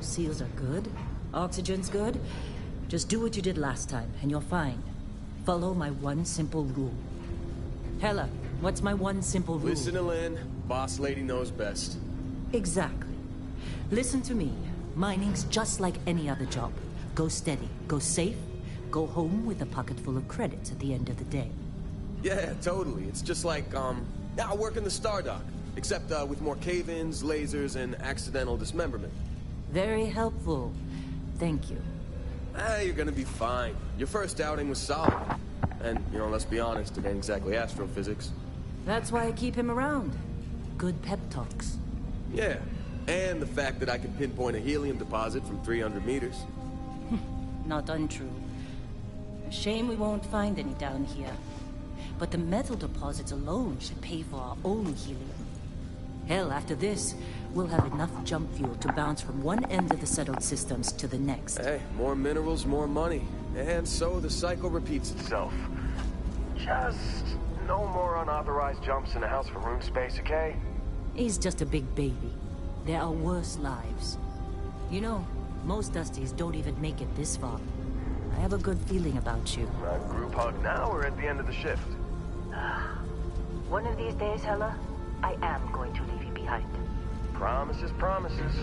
seals are good, oxygen's good, just do what you did last time, and you're fine. Follow my one simple rule. Hella, what's my one simple rule? Listen to Lynn. Boss lady knows best. Exactly. Listen to me. Mining's just like any other job. Go steady, go safe, go home with a pocket full of credits at the end of the day. Yeah, totally. It's just like, I work in the Star Dock. Except, with more cave-ins, lasers, and accidental dismemberment. Very helpful. Thank you. You're gonna be fine. Your first outing was solid. And, let's be honest, it ain't exactly astrophysics. That's why I keep him around. Good pep talks. Yeah, and the fact that I can pinpoint a helium deposit from 300 meters. Not untrue. A shame we won't find any down here. But the metal deposits alone should pay for our own helium. Hell, after this, we'll have enough jump fuel to bounce from one end of the settled systems to the next. Hey, more minerals, more money. And so the cycle repeats itself. Just no more unauthorized jumps in the house for room space, okay? He's just a big baby. There are worse lives. You know, most Dusties don't even make it this far. I have a good feeling about you. Group hug now or at the end of the shift? One of these days, Hella, I am going to leave you behind. Promises, promises.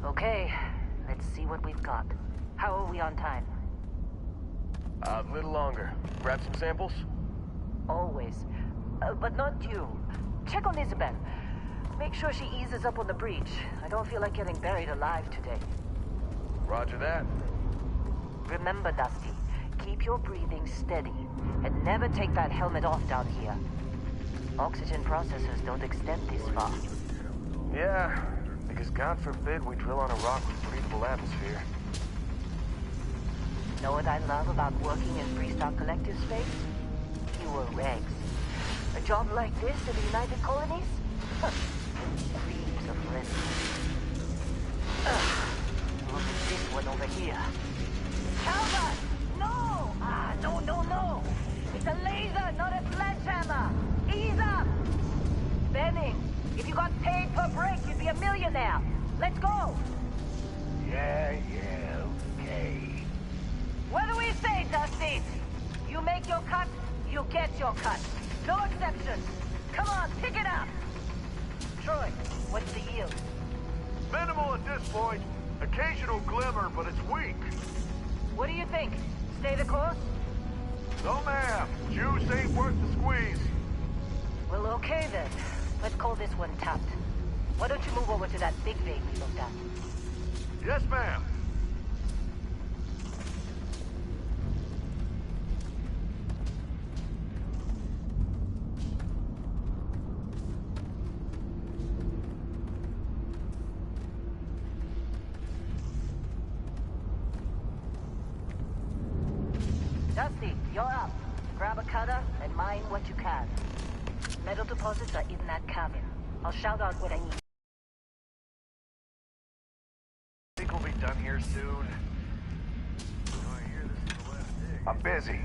Okay, let's see what we've got. How are we on time? A little longer. Grab some samples? Always. But not you. Check on Isabel. Make sure she eases up on the breach. I don't feel like getting buried alive today. Roger that. Remember, Dusty, keep your breathing steady, and never take that helmet off down here. Oxygen processors don't extend this far. Yeah, because God forbid we drill on a rock with breathable atmosphere. Know what I love about working in Freestar Collective space? Fewer regs. A job like this in the United Colonies? Leaves of residence. Look at this one over here. Calvert! No! No! It's a laser, not a sledgehammer! Ease up! Benning, if you got paid per break, you'd be a millionaire. Let's go! Yeah, okay. What do we say, Dusty? You make your cut, you get your cut. No exceptions. Come on, pick it up! Troy, what's the yield? Minimal at this point. Occasional glimmer, but it's weak. What do you think? Stay the course? No, ma'am. Juice ain't worth the squeeze. Well, okay then. Let's call this one tapped. Why don't you move over to that big vein we looked at? Yes, ma'am. Dusty, you're up. Grab a cutter and mine what you can. Metal deposits are in that cabin. I'll shout out what I need. Think we'll be done here soon. Oh, I hear this is the last dig. I'm busy.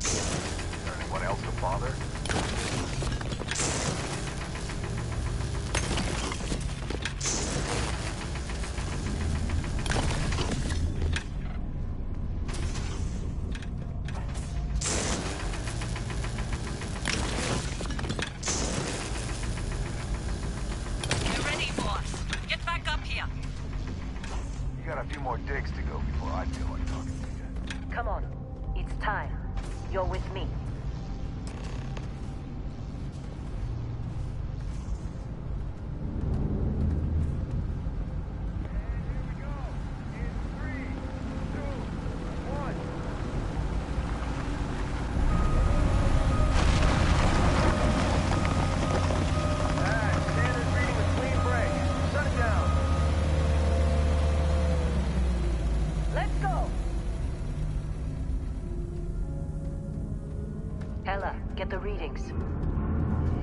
Is there anyone else to bother? A few more digs to go before I feel like talking to you. Come on. It's time. You're with me. Ella, get the readings.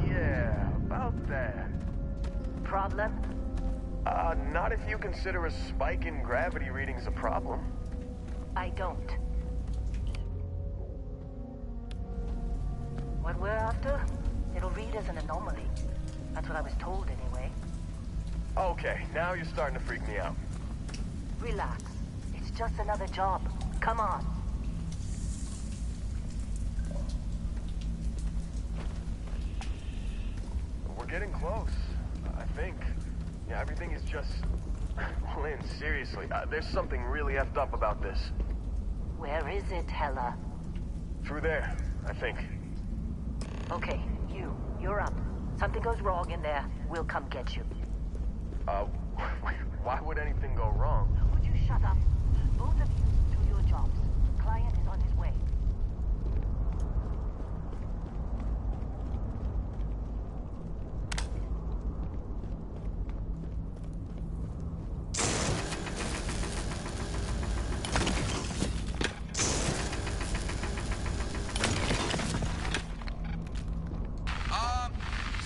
Yeah, about that. Problem? Not if you consider a spike in gravity readings a problem. I don't. What we're after, it'll read as an anomaly. That's what I was told anyway. Okay, now you're starting to freak me out. Relax. It's just another job. Come on. We're getting close, I think. Yeah, everything is just... Lynn, seriously, there's something really effed up about this. Where is it, Hella? Through there, I think. Okay, you're up. Something goes wrong in there, we'll come get you. Why would anything go wrong? Would you shut up? Both of you do your jobs. Client is on his way.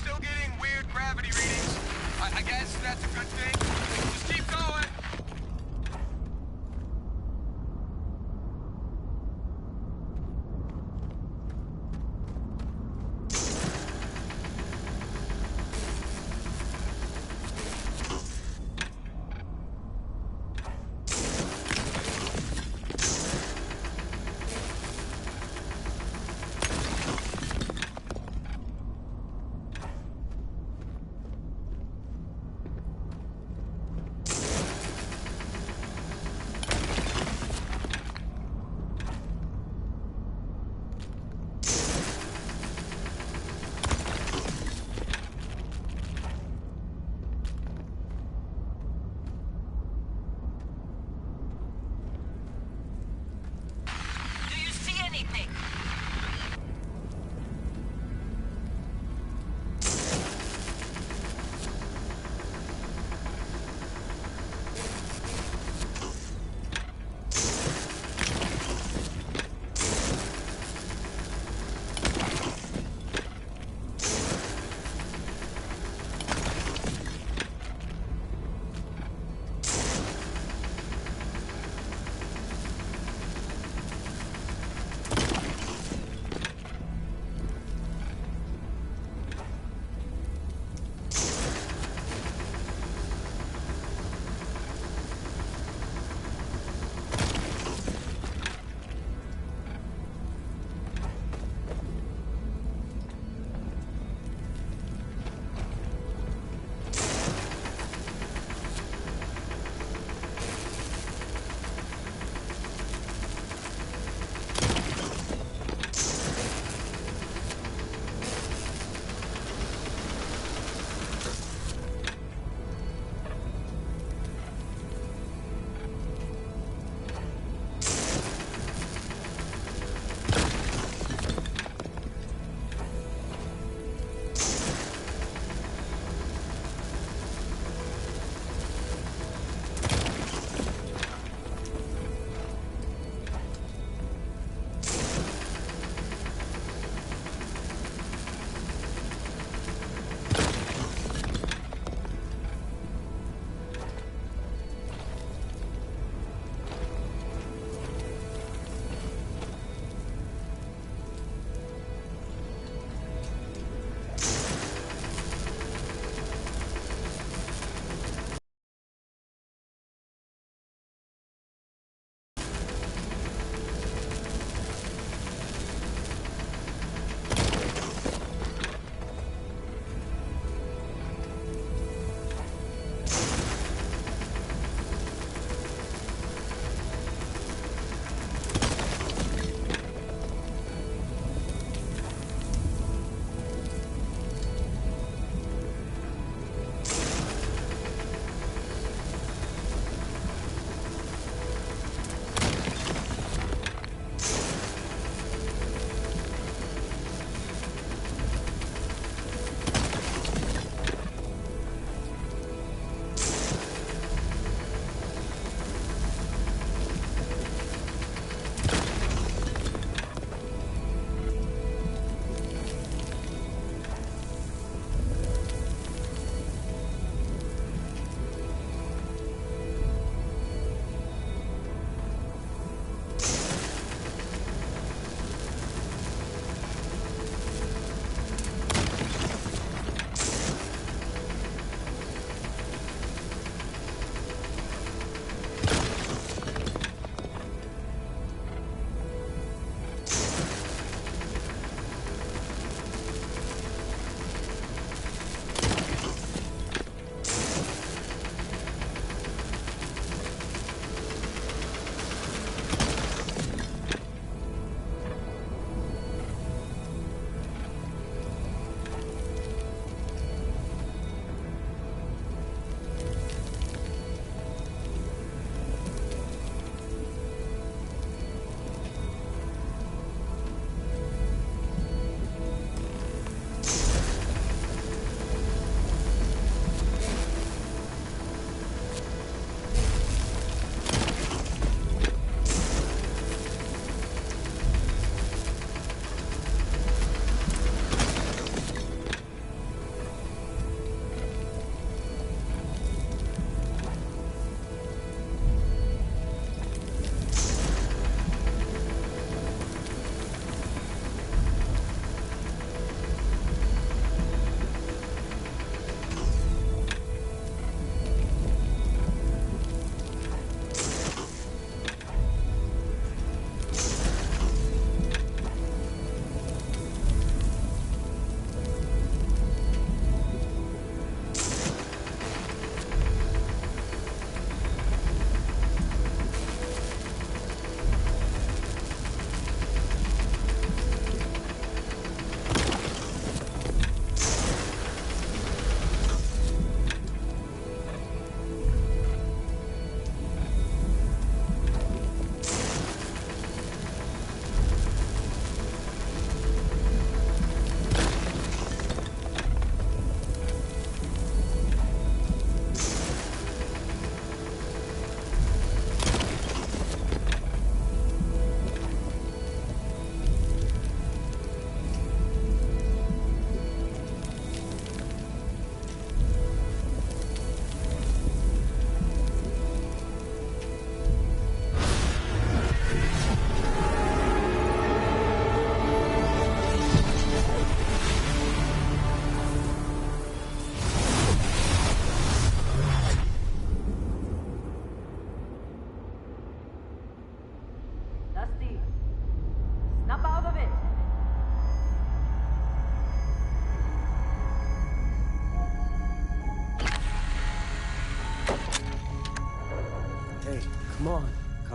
Still getting weird gravity readings. I guess that's a good thing. Just keep going.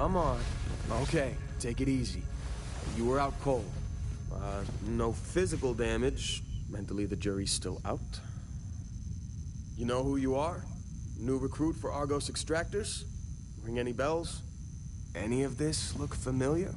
Come on. Okay, take it easy. You were out cold. No physical damage. Mentally, the jury's still out. You know who you are? New recruit for Argos Extractors? Ring any bells? Any of this look familiar?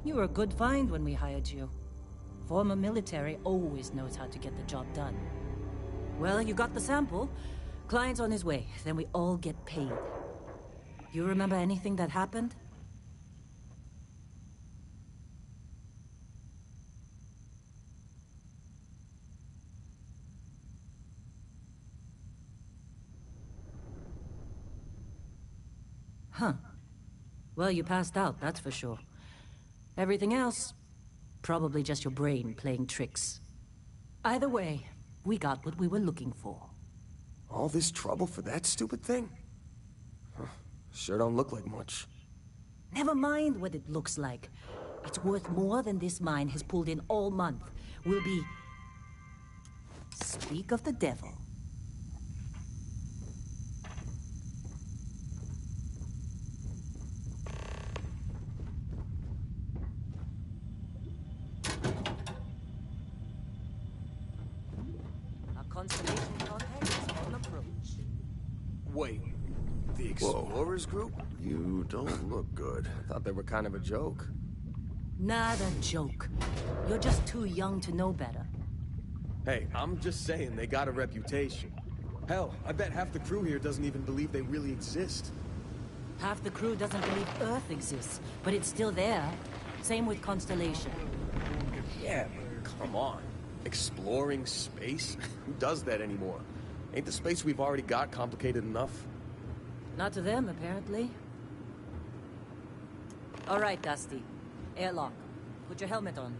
You were a good find when we hired you. Former military always knows how to get the job done. Well, you got the sample. Client's on his way, then we all get paid. You remember anything that happened? Huh. Well, you passed out, that's for sure. Everything else, probably just your brain playing tricks. Either way, we got what we were looking for. All this trouble for that stupid thing? Huh. Sure don't look like much. Never mind what it looks like. It's worth more than this mine has pulled in all month. We'll be... Speak of the devil. Our constellation contact is on approach. Wait, the Explorers group? You don't look good. Thought they were kind of a joke. Not a joke. You're just too young to know better. Hey, I'm just saying they got a reputation. Hell, I bet half the crew here doesn't even believe they really exist. Half the crew doesn't believe Earth exists, but it's still there. Same with Constellation. Yeah, but come on. Exploring space? Who does that anymore? Ain't the space we've already got complicated enough? Not to them, apparently. All right, Dusty. Airlock. Put your helmet on.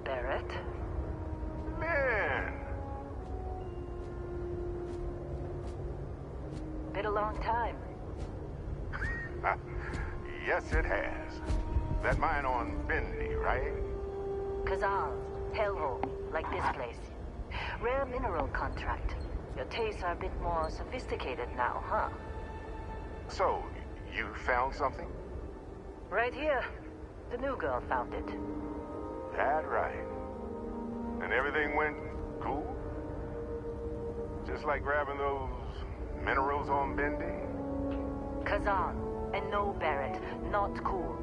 Barrett? Man! Been a long time. Yes, it has. That mine on Bendy, right? Kazal, hellhole, like this place. Rare mineral contract. Your tastes are a bit more sophisticated now, huh? So, you found something? Right here. The new girl found it. That right. And everything went cool? Just like grabbing those minerals on Bendy? Kazan, and no Barrett, not cool.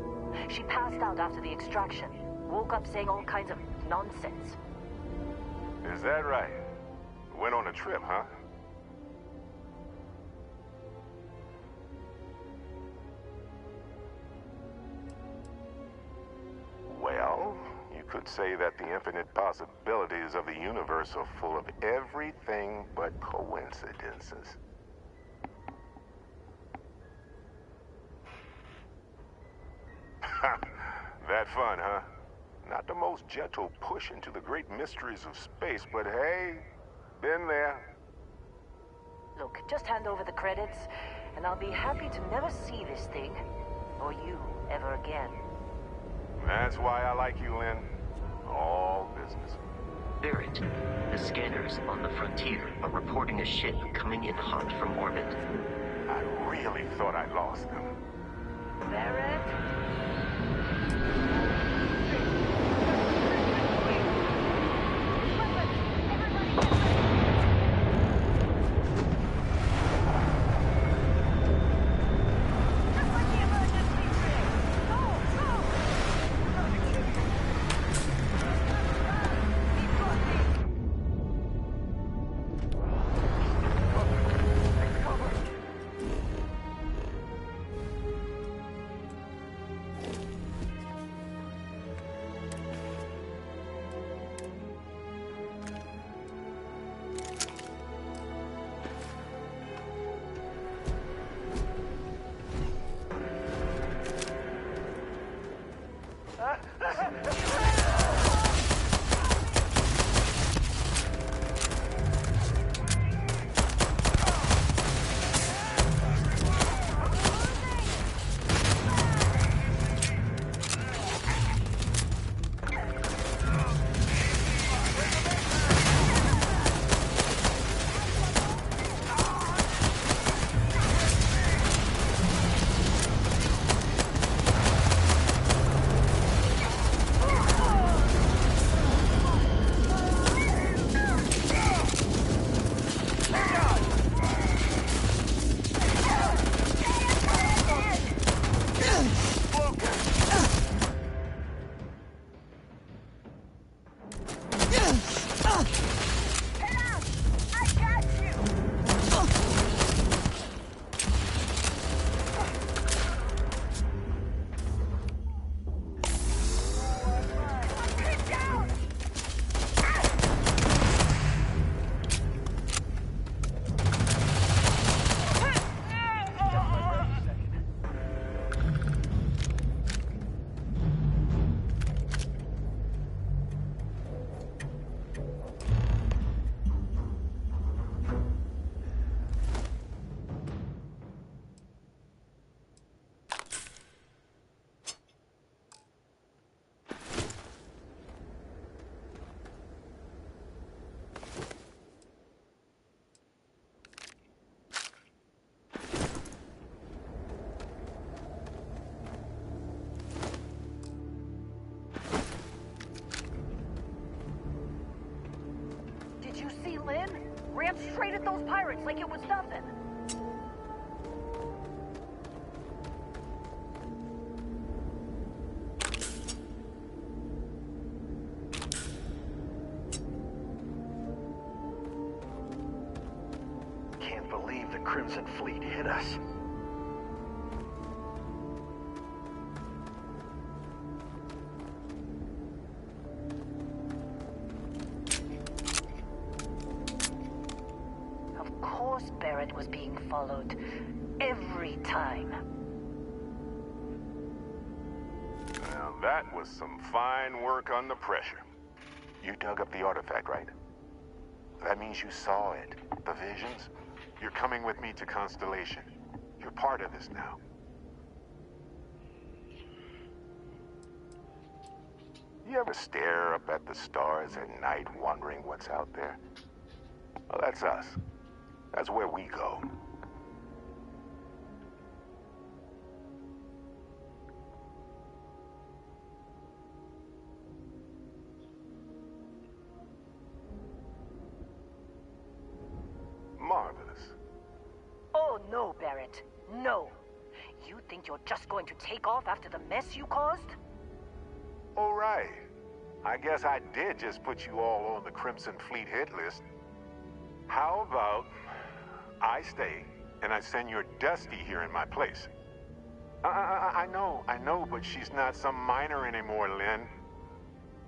She passed out after the extraction. Woke up saying all kinds of nonsense. Is that right? Went on a trip, huh? Well, you could say that the infinite possibilities of the universe are full of everything but coincidences. That fun, huh? Not the most gentle push into the great mysteries of space, but hey, been there. Look, just hand over the credits, and I'll be happy to never see this thing or you ever again. That's why I like you, Lynn. All business. Barrett, the scanners on the frontier are reporting a ship coming in hot from orbit. I really thought I lost them. Barrett? Lynn? Ran straight at those pirates like it was nothing. Can't believe the Crimson Fleet hit us. Barrett was being followed every time. Now that was some fine work under pressure. You dug up the artifact, right? That means you saw it. The visions? You're coming with me to Constellation. You're part of this now. You ever stare up at the stars at night wondering what's out there? Well, that's us. That's where we go. Marvelous. Oh, no, Barrett. No. You think you're just going to take off after the mess you caused? All right. I guess I did just put you all on the Crimson Fleet hit list. How about I stay, and I send your Dusty here in my place? I know, but she's not some miner anymore, Lynn.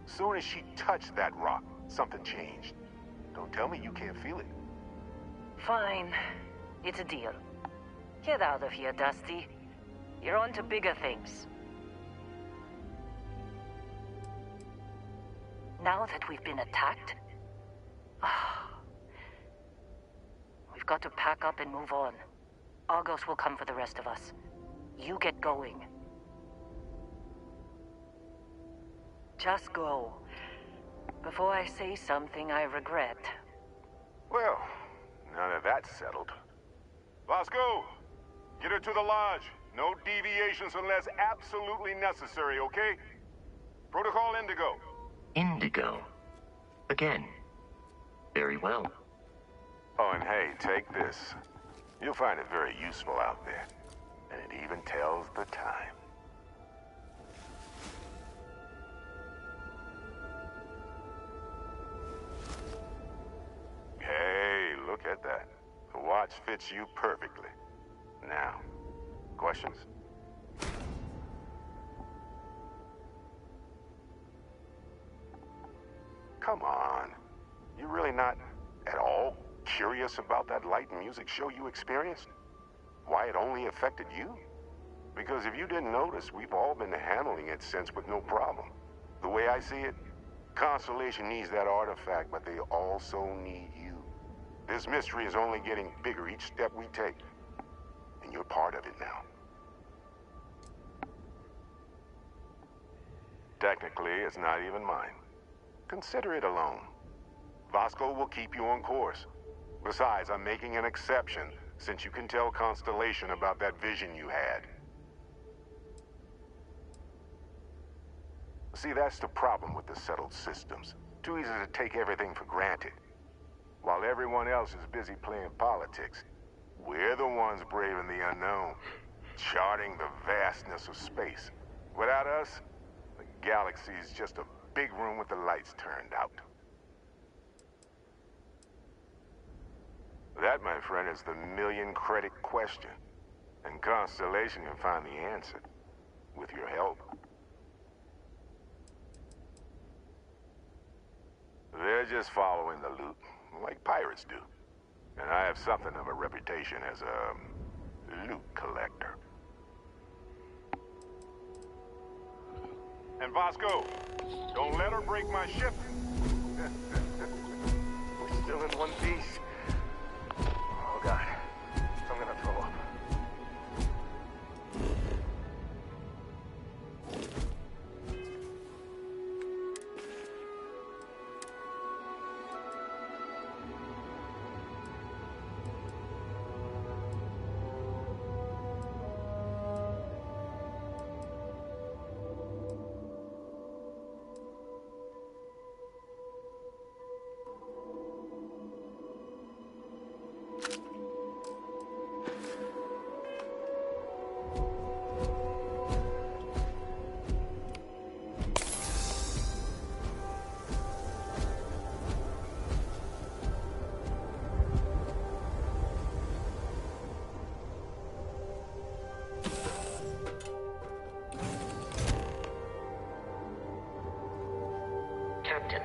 Soon as she touched that rock, something changed. Don't tell me you can't feel it. Fine. It's a deal. Get out of here, Dusty. You're on to bigger things. Now that we've been attacked, we've got to pack up and move on. Argos will come for the rest of us. You get going. Just go. Before I say something I regret. Well, now that that's settled. Vasco, get her to the lodge. No deviations unless absolutely necessary, okay? Protocol Indigo. Indigo. Again. Very well. Oh, and hey, take this. You'll find it very useful out there. And it even tells the time. Hey, look at that. The watch fits you perfectly. Now, questions? Come on. You really not at all curious about that light and music show you experienced? Why it only affected you? Because if you didn't notice, we've all been handling it since with no problem. The way I see it, Constellation needs that artifact, but they also need you. This mystery is only getting bigger each step we take. And you're part of it now. Technically, it's not even mine. Consider it a loan. Vasco will keep you on course. Besides, I'm making an exception, since you can tell Constellation about that vision you had. See, that's the problem with the settled systems. Too easy to take everything for granted. While everyone else is busy playing politics, we're the ones braving the unknown, charting the vastness of space. Without us, the galaxy is just a big room with the lights turned out. That, my friend, is the million-credit question. And Constellation can find the answer. With your help. They're just following the loot, like pirates do. And I have something of a reputation as a loot collector. And Vasco, don't let her break my ship. We're still in one piece. Oh, God. I'm gonna throw up. Captain,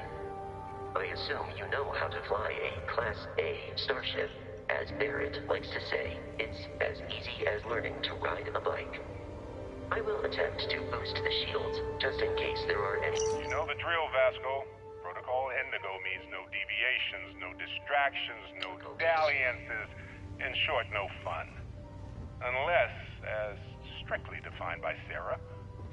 I assume you know how to fly a Class A starship. As Barrett likes to say, it's as easy as learning to ride a bike. I will attempt to boost the shields, just in case there are any... You know the drill, Vasco. Protocol Indigo means no deviations, no distractions, no dalliances. In short, no fun. Unless, as strictly defined by Sarah,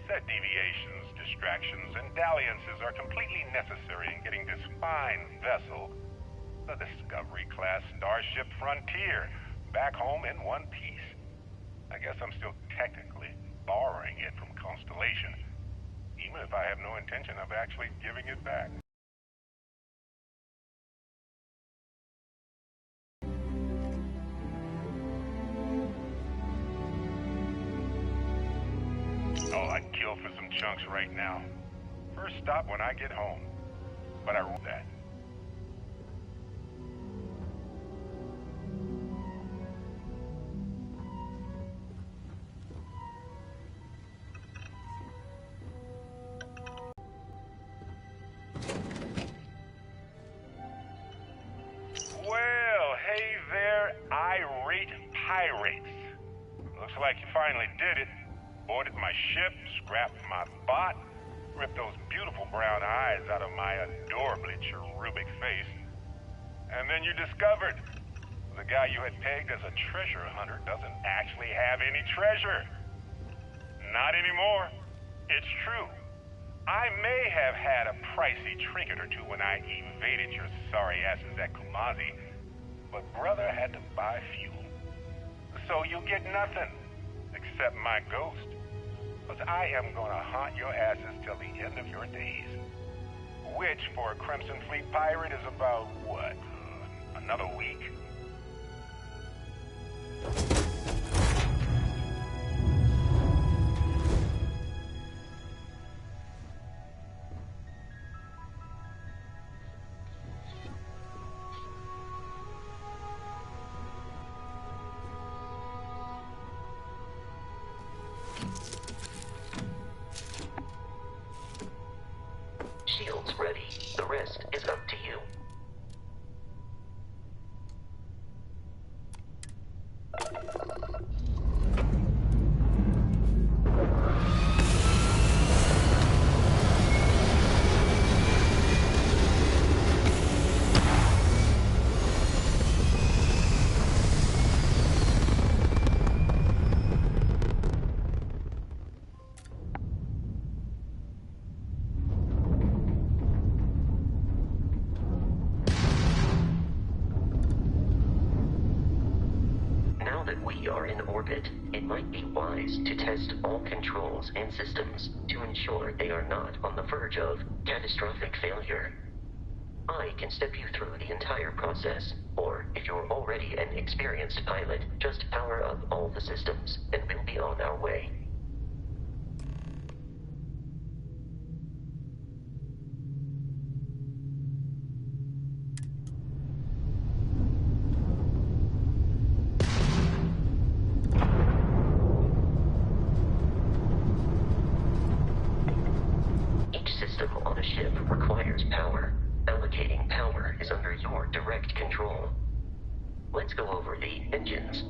said deviations, distractions, and dalliances are completely necessary in getting this fine vessel, the Discovery-class Starship Frontier, back home in one piece. I guess I'm still technically borrowing it from Constellation, even if I have no intention of actually giving it back. Oh, I'd kill for some chunks right now. First stop when I get home. But I wrote that. Well, hey there, irate pirates. Looks like you finally did it. Boarded my ship, scrapped my bot, ripped those beautiful brown eyes out of my adorably cherubic face. And then you discovered the guy you had pegged as a treasure hunter doesn't actually have any treasure. Not anymore. It's true. I may have had a pricey trinket or two when I evaded your sorry asses at Kumazi, but brother had to buy fuel. So you get nothing, except my ghost. But I am gonna haunt your asses till the end of your days. Which, for a Crimson Fleet pirate, is about, what, another week? Shields ready. The rest is up to you. Now that we are in orbit, it might be wise to test all controls and systems to ensure they are not on the verge of catastrophic failure. I can step you through the entire process, or if you're already an experienced pilot, just power up all the systems, and we'll be on our way. Each system on a ship requires power. Allocating power is under your direct control. Let's go over the engines.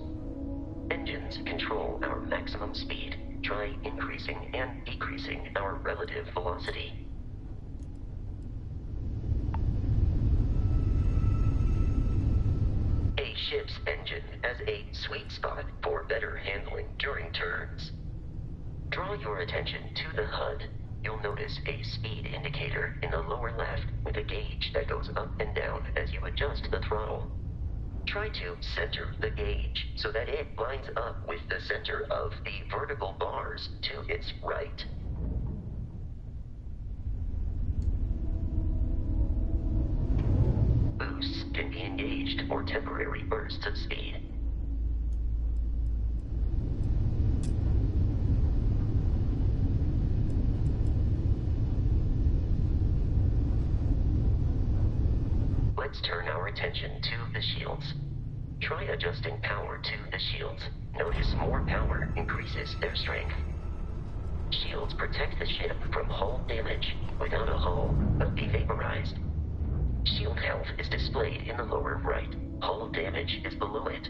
Engines control our maximum speed. Try increasing and decreasing our relative velocity. A ship's engine has a sweet spot for better handling during turns. Draw your attention to the HUD. You'll notice a speed indicator in the lower left with a gauge that goes up and down as you adjust the throttle. Try to center the gauge so that it lines up with the center of the vertical bars to its right. Boosts can be engaged for temporary bursts of speed. Let's turn our attention to the shields. Try adjusting power to the shields. Notice more power increases their strength. Shields protect the ship from hull damage. Without a hull, they'll be vaporized. Shield health is displayed in the lower right. Hull damage is below it.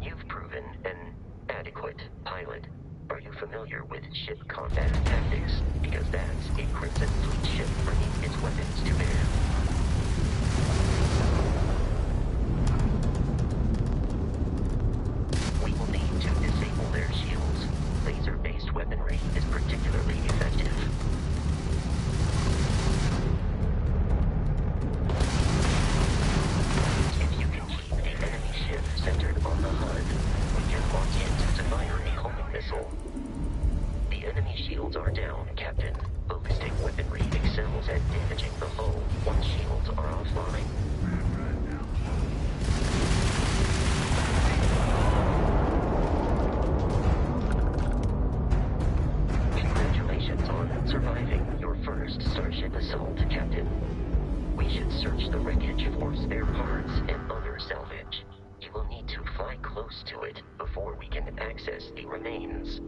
You've proven an adequate pilot. Are you familiar with ship combat tactics? Because that's a Crimson Fleet ship bringing its weapons to bear. We will need to disable their shields. Laser-based weaponry is particularly effective. If you can keep the enemy ship centered on the HUD, we can launch it to fire a homing missile. The enemy shields are down, Captain. Ballistic weaponry excels at damaging the hull once shields are offline. Congratulations on surviving your first Starship assault, Captain. We should search the wreckage for spare parts and other salvage. You will need to fly close to it before we can access the remains.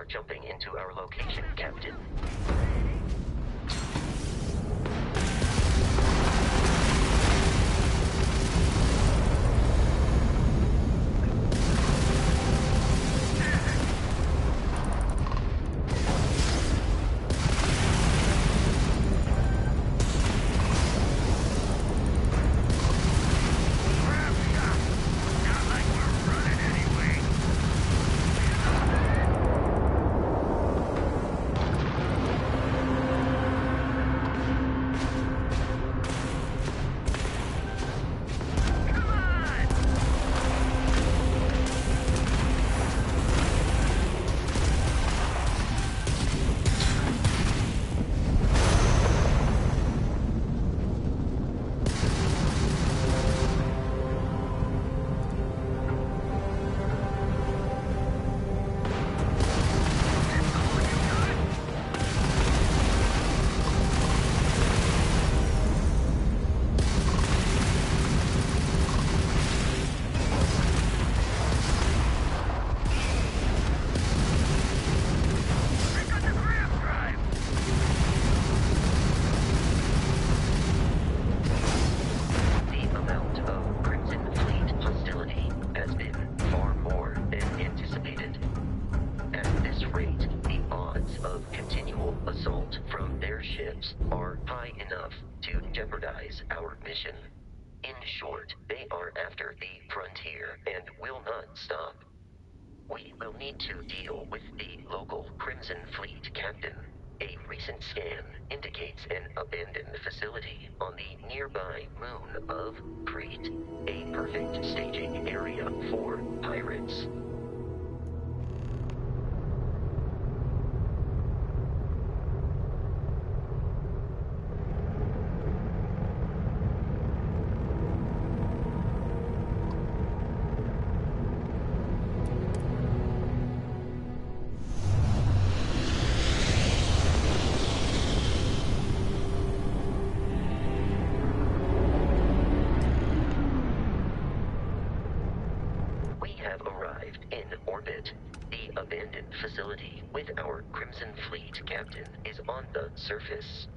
jumping into our location, Captain. Are high enough to jeopardize our mission. In short, they are after the frontier and will not stop. We will need to deal with the local Crimson Fleet captain. A recent scan indicates an abandoned facility on the nearby moon of Crete, a perfect staging area for pirates. The abandoned facility with our Crimson Fleet captain is on the surface.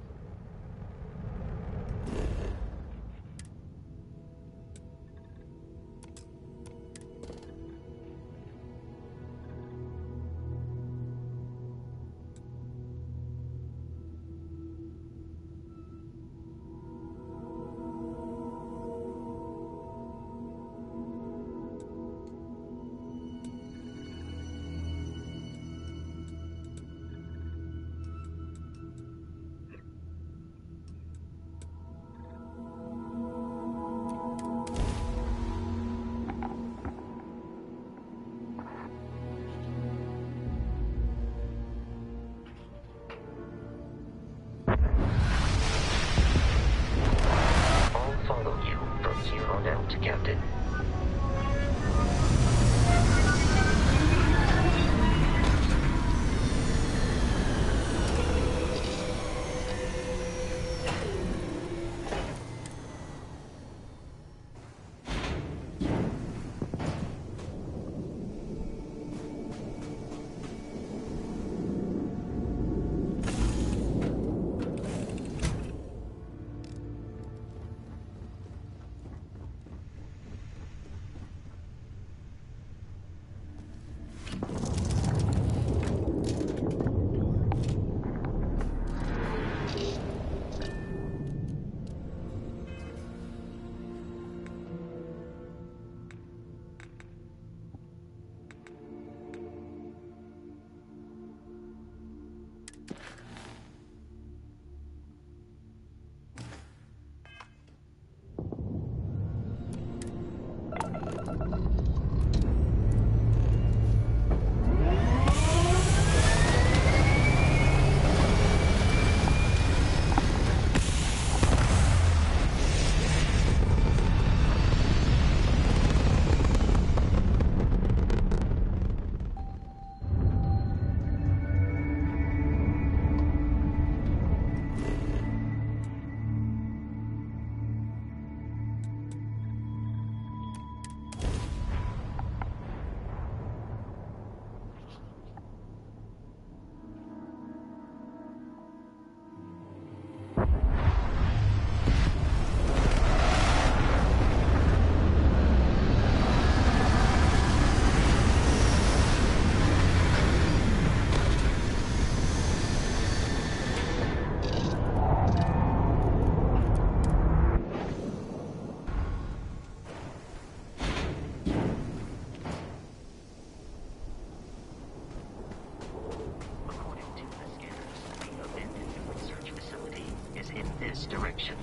this direction.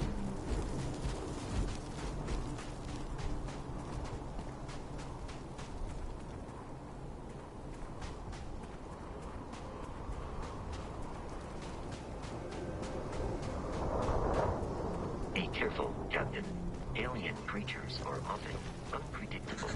Be careful, Captain. Alien creatures are often unpredictable.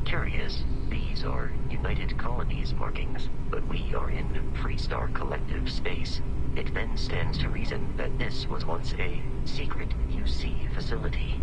Curious, these are United Colonies markings, but we are in Freestar Collective space. It then stands to reason that this was once a secret UC facility.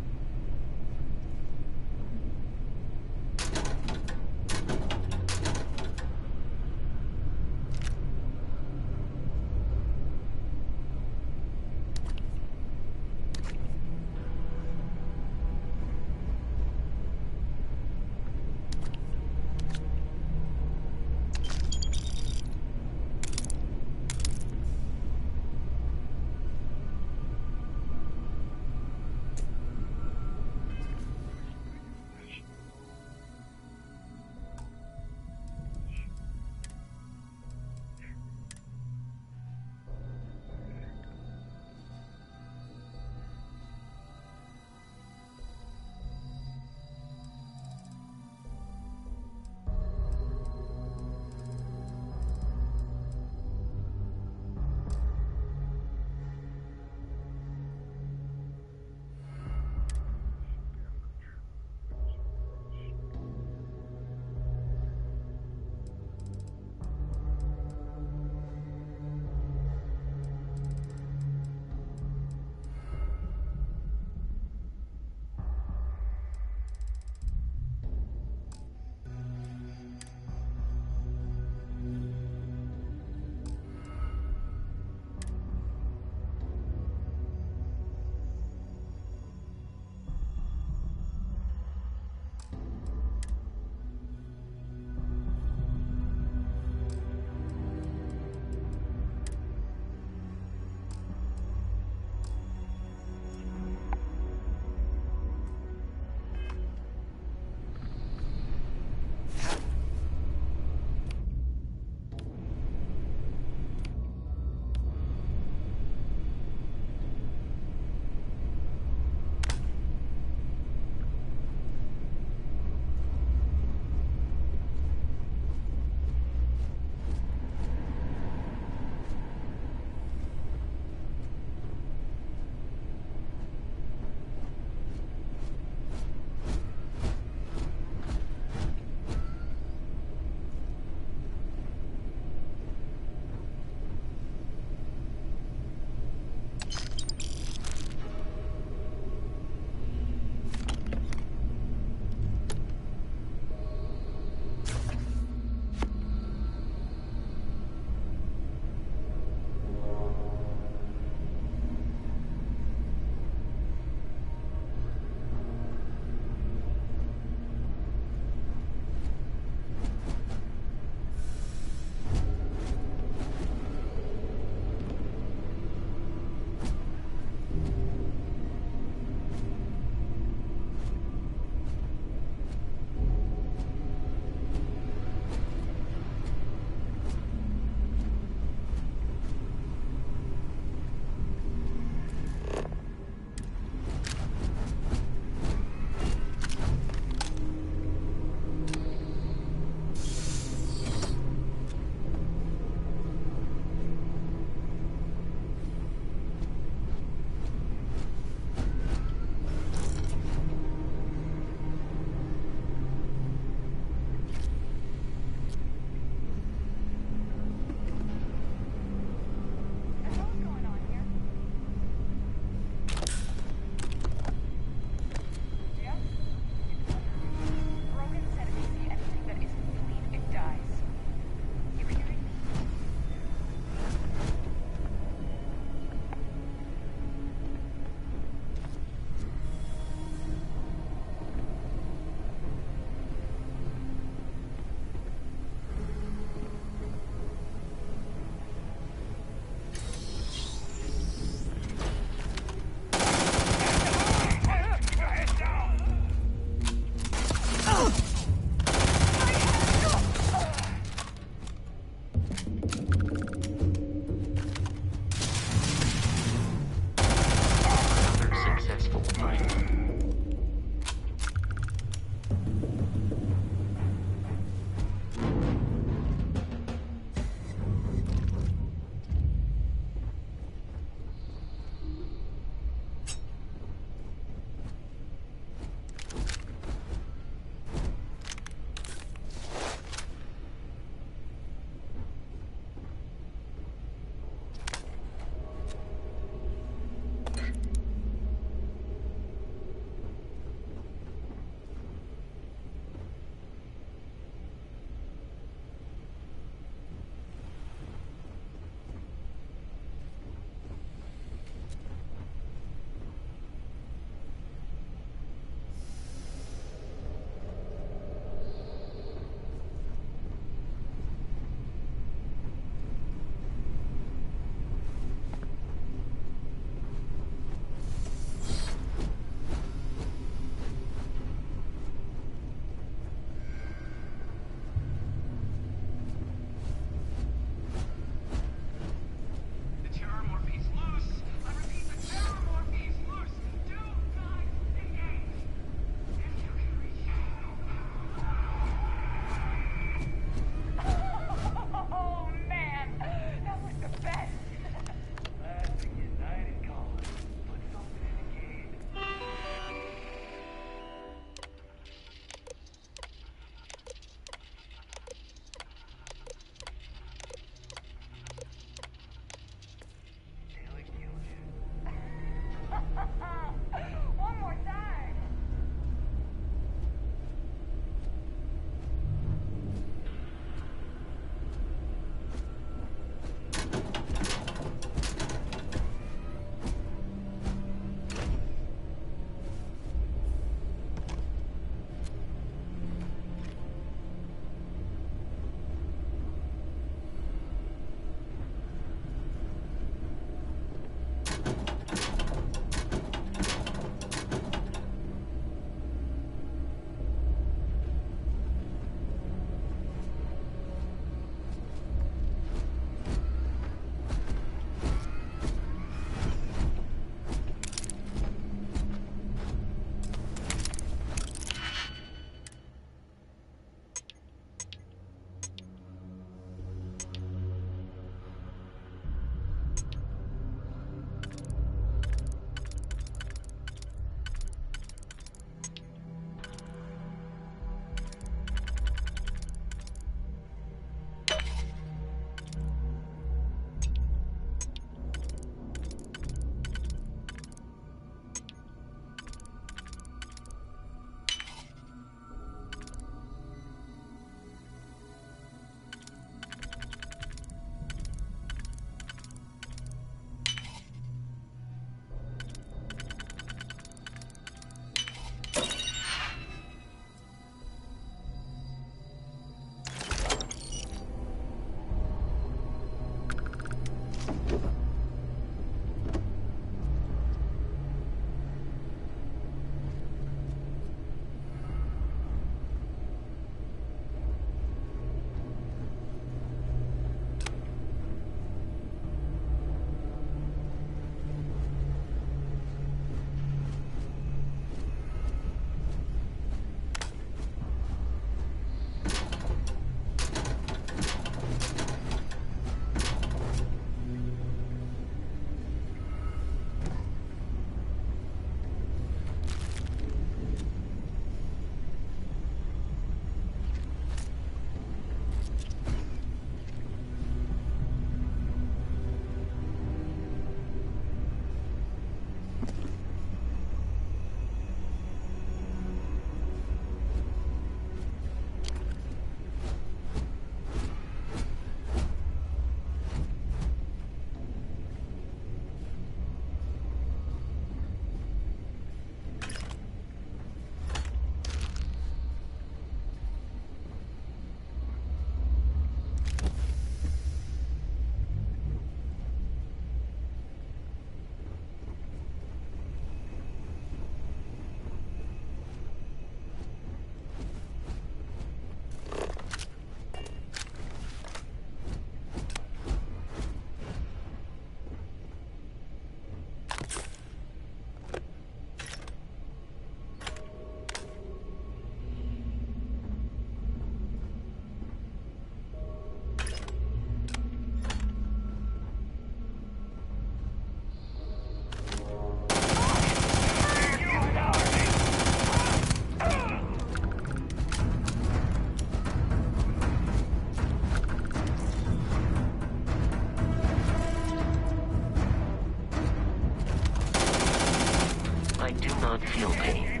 feel pain,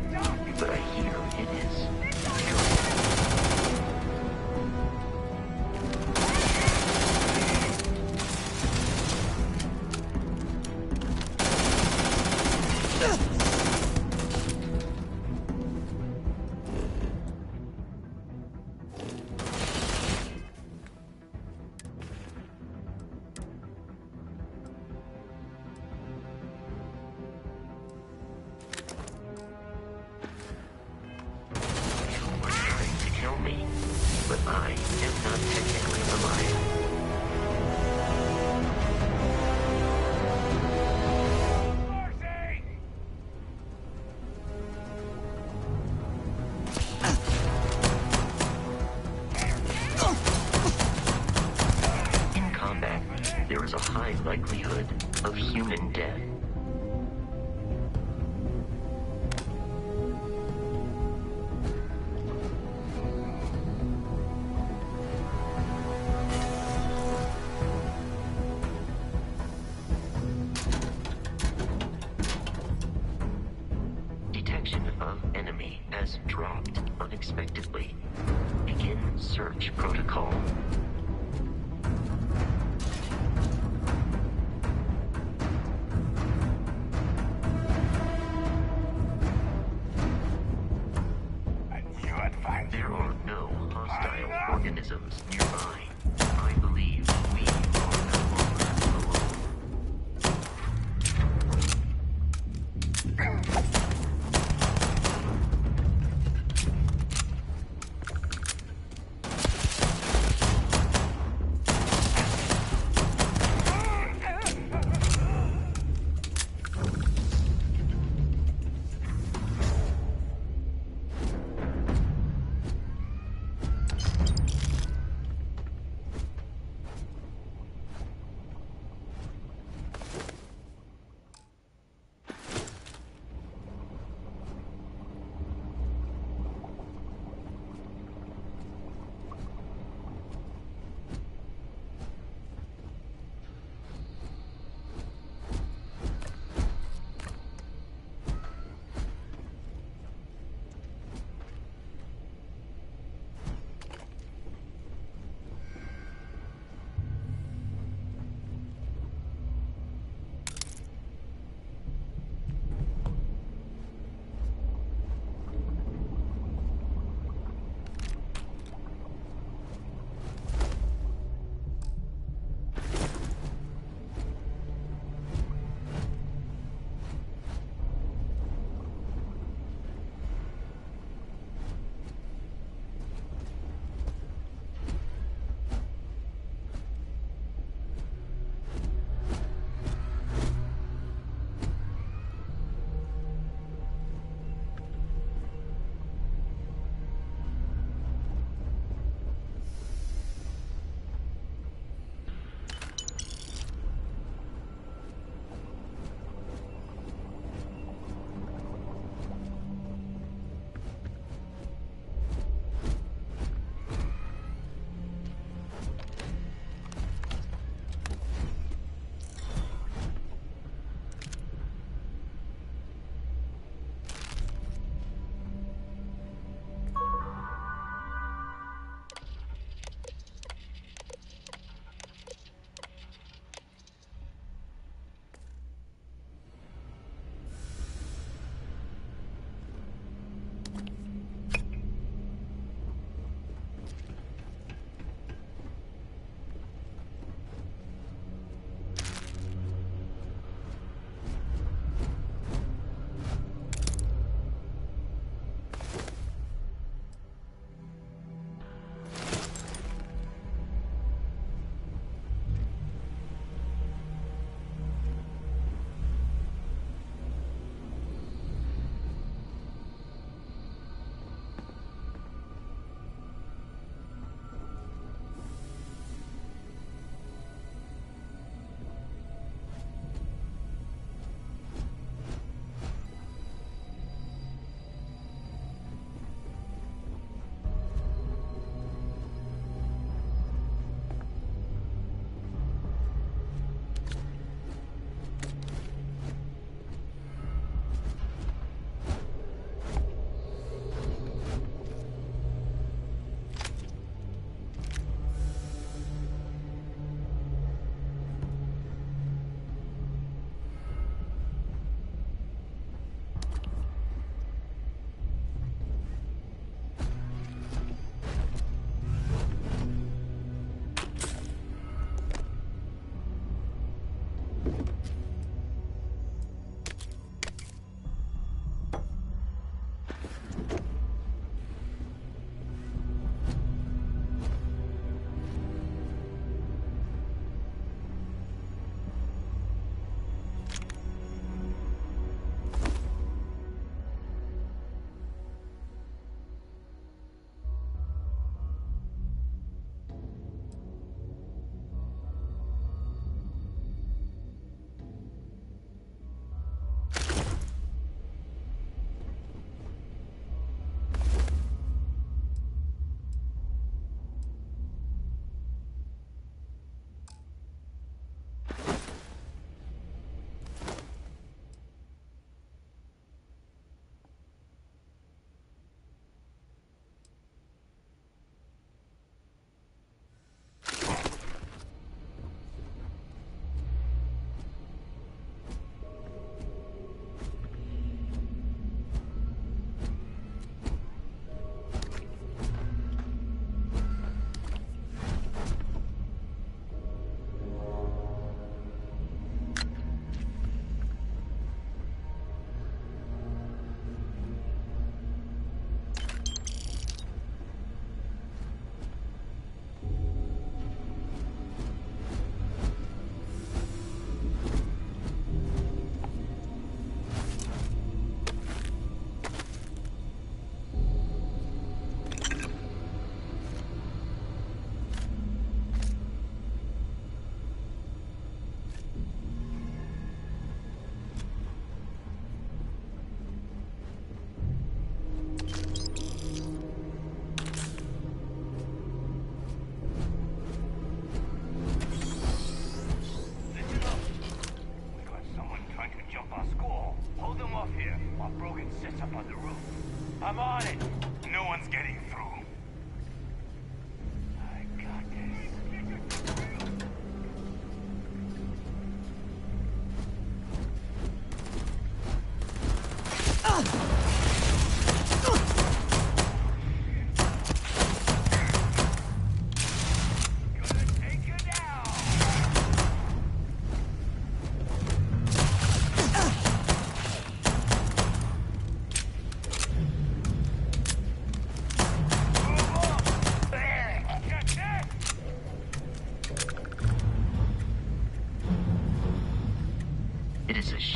but I hear it is but I am not technically alive. In combat, there is a high likelihood of human death. Detection of enemy has dropped unexpectedly. Begin search protocol. There are no hostile organisms nearby. I believe we are no longer alone.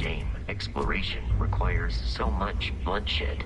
shame. Exploration requires so much bloodshed.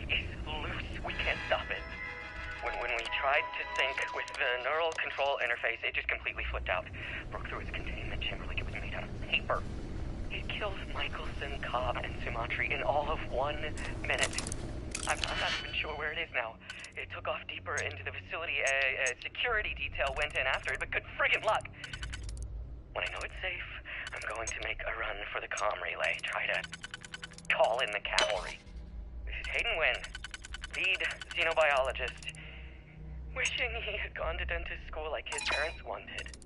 is loose. We can't stop it. When we tried to sync with the neural control interface, it just completely flipped out. Broke through its containment chamber like it was made out of paper. It killed Michelson, Cobb, and Sumatri in all of 1 minute. I'm not even sure where it is now. It took off deeper into the facility. A security detail went in after it, but good friggin' luck. When I know it's safe, I'm going to make a run for the comm relay. Try to call in the cavalry. This is Hayden Wynn, lead xenobiologist. Wishing he had gone to dentist school like his parents wanted.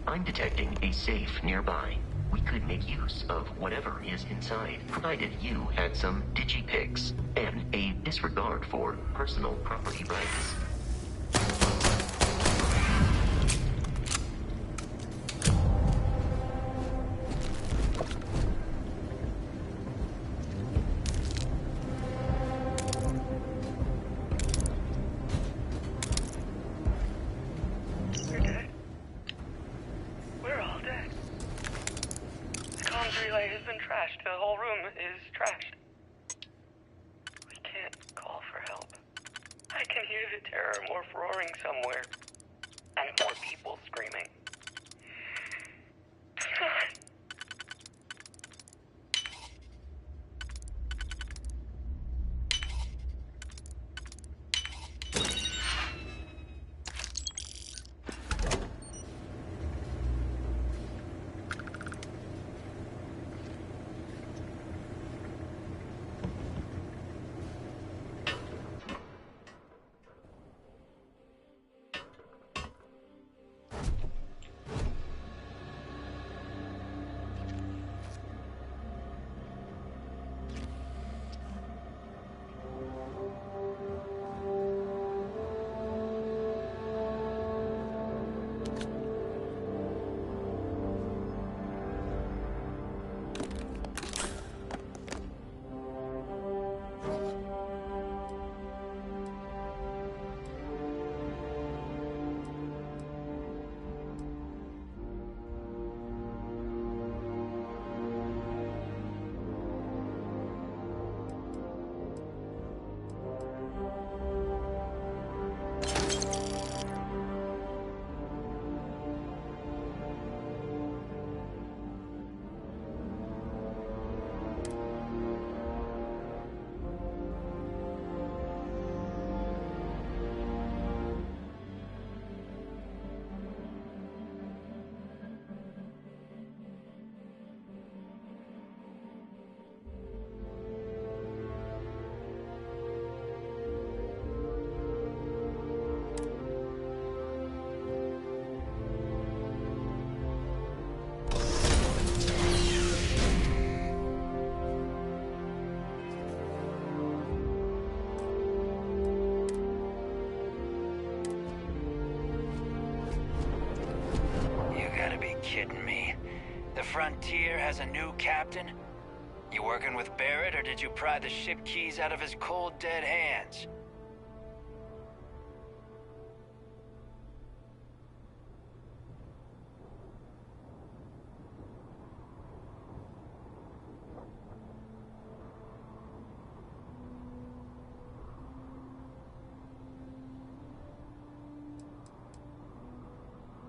I'm detecting a safe nearby. We could make use of whatever is inside, provided you had some digipics and a disregard for personal property rights. The whole room is trashed. We can't call for help. I can hear the terror morph roaring somewhere. And more people screaming. Kidding me? The Frontier has a new captain? You working with Barrett, or did you pry the ship keys out of his cold, dead hands?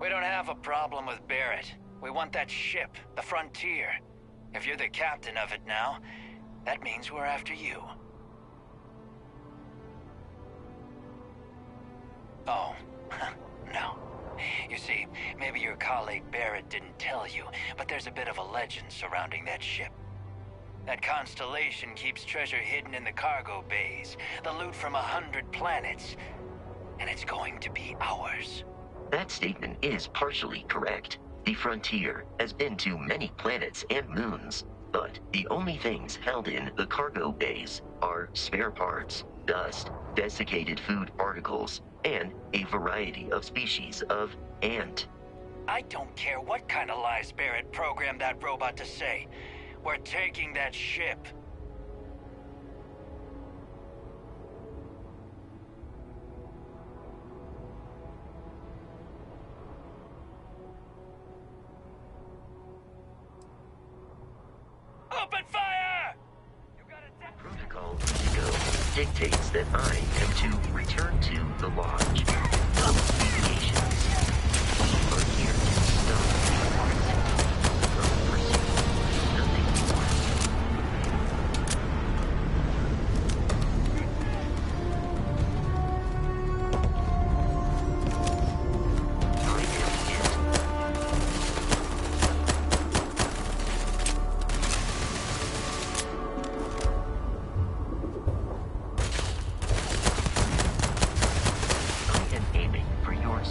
We don't have a problem with Barrett. We want that ship, the Frontier. If you're the captain of it now, that means we're after you. Oh, no. You see, maybe your colleague Barrett didn't tell you, but there's a bit of a legend surrounding that ship. That constellation keeps treasure hidden in the cargo bays, the loot from 100 planets, and it's going to be ours. That statement is partially correct. The Frontier has been to many planets and moons, but the only things held in the cargo bays are spare parts, dust, desiccated food particles, and a variety of species of ant. I don't care what kind of lies Barrett programmed that robot to say. We're taking that ship. Open fire! Protocol Indigo dictates that I am to return to the lodge. Deviations. We are here to stop the arts. No pursuit. Nothing more. I am it. I am aiming for your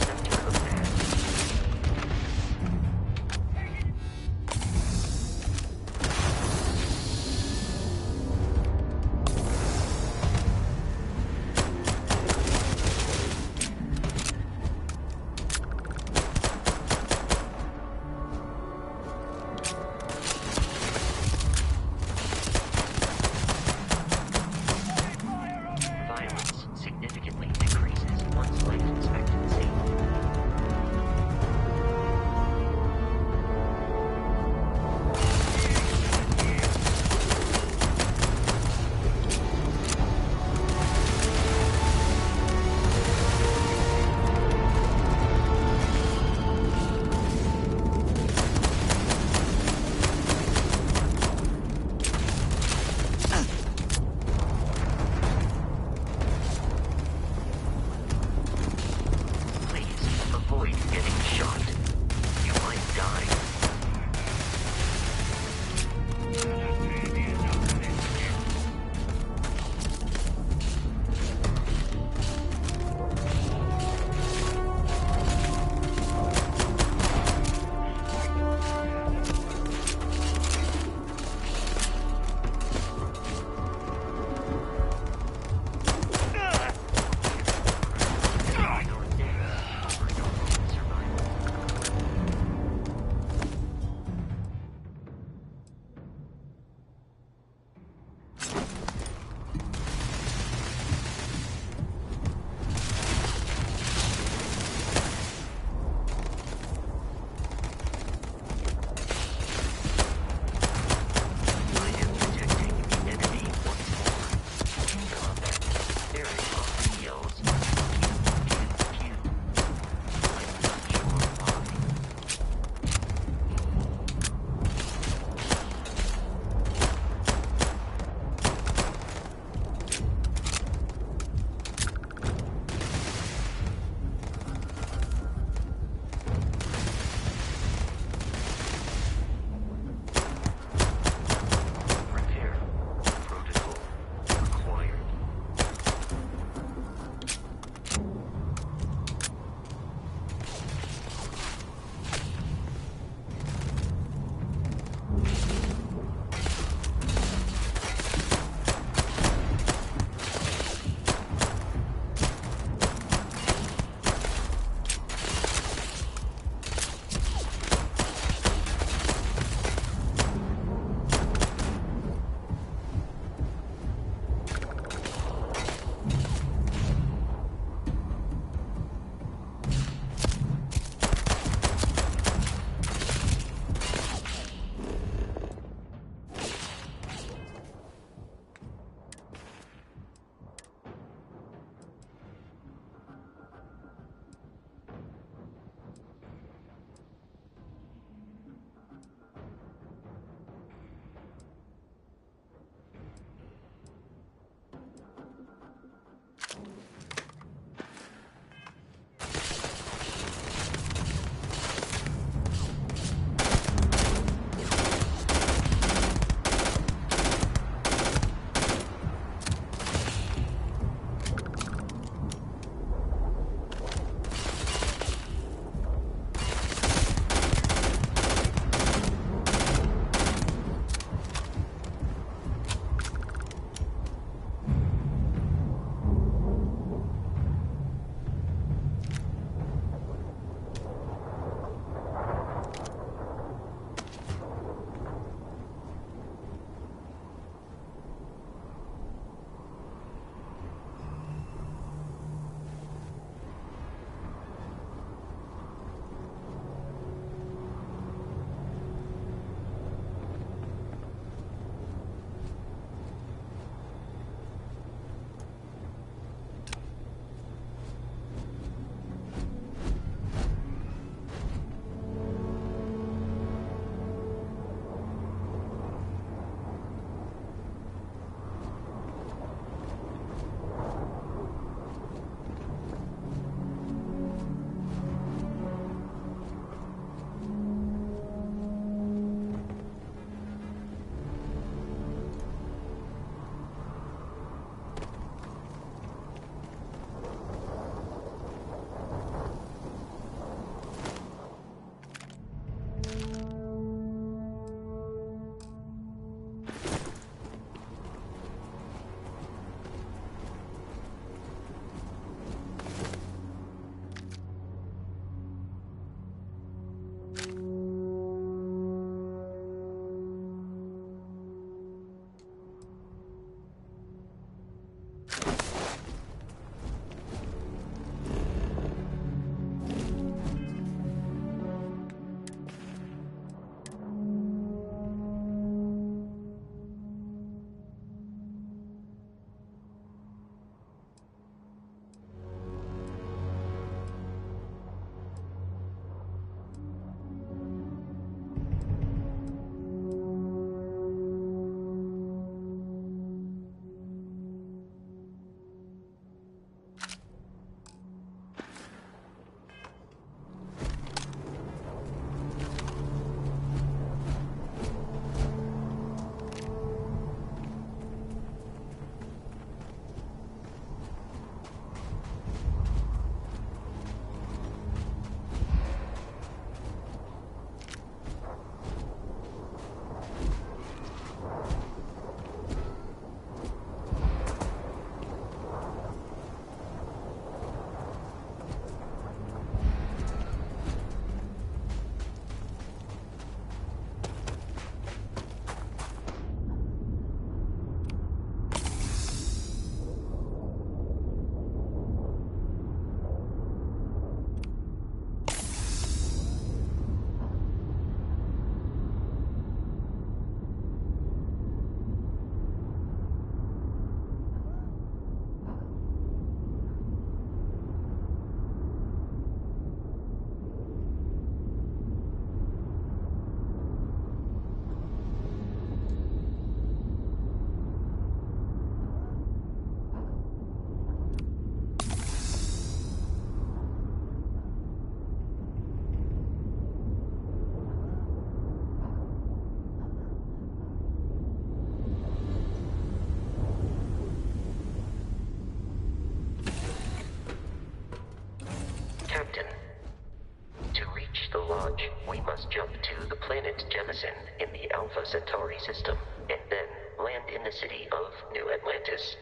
Alpha Centauri system, and then land in the city of New Atlantis.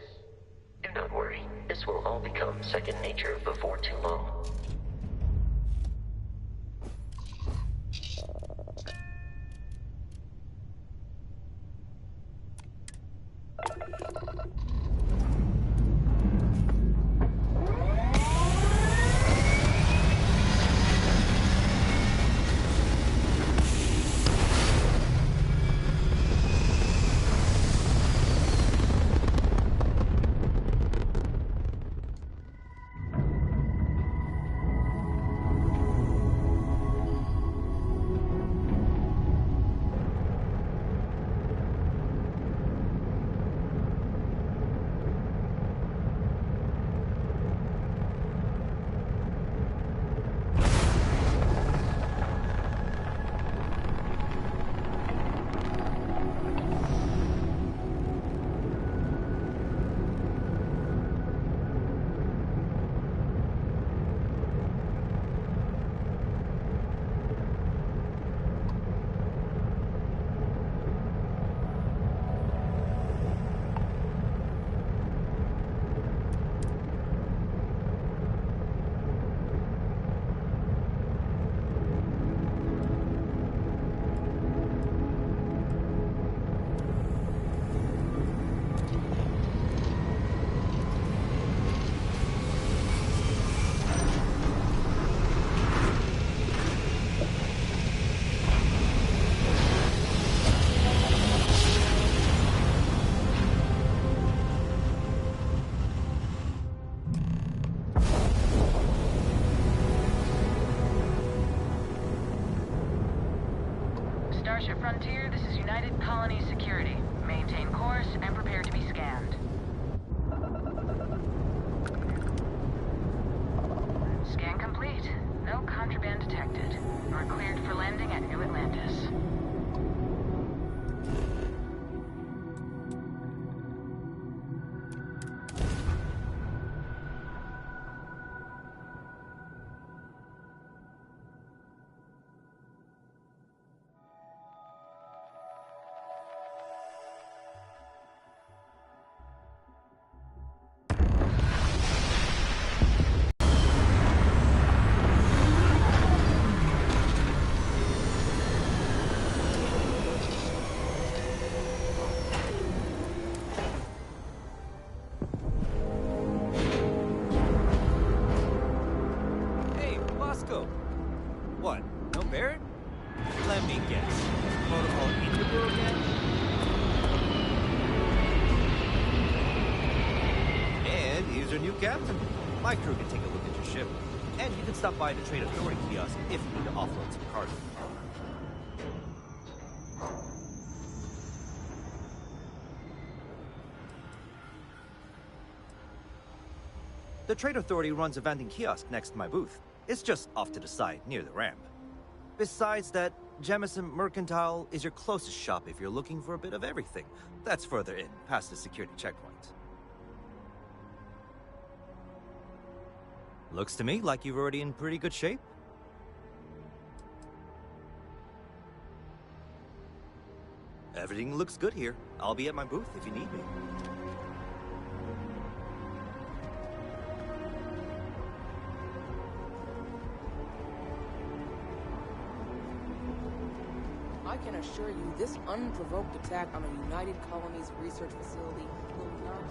Do not worry, this will all become second nature before too long. Starship Frontier, this is United Colony Security. Maintain course and prepare to be scanned. Scan complete. No contraband detected. You're cleared for landing at New Atlantis. What? No Barrett? Let me guess. Protocol Indigo again? And here's your new captain. My crew can take a look at your ship. And you can stop by the Trade Authority kiosk if you need to offload some cargo. The Trade Authority runs a vending kiosk next to my booth. It's just off to the side, near the ramp. Besides that, Jemison Mercantile is your closest shop if you're looking for a bit of everything. That's further in, past the security checkpoint. Looks to me like you're already in pretty good shape. Everything looks good here. I'll be at my booth if you need me. I can assure you, this unprovoked attack on a United Colonies research facility will not...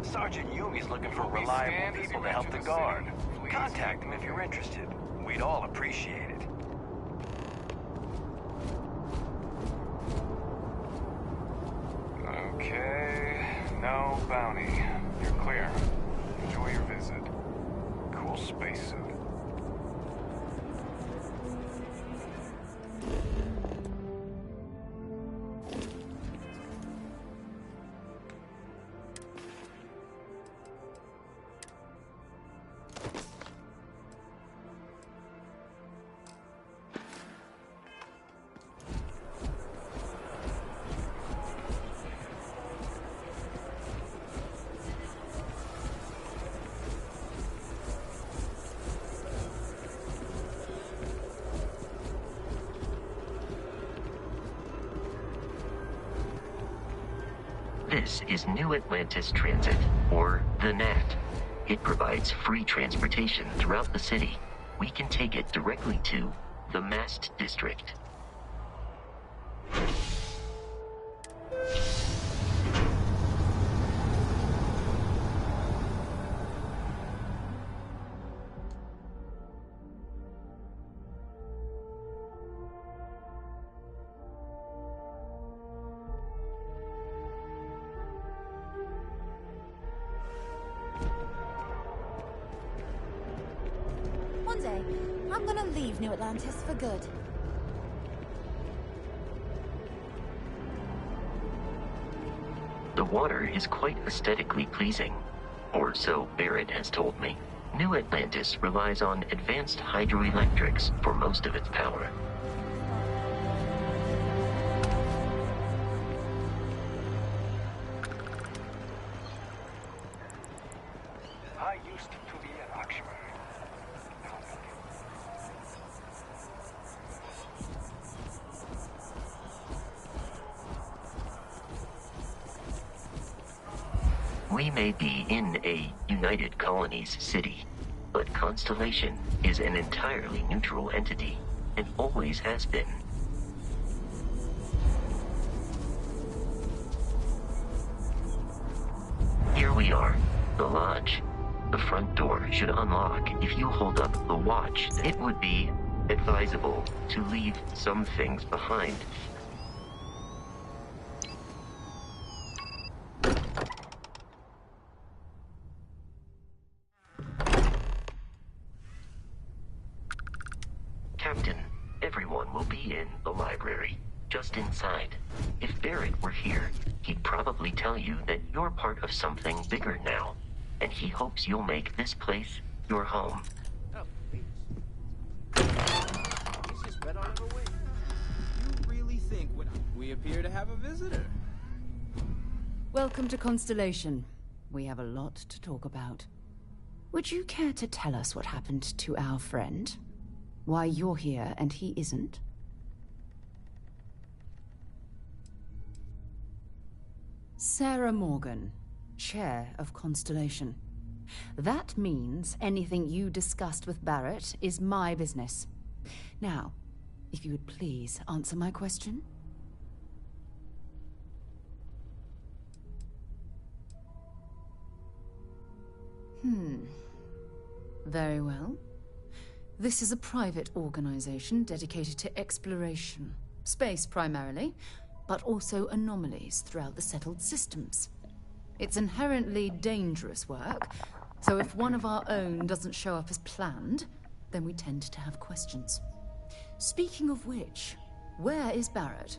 Sergeant Yumi's looking for reliable people to help the guard. Contact him if you're interested. We'd all appreciate it. Okay, no bounty. You're clear. Enjoy your visit. Cool spacesuit. This is New Atlantis Transit, or the NAT. It provides free transportation throughout the city. We can take it directly to the Mast District. One day, I'm gonna leave New Atlantis for good. The water is quite aesthetically pleasing, or so Barrett has told me. New Atlantis relies on advanced hydroelectrics for most of its power. I used to be an auctioneer. We may be in a United Colonies city, but Constellation is an entirely neutral entity, and always has been. Here we are, the lodge. The front door should unlock if you hold up the watch. It would be advisable to leave some things behind. Captain, everyone will be in the library, just inside. If Barrett were here, he'd probably tell you that you're part of something bigger now, and he hopes you'll make this place your home. Oh, please. Easiest bet I'll ever win. You really think we appear to have a visitor? Welcome to Constellation. We have a lot to talk about. Would you care to tell us what happened to our friend? Why you're here and he isn't? Sarah Morgan, Chair of Constellation. That means anything you discussed with Barrett is my business. Now, if you would please answer my question. Very well. This is a private organization dedicated to exploration. Space primarily, but also anomalies throughout the settled systems. It's inherently dangerous work, so if one of our own doesn't show up as planned, then we tend to have questions. Speaking of which, where is Barrett?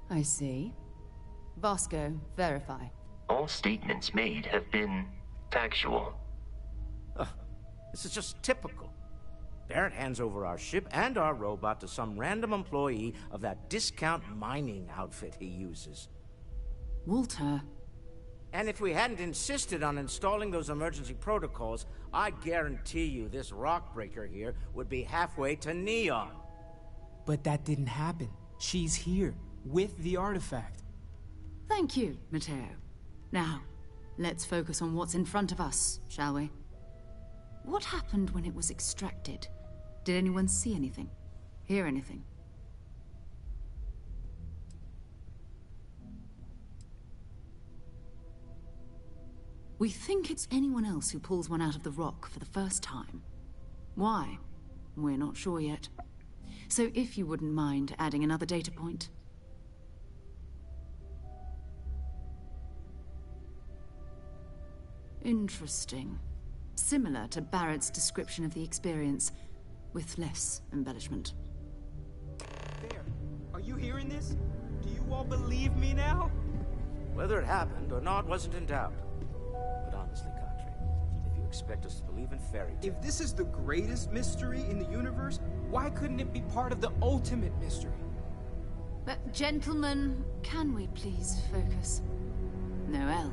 I see. Vasco, verify. All statements made have been factual. This is just typical. Barrett hands over our ship and our robot to some random employee of that discount mining outfit he uses. Walter. And if we hadn't insisted on installing those emergency protocols, I guarantee you this rock breaker here would be halfway to Neon. But that didn't happen. She's here, with the artifact. Thank you, Matteo. Now, let's focus on what's in front of us, shall we? What happened when it was extracted? Did anyone see anything? Hear anything? We think it's anyone else who pulls one out of the rock for the first time. Why? We're not sure yet. So if you wouldn't mind adding another data point. Interesting. Similar to Barrett's description of the experience, with less embellishment. There. Are you hearing this? Do you all believe me now? Whether it happened or not wasn't in doubt. But honestly, Country, if you expect us to believe in fairy tales... If this is the greatest mystery in the universe, why couldn't it be part of the ultimate mystery? But gentlemen, can we please focus? Noel,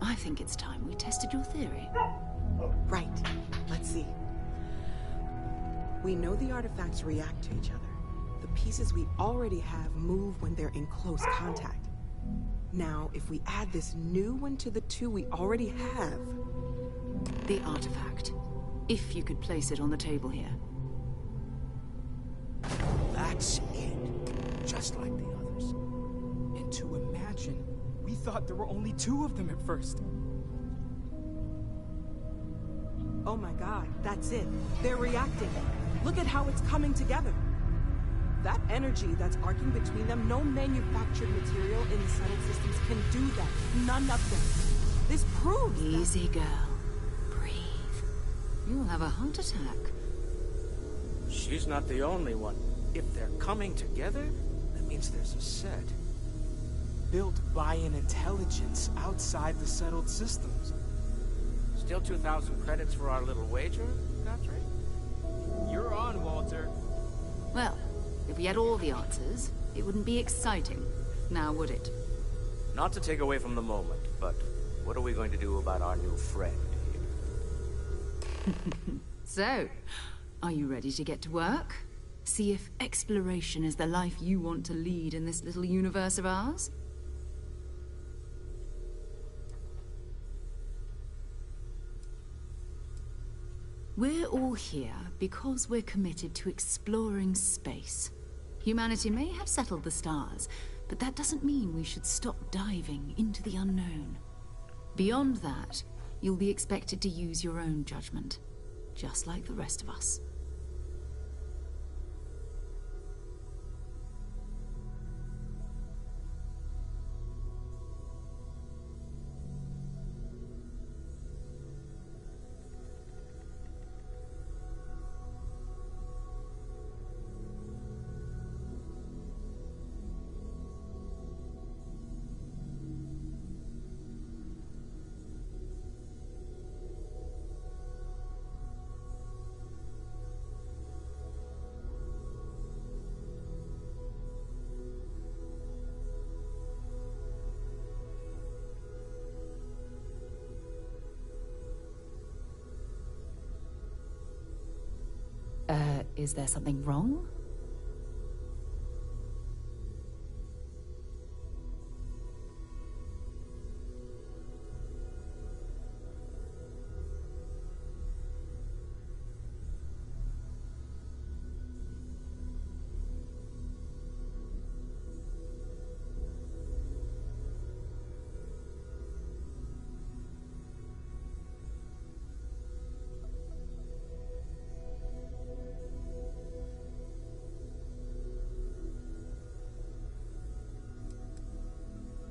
I think it's time we tested your theory. Right. Let's see. We know the artifacts react to each other. The pieces we already have move when they're in close contact. Now, if we add this new one to the two we already have... The artifact. If you could place it on the table here. That's it. Just like the others. And to imagine, we thought there were only 2 of them at first. Oh my god, that's it. They're reacting. Look at how it's coming together. That energy that's arcing between them, no manufactured material in the settled systems can do that. None of them. This proves Easy, girl. Breathe. You'll have a heart attack. She's not the only one. If they're coming together, that means there's a set. Built by an intelligence outside the settled systems. Still 2,000 credits for our little wager, Guthrie? You're on, Walter. Well, if we had all the answers, it wouldn't be exciting. Now, would it? Not to take away from the moment, but what are we going to do about our new friend here? So, are you ready to get to work? See if exploration is the life you want to lead in this little universe of ours? We're all here because we're committed to exploring space. Humanity may have settled the stars, but that doesn't mean we should stop diving into the unknown. Beyond that, you'll be expected to use your own judgment, just like the rest of us. Is there something wrong?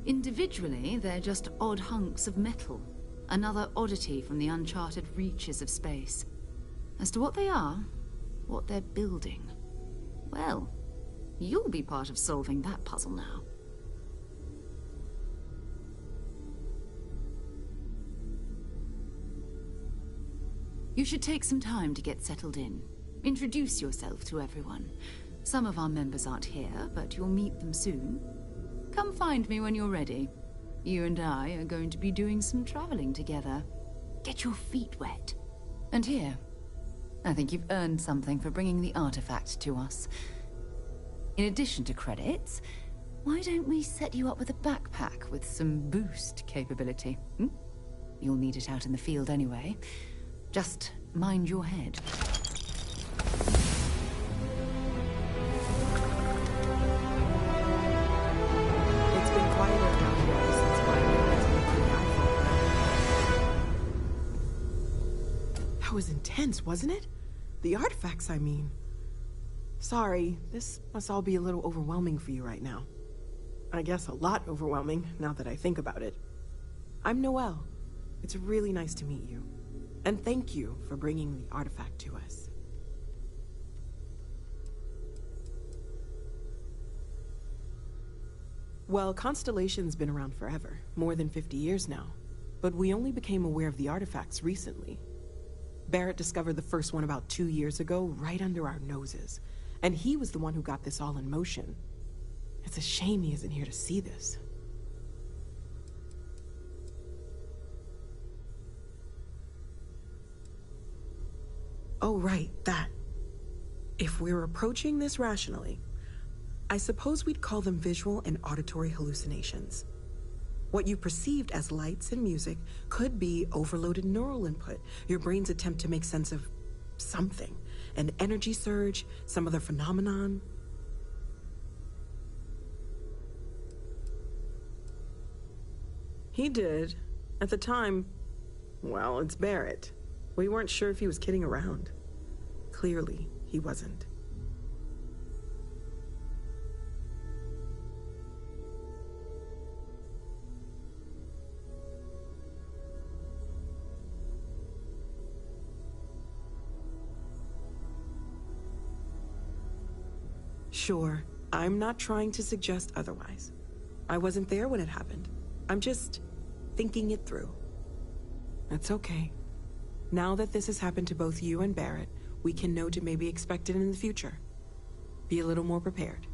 Individually, they're just odd hunks of metal. Another oddity from the uncharted reaches of space. As to what they are, what they're building, well, you'll be part of solving that puzzle now. You should take some time to get settled in. Introduce yourself to everyone. Some of our members aren't here, but you'll meet them soon. Come find me when you're ready. You and I are going to be doing some traveling together. Get your feet wet. And here, I think you've earned something for bringing the artifact to us. In addition to credits, why don't we set you up with a backpack with some boost capability? You'll need it out in the field anyway. Just mind your head. That was intense, wasn't it? The artifacts, I mean. Sorry, this must all be a little overwhelming for you right now. I guess a lot overwhelming, now that I think about it. I'm Noelle. It's really nice to meet you. And thank you for bringing the artifact to us. Well, Constellation's been around forever, more than 50 years now. But we only became aware of the artifacts recently. Barrett discovered the first one about 2 years ago, right under our noses. And he was the one who got this all in motion. It's a shame he isn't here to see this. Oh, right, that. If we're approaching this rationally, I suppose we'd call them visual and auditory hallucinations. What you perceived as lights and music could be overloaded neural input, your brain's attempt to make sense of something, an energy surge, some other phenomenon. He did. At the time, well, it's Barrett. We weren't sure if he was kidding around. Clearly, he wasn't. Sure, I'm not trying to suggest otherwise. I wasn't there when it happened. I'm just thinking it through. That's okay. Now that this has happened to both you and Barrett, we can know to maybe expect it in the future. Be a little more prepared.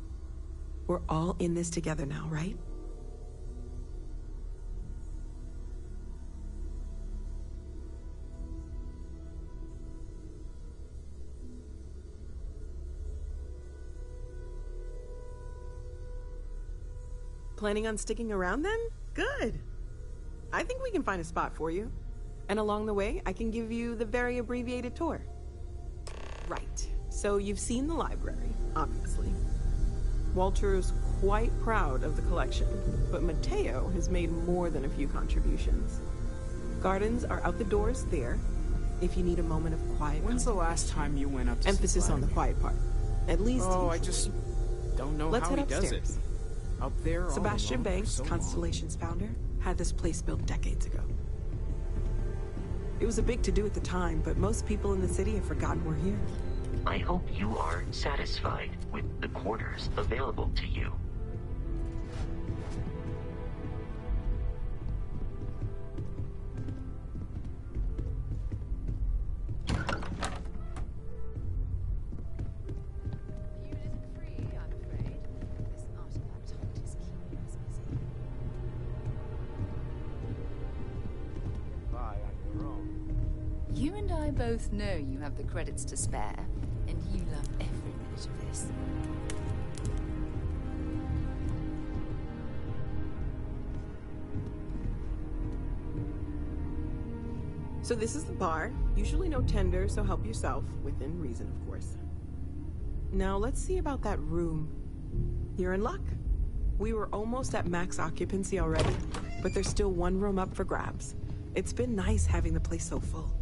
We're all in this together now, right? Planning on sticking around then? Good. I think we can find a spot for you. And along the way, I can give you the very abbreviated tour. Right. So you've seen the library, obviously. Walter's quite proud of the collection, but Mateo has made more than a few contributions. Gardens are out the doors there, if you need a moment of quiet. When's the last time you went up to Emphasis on the quiet part. At least I just don't know Let's how head he does it. upstairs. Up there all Sebastian alone for Banks, so long. Constellation's founder, had this place built decades ago. It was a big to-do at the time, but most people in the city have forgotten we're here. I hope you are satisfied with the quarters available to you. You and I both know you have the credits to spare, and you love every minute of this. So this is the bar. Usually no tender, so help yourself. Within reason, of course. Now let's see about that room. You're in luck. We were almost at max occupancy already, but there's still one room up for grabs. It's been nice having the place so full.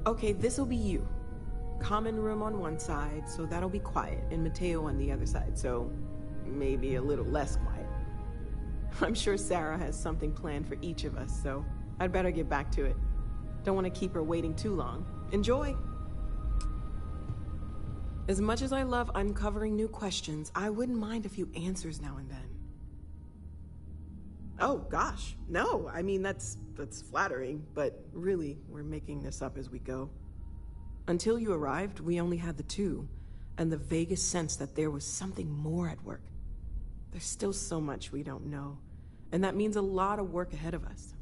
Okay, this'll be you. Common room on one side, so that'll be quiet, and Mateo on the other side, so maybe a little less quiet. I'm sure Sarah has something planned for each of us, so I'd better get back to it. Don't want to keep her waiting too long. Enjoy! As much as I love uncovering new questions, I wouldn't mind a few answers now and then. Oh, gosh, no, I mean, that's flattering, but really, we're making this up as we go. Until you arrived, we only had the two, and the vaguest sense that there was something more at work. There's still so much we don't know, and that means a lot of work ahead of us.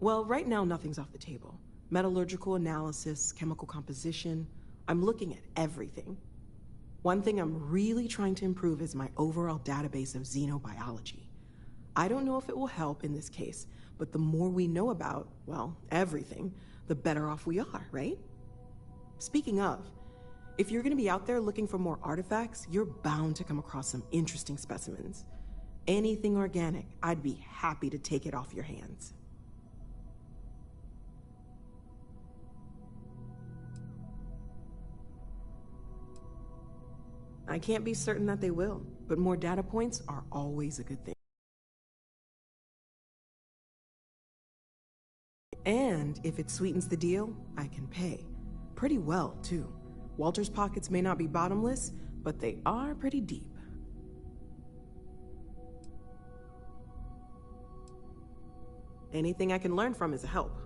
Well, right now, nothing's off the table. Metallurgical analysis, chemical composition, I'm looking at everything. One thing I'm really trying to improve is my overall database of xenobiology. I don't know if it will help in this case, but the more we know about, well, everything, the better off we are, right? Speaking of, if you're gonna be out there looking for more artifacts, you're bound to come across some interesting specimens. Anything organic, I'd be happy to take it off your hands. I can't be certain that they will, but more data points are always a good thing. And if it sweetens the deal, I can pay. Pretty well, too. Walter's pockets may not be bottomless, but they are pretty deep. Anything I can learn from is a help.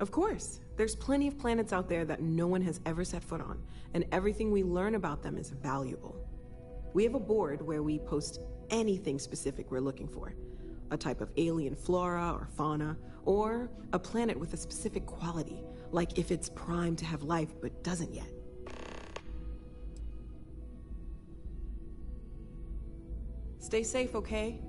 Of course. There's plenty of planets out there that no one has ever set foot on, and everything we learn about them is valuable. We have a board where we post anything specific we're looking for. A type of alien flora or fauna, or a planet with a specific quality, like if it's primed to have life but doesn't yet. Stay safe, okay?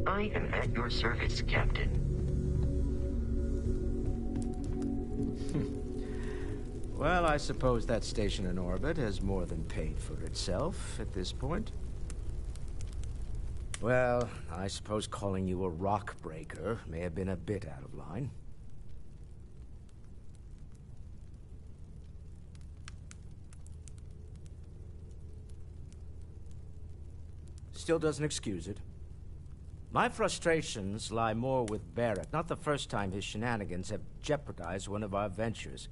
I am at your service, Captain. Well, I suppose that station in orbit has more than paid for itself at this point. Well, I suppose calling you a rock breaker may have been a bit out of line. Still doesn't excuse it. My frustrations lie more with Barrett. Not the first time his shenanigans have jeopardized one of our ventures.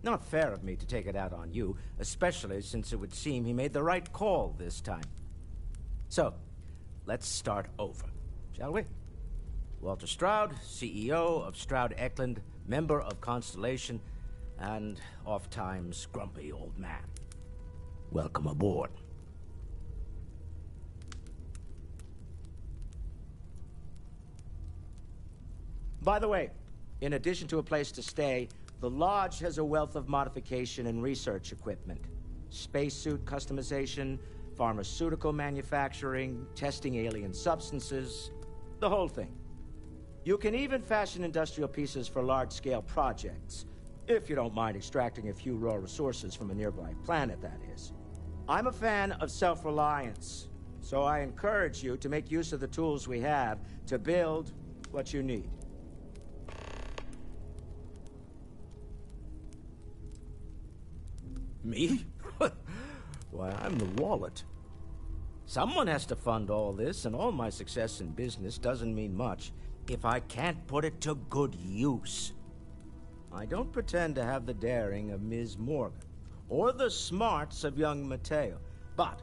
Not fair of me to take it out on you, especially since it would seem he made the right call this time. So, let's start over, shall we? Walter Stroud, CEO of Stroud Eklund, member of Constellation, and oft-times grumpy old man. Welcome aboard. By the way, in addition to a place to stay, the Lodge has a wealth of modification and research equipment. Spacesuit customization, pharmaceutical manufacturing, testing alien substances, the whole thing. You can even fashion industrial pieces for large-scale projects, if you don't mind extracting a few raw resources from a nearby planet, that is. I'm a fan of self-reliance, so I encourage you to make use of the tools we have to build what you need. Me? Why, I'm the wallet. Someone has to fund all this, and all my success in business doesn't mean much if I can't put it to good use. I don't pretend to have the daring of Ms. Morgan, or the smarts of young Mateo, but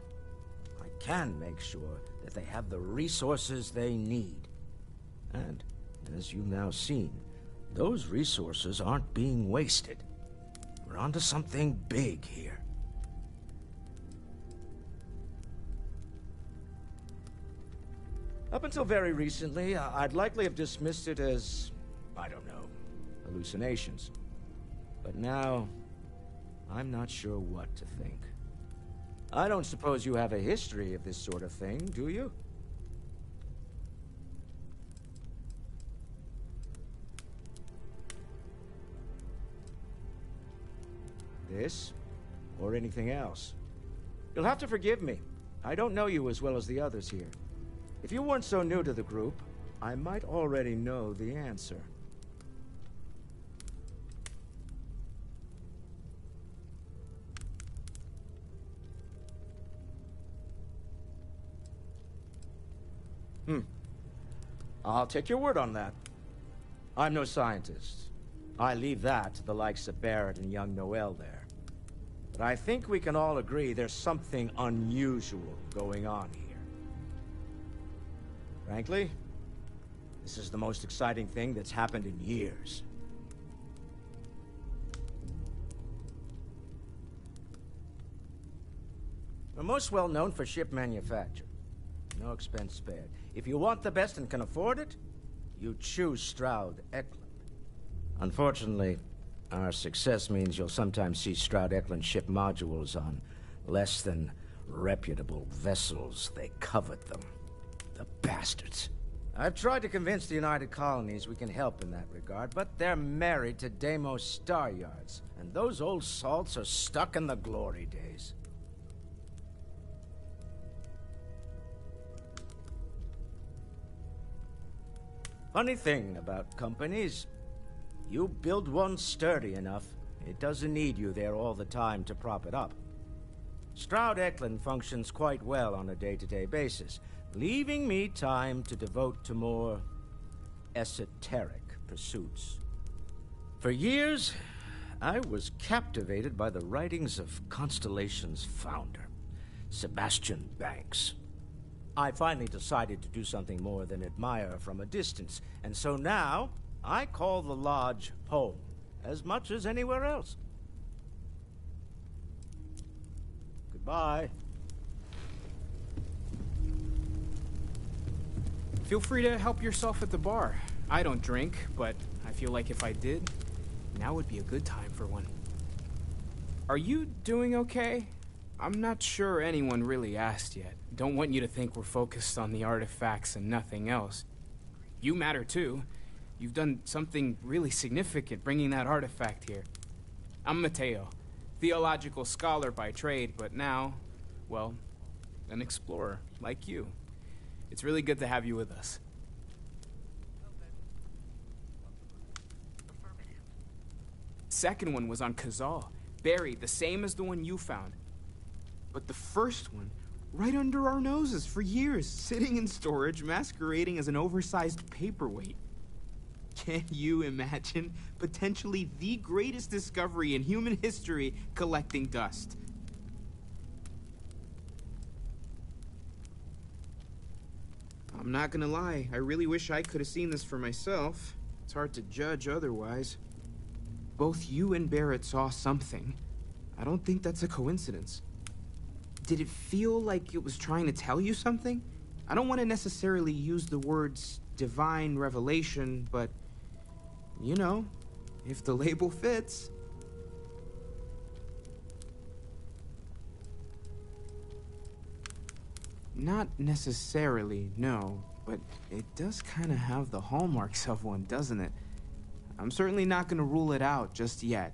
I can make sure that they have the resources they need. And, as you've now seen, those resources aren't being wasted. We're onto something big here. Up until very recently, I'd likely have dismissed it as, I don't know, hallucinations. But now, I'm not sure what to think. I don't suppose you have a history of this sort of thing, do you? This, or anything else? You'll have to forgive me. I don't know you as well as the others here. If you weren't so new to the group, I might already know the answer. I'll take your word on that. I'm no scientist. I leave that to the likes of Barrett and young Noel there. But I think we can all agree there's something unusual going on here. Frankly, this is the most exciting thing that's happened in years. We're most well known for ship manufacture. No expense spared. If you want the best and can afford it, you choose Stroud Eklund. Unfortunately, our success means you'll sometimes see Stroud Eklund ship modules on less than reputable vessels. They covet them. The bastards. I've tried to convince the United Colonies we can help in that regard, but they're married to Deimos Star Yards, and those old salts are stuck in the glory days. Funny thing about companies, you build one sturdy enough, it doesn't need you there all the time to prop it up. Stroud Eklund functions quite well on a day-to-day basis, leaving me time to devote to more esoteric pursuits. For years, I was captivated by the writings of Constellation's founder, Sebastian Banks. I finally decided to do something more than admire from a distance, and so now I call the Lodge home as much as anywhere else. Goodbye. Feel free to help yourself at the bar. I don't drink, but I feel like if I did, now would be a good time for one. Are you doing okay? I'm not sure anyone really asked yet. Don't want you to think we're focused on the artifacts and nothing else. You matter too. You've done something really significant bringing that artifact here. I'm Mateo, theological scholar by trade, but now, well, an explorer like you. It's really good to have you with us. Second one was on Kazal, buried the same as the one you found. But the first one, right under our noses for years, sitting in storage, masquerading as an oversized paperweight. Can you imagine potentially the greatest discovery in human history collecting dust? I'm not gonna lie, I really wish I could have seen this for myself. It's hard to judge otherwise. Both you and Barrett saw something. I don't think that's a coincidence. Did it feel like it was trying to tell you something? I don't want to necessarily use the words divine revelation, but, you know, if the label fits. Not necessarily, no, but it does kind of have the hallmarks of one, doesn't it? I'm certainly not going to rule it out just yet.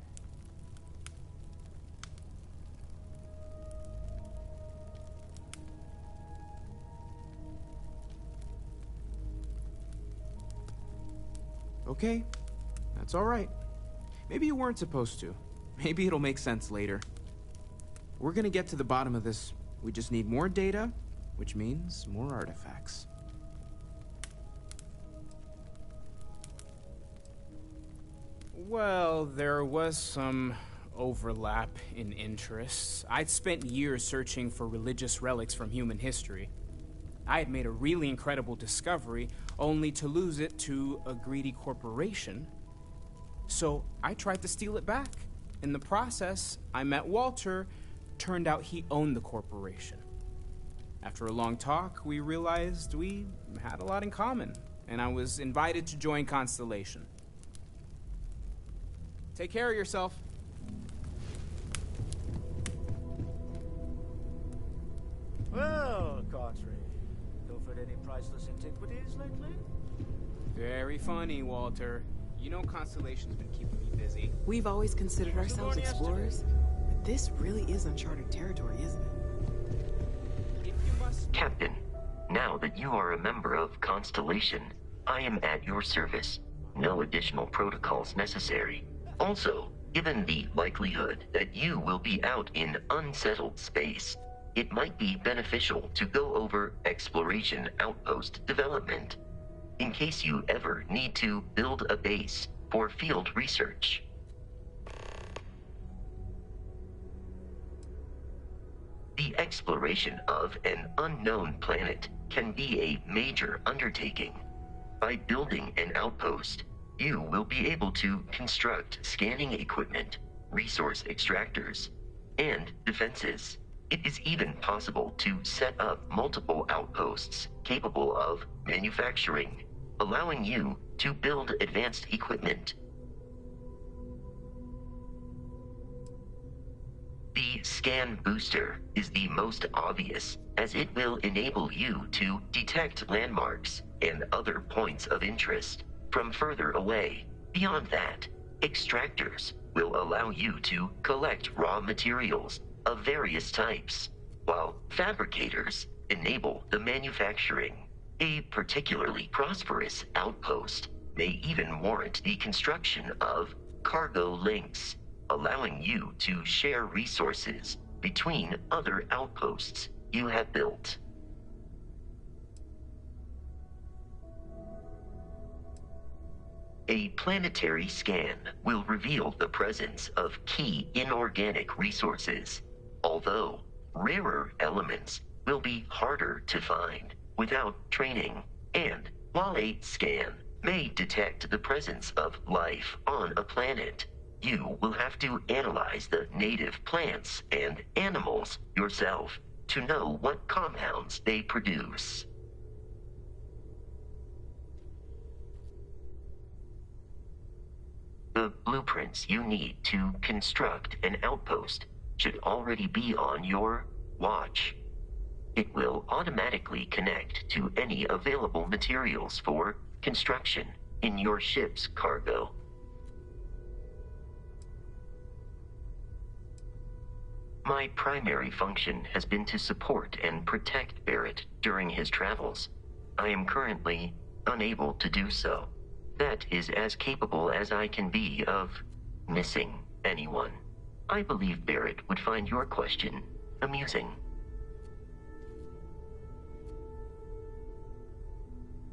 Okay, that's all right. Maybe you weren't supposed to. Maybe it'll make sense later. We're gonna get to the bottom of this. We just need more data, which means more artifacts. Well, there was some overlap in interests. I'd spent years searching for religious relics from human history. I had made a really incredible discovery, only to lose it to a greedy corporation. So I tried to steal it back. In the process, I met Walter. Turned out he owned the corporation. After a long talk, we realized we had a lot in common, and I was invited to join Constellation. Take care of yourself. Well, Cartry, pilfered any priceless antiquities lately? Very funny, Walter. You know Constellation's been keeping me busy. We've always considered ourselves explorers, but this really is uncharted territory, isn't it? Captain, now that you are a member of Constellation, I am at your service. No additional protocols necessary. Also, given the likelihood that you will be out in unsettled space, it might be beneficial to go over exploration outpost development, in case you ever need to build a base for field research. The exploration of an unknown planet can be a major undertaking. By building an outpost, you will be able to construct scanning equipment, resource extractors, and defenses. It is even possible to set up multiple outposts capable of manufacturing, allowing you to build advanced equipment. The scan booster is the most obvious, as it will enable you to detect landmarks and other points of interest from further away. Beyond that, extractors will allow you to collect raw materials of various types, while fabricators enable the manufacturing. A particularly prosperous outpost may even warrant the construction of cargo links, allowing you to share resources between other outposts you have built. A planetary scan will reveal the presence of key inorganic resources, although rarer elements will be harder to find without training. And while a scan may detect the presence of life on a planet, you will have to analyze the native plants and animals yourself to know what compounds they produce. The blueprints you need to construct an outpost should already be on your watch. It will automatically connect to any available materials for construction in your ship's cargo. My primary function has been to support and protect Barrett during his travels. I am currently unable to do so. That is as capable as I can be of missing anyone. I believe Barrett would find your question amusing.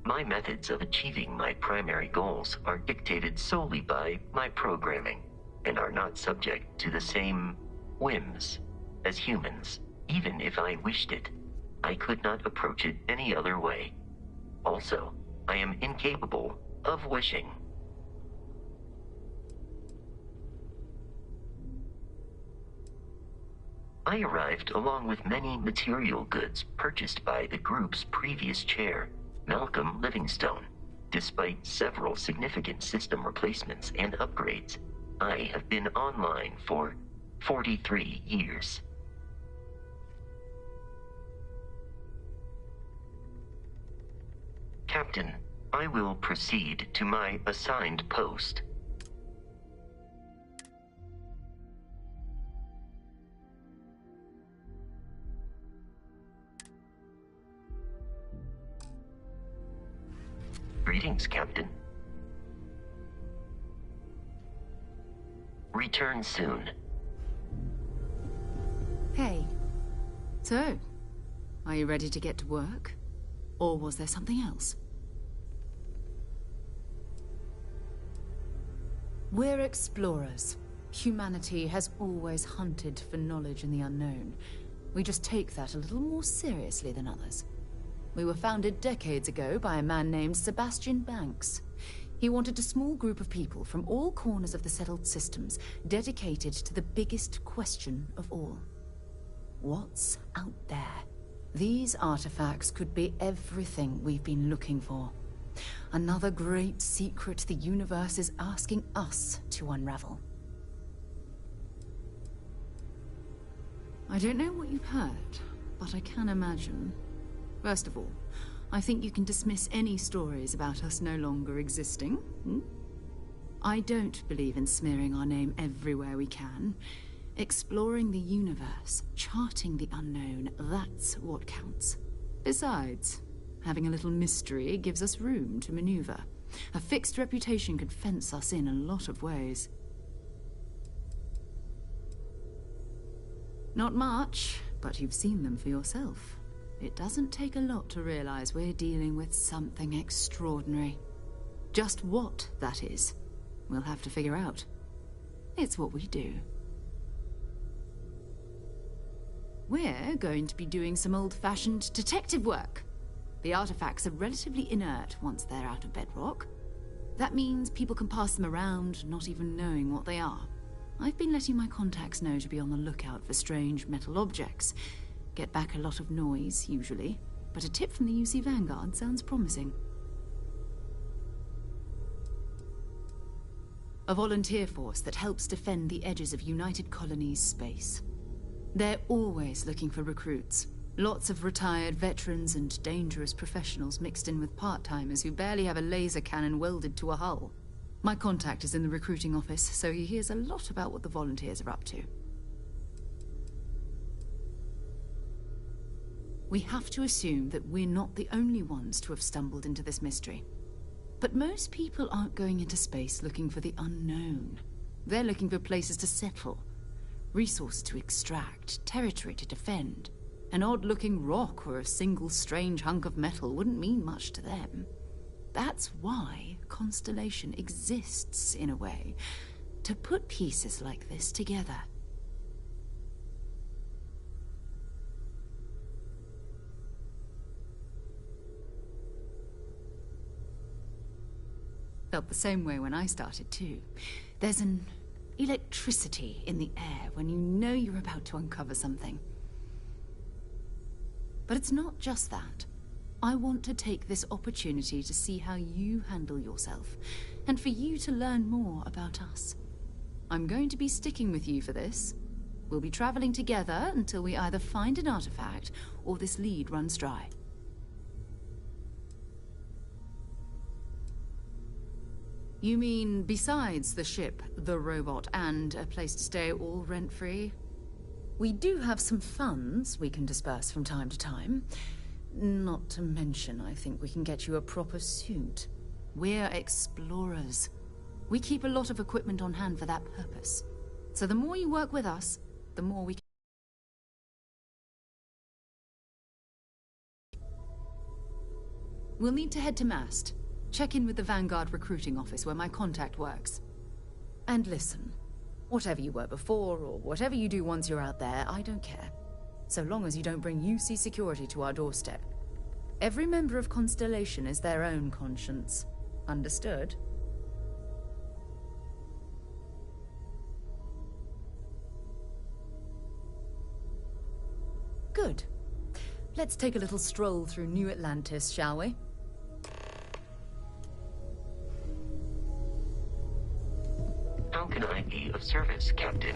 My methods of achieving my primary goals are dictated solely by my programming, and are not subject to the same whims as humans. Even if I wished it, I could not approach it any other way. Also, I am incapable of wishing. I arrived along with many material goods purchased by the group's previous chair, Malcolm Livingstone. Despite several significant system replacements and upgrades, I have been online for 43 years. Captain, I will proceed to my assigned post. Greetings, Captain. Return soon. Hey. So, are you ready to get to work? Or was there something else? We're explorers. Humanity has always hunted for knowledge in the unknown. We just take that a little more seriously than others. We were founded decades ago by a man named Sebastian Banks. He wanted a small group of people from all corners of the settled systems dedicated to the biggest question of all. What's out there? These artifacts could be everything we've been looking for. Another great secret the universe is asking us to unravel. I don't know what you've heard, but I can imagine. First of all, I think you can dismiss any stories about us no longer existing. I don't believe in smearing our name everywhere we can. Exploring the universe, charting the unknown, that's what counts. Besides, having a little mystery gives us room to maneuver. A fixed reputation could fence us in a lot of ways. Not much, but you've seen them for yourself. It doesn't take a lot to realize we're dealing with something extraordinary. Just what that is, we'll have to figure out. It's what we do. We're going to be doing some old-fashioned detective work. The artifacts are relatively inert once they're out of bedrock. That means people can pass them around, not even knowing what they are. I've been letting my contacts know to be on the lookout for strange metal objects. Get back a lot of noise, usually, but a tip from the UC Vanguard sounds promising. A volunteer force that helps defend the edges of United Colonies space. They're always looking for recruits. Lots of retired veterans and dangerous professionals mixed in with part-timers who barely have a laser cannon welded to a hull. My contact is in the recruiting office, so he hears a lot about what the volunteers are up to. We have to assume that we're not the only ones to have stumbled into this mystery. But most people aren't going into space looking for the unknown. They're looking for places to settle, resources to extract, territory to defend. An odd-looking rock or a single strange hunk of metal wouldn't mean much to them. That's why Constellation exists, in a way, to put pieces like this together. Felt the same way when I started, too. There's an electricity in the air when you know you're about to uncover something. But it's not just that. I want to take this opportunity to see how you handle yourself, and for you to learn more about us. I'm going to be sticking with you for this. We'll be traveling together until we either find an artifact or this lead runs dry. You mean besides the ship, the robot, and a place to stay all rent-free? We do have some funds we can disperse from time to time. Not to mention, I think we can get you a proper suit. We're explorers. We keep a lot of equipment on hand for that purpose. So the more you work with us, the more we can... We'll need to head to Mast. Check in with the Vanguard recruiting office where my contact works. And listen, whatever you were before, or whatever you do once you're out there, I don't care. So long as you don't bring UC security to our doorstep. Every member of Constellation is their own conscience. Understood? Good. Let's take a little stroll through New Atlantis, shall we? How can I be of service, Captain?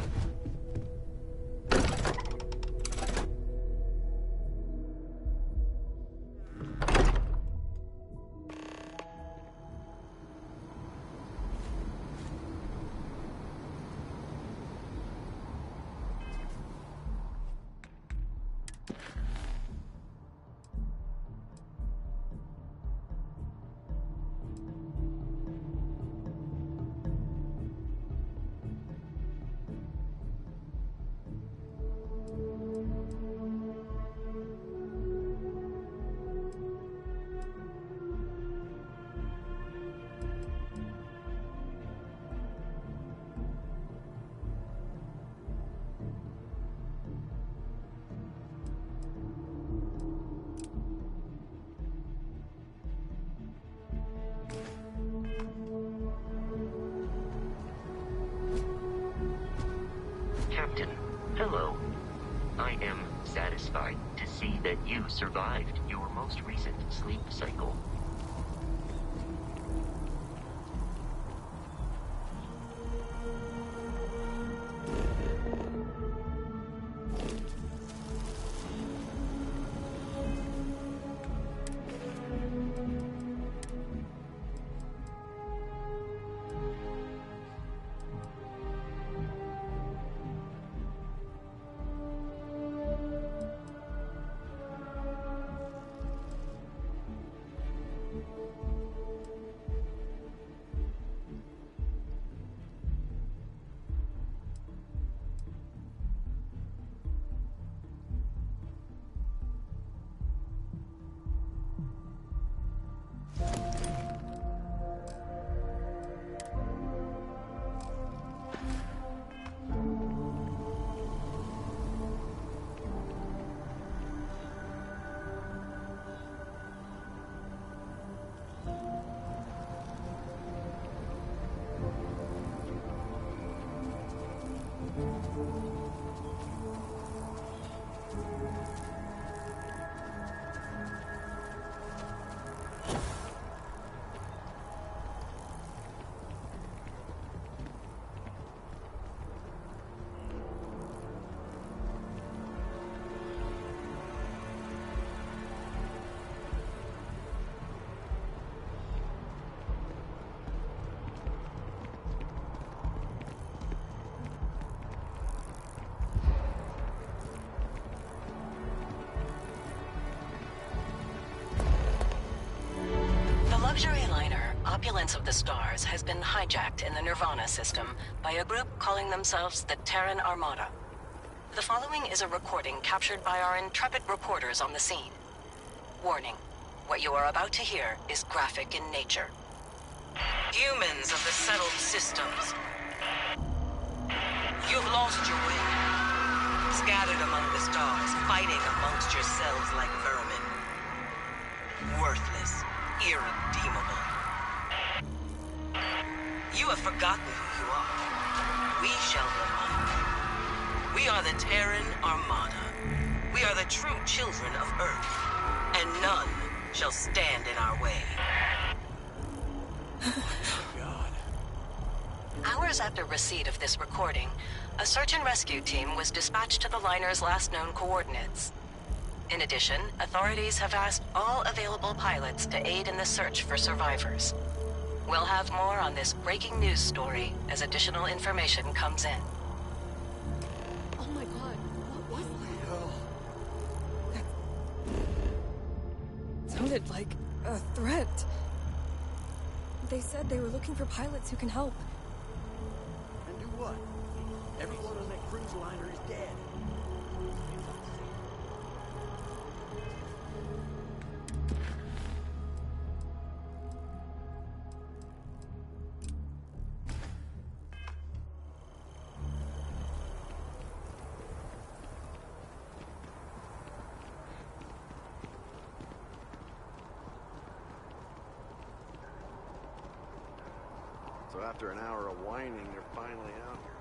Captain, hello. I am satisfied to see that you survived your most recent sleep cycle. Luxury liner Opulence of the Stars has been hijacked in the Nirvana system by a group calling themselves the Terran Armada. The following is a recording captured by our intrepid reporters on the scene. Warning, what you are about to hear is graphic in nature. Humans of the settled systems, you've lost your way. Scattered among the stars, fighting amongst yourselves like vermin. Worthless. Irredeemable. You have forgotten who you are. We shall remind you. We are the Terran Armada. We are the true children of Earth, and none shall stand in our way. Hours after receipt of this recording, a search and rescue team was dispatched to the liner's last known coordinates. In addition, authorities have asked all available pilots to aid in the search for survivors. We'll have more on this breaking news story as additional information comes in. Oh my god, what was that? That sounded like a threat. They said they were looking for pilots who can help. And do what? Everyone on that cruise liner is dead. So after an hour of whining, they're finally out here.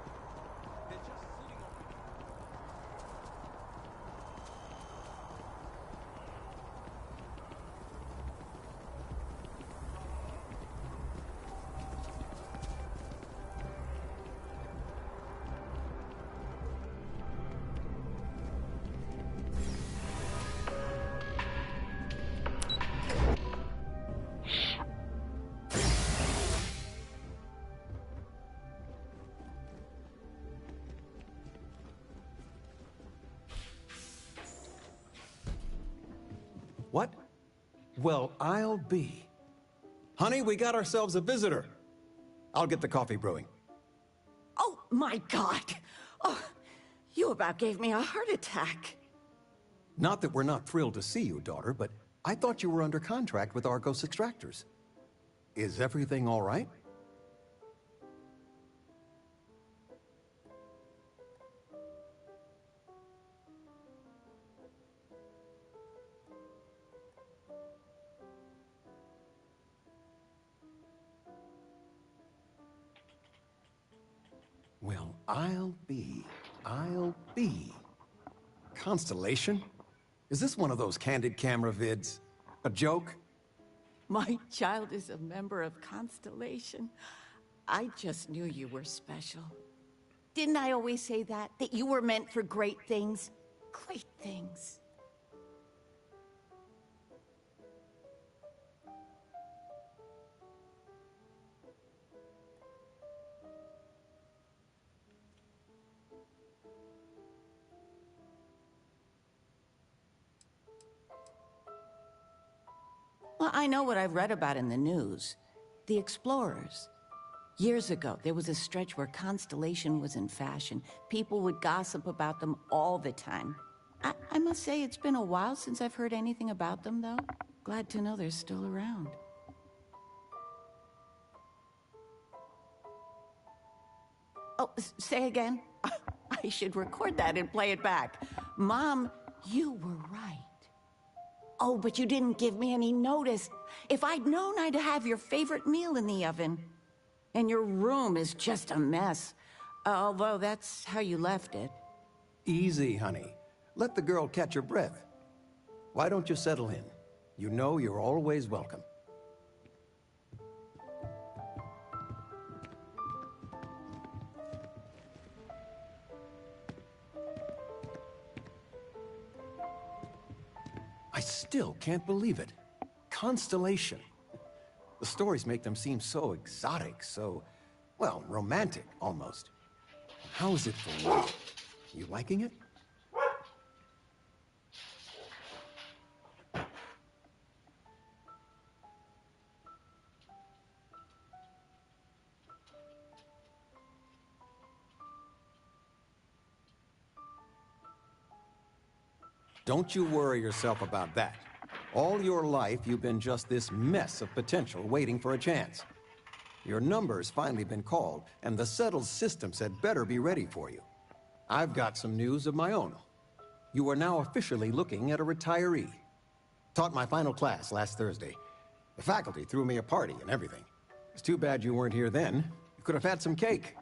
What? Well, I'll be. Honey, we got ourselves a visitor. I'll get the coffee brewing. Oh, my God. Oh, you about gave me a heart attack. Not that we're not thrilled to see you, daughter, but I thought you were under contract with Argos Extractors. Is everything all right? Well, I'll be. Constellation? Is this one of those candid camera vids? A joke? My child is a member of Constellation. I just knew you were special. Didn't I always say that? That you were meant for great things? Great things. Well, I know what I've read about in the news. The Explorers. Years ago, there was a stretch where Constellation was in fashion. People would gossip about them all the time. I must say, it's been a while since I've heard anything about them, though. Glad to know they're still around. Oh, say again? I should record that and play it back. Mom, you were right. Oh, but you didn't give me any notice. If I'd known, I'd have your favorite meal in the oven. And your room is just a mess. Although that's how you left it. Easy, honey. Let the girl catch her breath. Why don't you settle in? You know you're always welcome. I still can't believe it. Constellation. The stories make them seem so exotic, so, well, romantic, almost. How is it for you? You liking it? Don't you worry yourself about that. All your life, you've been just this mess of potential waiting for a chance. Your number's finally been called, and the settled systems had better be ready for you. I've got some news of my own. You are now officially looking at a retiree. Taught my final class last Thursday. The faculty threw me a party and everything. It's too bad you weren't here then. You could have had some cake.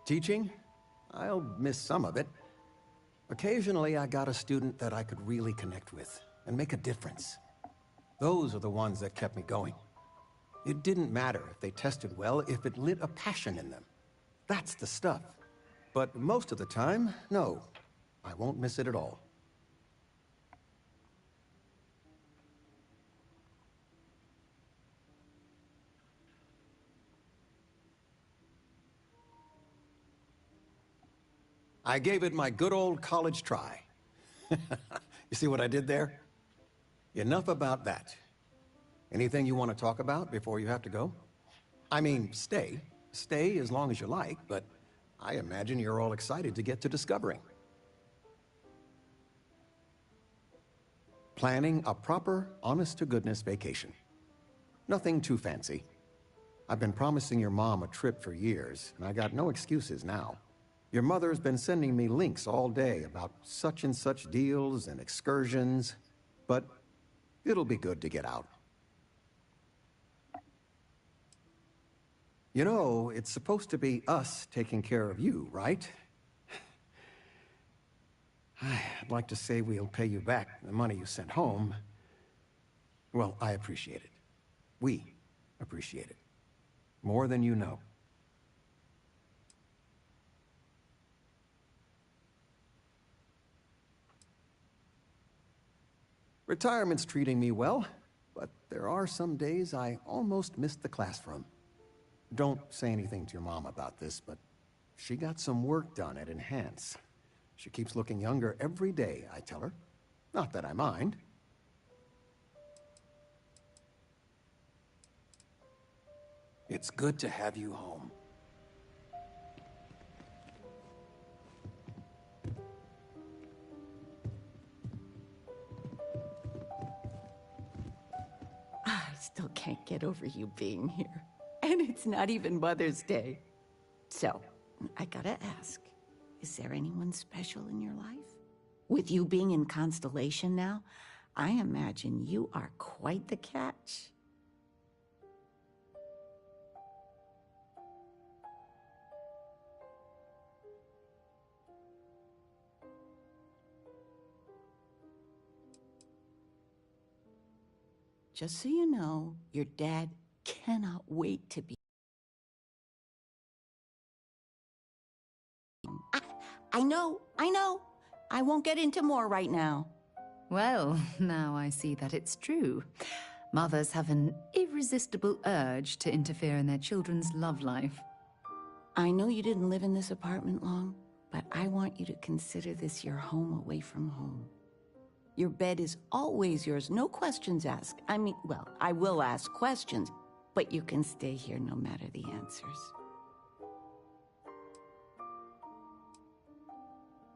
Teaching? I'll miss some of it. Occasionally, I got a student that I could really connect with and make a difference. Those are the ones that kept me going. It didn't matter if they tested well, if it lit a passion in them. That's the stuff. But most of the time, no. I won't miss it at all. I gave it my good old college try. You see what I did there? Enough about that. Anything you want to talk about before you have to go? I mean, stay. Stay as long as you like, but I imagine you're all excited to get to discovering. Planning a proper, honest-to-goodness vacation. Nothing too fancy. I've been promising your mom a trip for years, and I got no excuses now. Your mother's been sending me links all day about such and such deals and excursions, but it'll be good to get out. You know, it's supposed to be us taking care of you, right? I'd like to say we'll pay you back the money you sent home. Well, I appreciate it. We appreciate it. More than you know. Retirement's treating me well, but there are some days I almost missed the classroom. Don't say anything to your mom about this, but she got some work done at Enhance. She keeps looking younger every day, I tell her. Not that I mind. It's good to have you home. I still can't get over you being here. And it's not even Mother's Day. So, I gotta ask, is there anyone special in your life? With you being in Constellation now, I imagine you are quite the catch. Just so you know, your dad cannot wait to be... I know. I won't get into more right now. Well, now I see that it's true. Mothers have an irresistible urge to interfere in their children's love life. I know you didn't live in this apartment long, but I want you to consider this your home away from home. Your bed is always yours, no questions asked. I mean, well, I will ask questions, but you can stay here no matter the answers.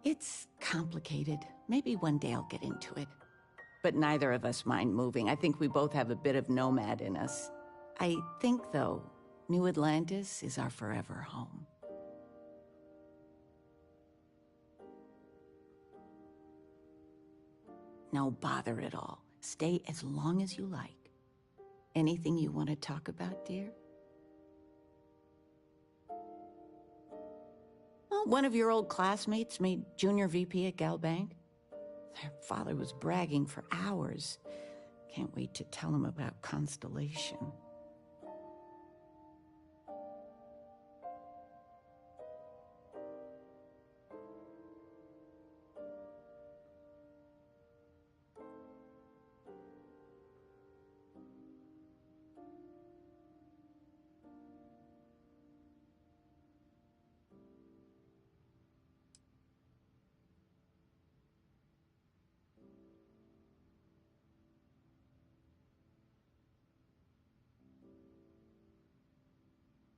It's complicated. Maybe one day I'll get into it. But neither of us mind moving. I think we both have a bit of nomad in us. I think, though, New Atlantis is our forever home. No bother at all. Stay as long as you like. Anything you want to talk about, dear? Well, one of your old classmates made junior VP at Galbank. Their father was bragging for hours. Can't wait to tell him about Constellation.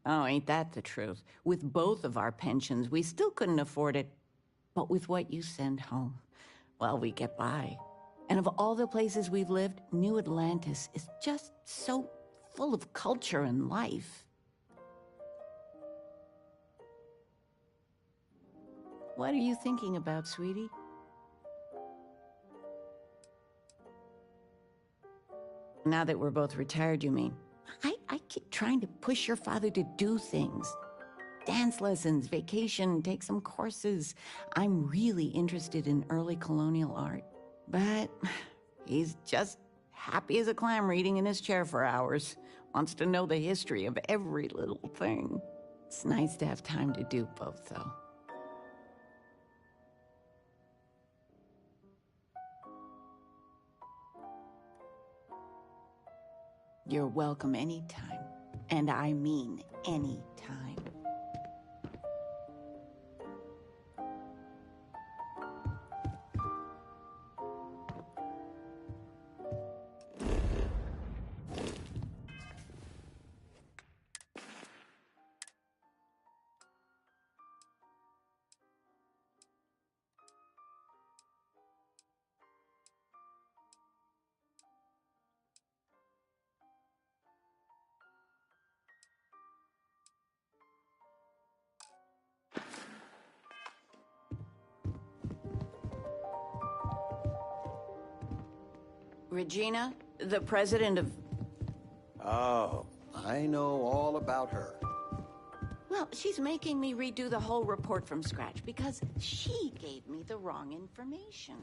Oh, ain't that the truth? With both of our pensions, we still couldn't afford it. But with what you send home, well, we get by. And of all the places we've lived, New Atlantis is just so full of culture and life. What are you thinking about, sweetie? Now that we're both retired, you mean? I keep trying to push your father to do things. Dance lessons, vacation, take some courses. I'm really interested in early colonial art. But he's just happy as a clam reading in his chair for hours. Wants to know the history of every little thing. It's nice to have time to do both, though. You're welcome anytime. And I mean anytime. Regina, the president of... Oh, I know all about her. Well, she's making me redo the whole report from scratch because she gave me the wrong information.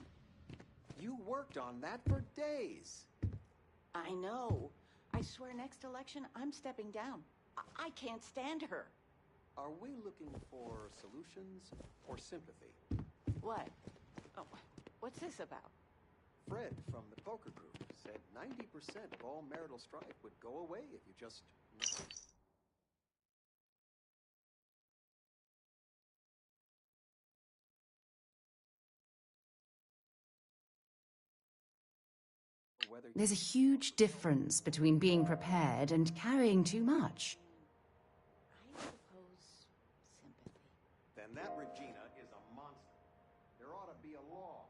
You worked on that for days. I know. I swear next election, I'm stepping down. I can't stand her. Are we looking for solutions or sympathy? What? Oh, what's this about? Fred from the poker group said 90% of all marital strife would go away if you just... There's a huge difference between being prepared and carrying too much. I suppose sympathy. Then that Regina is a monster. There ought to be a law.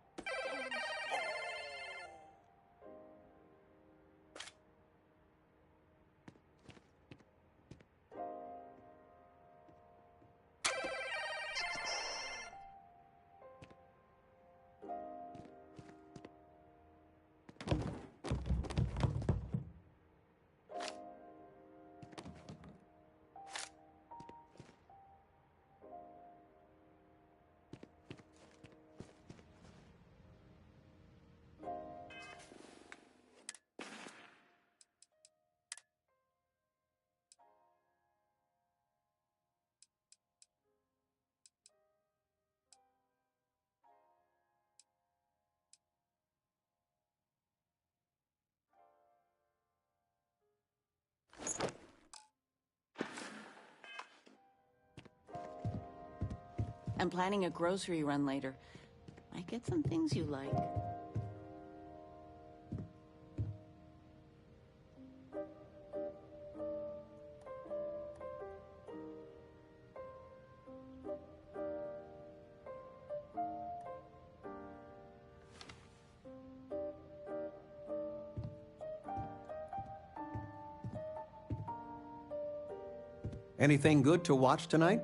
I'm planning a grocery run later. Might get some things you like. Anything good to watch tonight?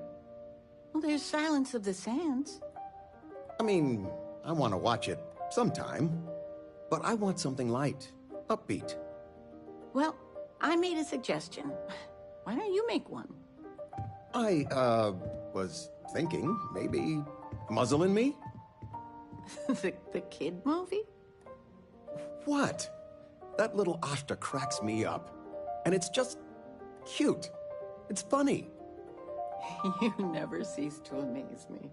Well, there's Silence of the Sands. I mean, I want to watch it sometime, but I want something light, upbeat. Well, I made a suggestion. Why don't you make one? I, was thinking maybe Muzzle and Me? The kid movie? What? That little Ashta cracks me up. And it's just cute. It's funny. You never cease to amaze me.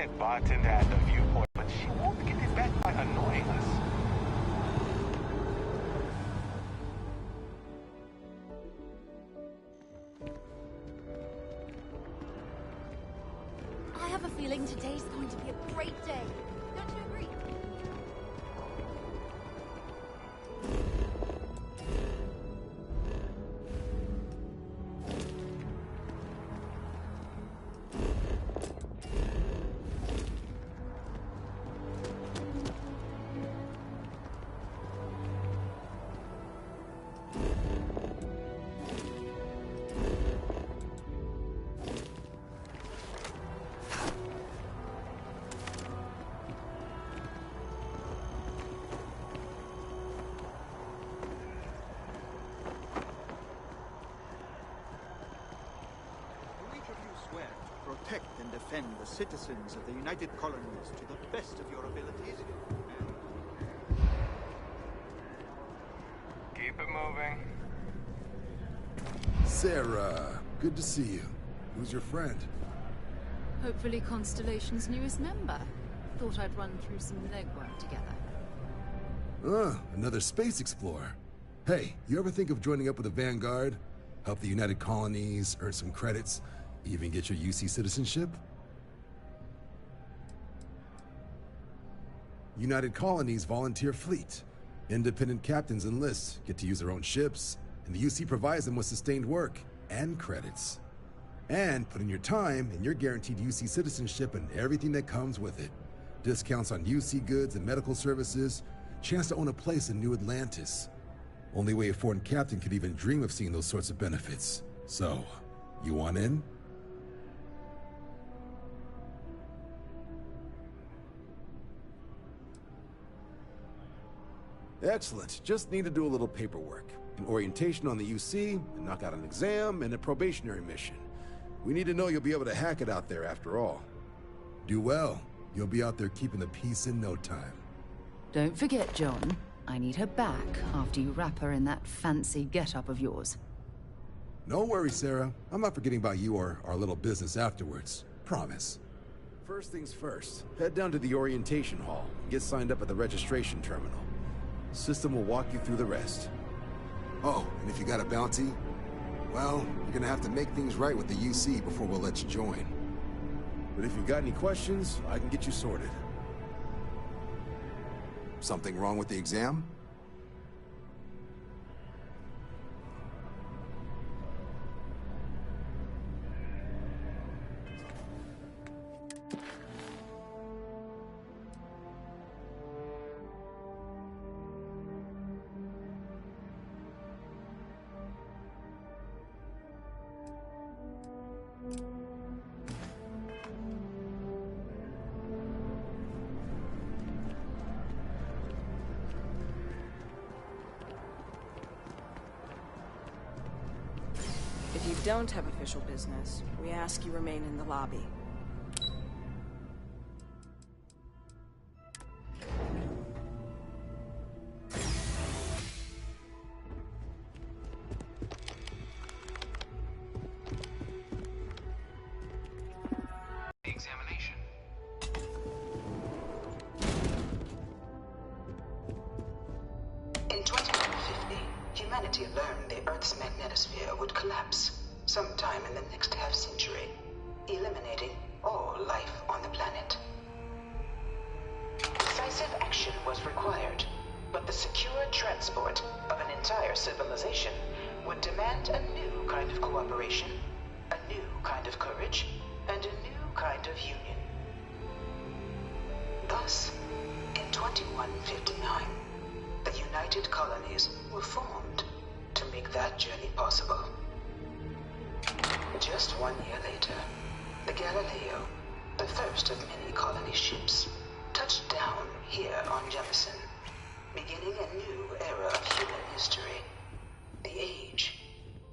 said bartender at the viewport, but she won't get it back by annoying us. I have a feeling today's going to be a great day. Don't you agree? Protect and defend the citizens of the United Colonies to the best of your abilities. Keep it moving. Sarah, good to see you. Who's your friend? Hopefully Constellation's newest member. Thought I'd run through some legwork together. Another space explorer. Hey, you ever think of joining up with the Vanguard? Help the United Colonies, earn some credits, even get your UC citizenship? United Colonies volunteer fleet. Independent captains enlist, get to use their own ships, and the UC provides them with sustained work and credits. And put in your time, and you're guaranteed UC citizenship and everything that comes with it. Discounts on UC goods and medical services, chance to own a place in New Atlantis. Only way a foreign captain could even dream of seeing those sorts of benefits. So, you want in? Excellent. Just need to do a little paperwork. An orientation on the UC, and knock out an exam, and a probationary mission. We need to know you'll be able to hack it out there after all. Do well. You'll be out there keeping the peace in no time. Don't forget, John. I need her back after you wrap her in that fancy get-up of yours. No worries, Sarah. I'm not forgetting about you or our little business afterwards. Promise. First things first, head down to the orientation hall and get signed up at the registration terminal. System will walk you through the rest. Oh, and if you got a bounty, well, you're gonna have to make things right with the UC before we'll let you join. But if you've got any questions, I can get you sorted. Something wrong with the exam? If you don't have official business, we ask you remain in the lobby. Examination. In 2150, humanity learned the Earth's magnetosphere would collapse sometime in the next half-century, eliminating all life on the planet. Decisive action was required, but the secure transport of an entire civilization would demand a new kind of cooperation, a new kind of courage, and a new kind of union. Thus, in 2159, the United Colonies were formed to make that journey possible. Just 1 year later, the Galileo, the first of many colony ships, touched down here on Jemison, beginning a new era of human history, the age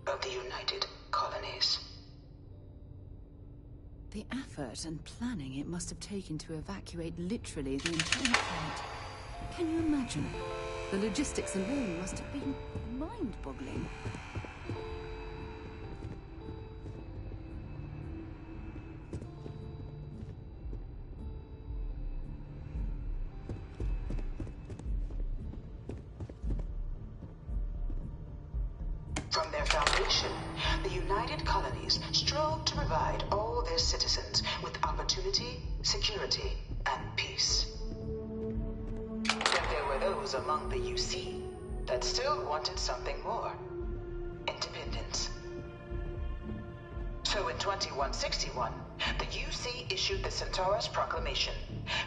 of the United Colonies. The effort and planning it must have taken to evacuate literally the entire planet. Can you imagine? The logistics alone must have been mind-boggling. foundation, the United Colonies strove to provide all their citizens with opportunity, security, and peace. But there were those among the UC that still wanted something more. Independence. So in 2161, the UC issued the Centaurus Proclamation,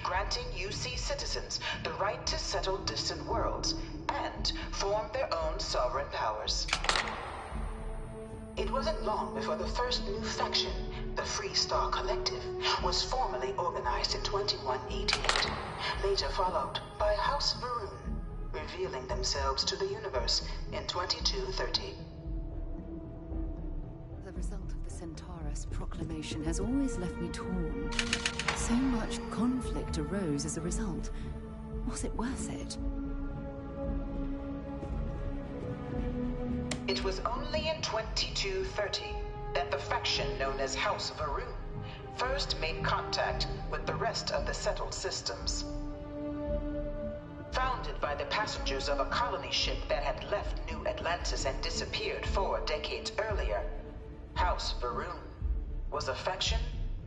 granting UC citizens the right to settle distant worlds and form their own sovereign powers. It wasn't long before the first new faction, the Free Star Collective, was formally organized in 2188, later followed by House Varun, revealing themselves to the universe in 2230. The result of the Centaurus Proclamation has always left me torn. So much conflict arose as a result. Was it worth it? It was only in 2230 that the faction known as House Varun first made contact with the rest of the settled systems. Founded by the passengers of a colony ship that had left New Atlantis and disappeared 4 decades earlier, House Varun was a faction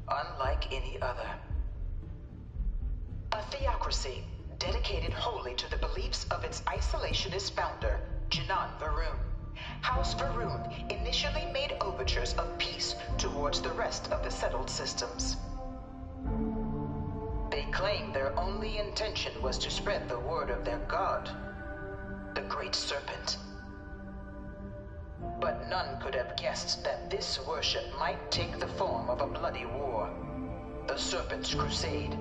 unlike any other. A theocracy dedicated wholly to the beliefs of its isolationist founder, Janan Varun. House Varun initially made overtures of peace towards the rest of the settled systems. They claimed their only intention was to spread the word of their god, the Great Serpent. But none could have guessed that this worship might take the form of a bloody war, the Serpent's Crusade.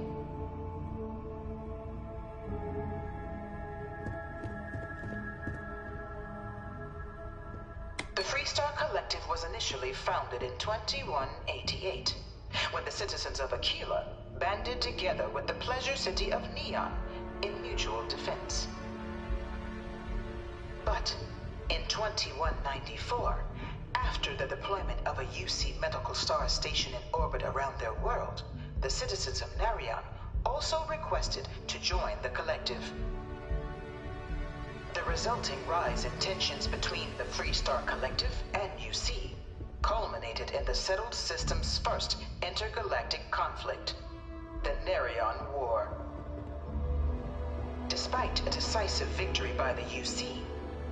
The Freestar Collective was initially founded in 2188, when the citizens of Aquila banded together with the pleasure city of Neon in mutual defense. But in 2194, after the deployment of a UC medical star station in orbit around their world, the citizens of Narion also requested to join the collective. The resulting rise in tensions between the Freestar Collective and UC culminated in the settled system's first intergalactic conflict, the Narion War. Despite a decisive victory by the UC,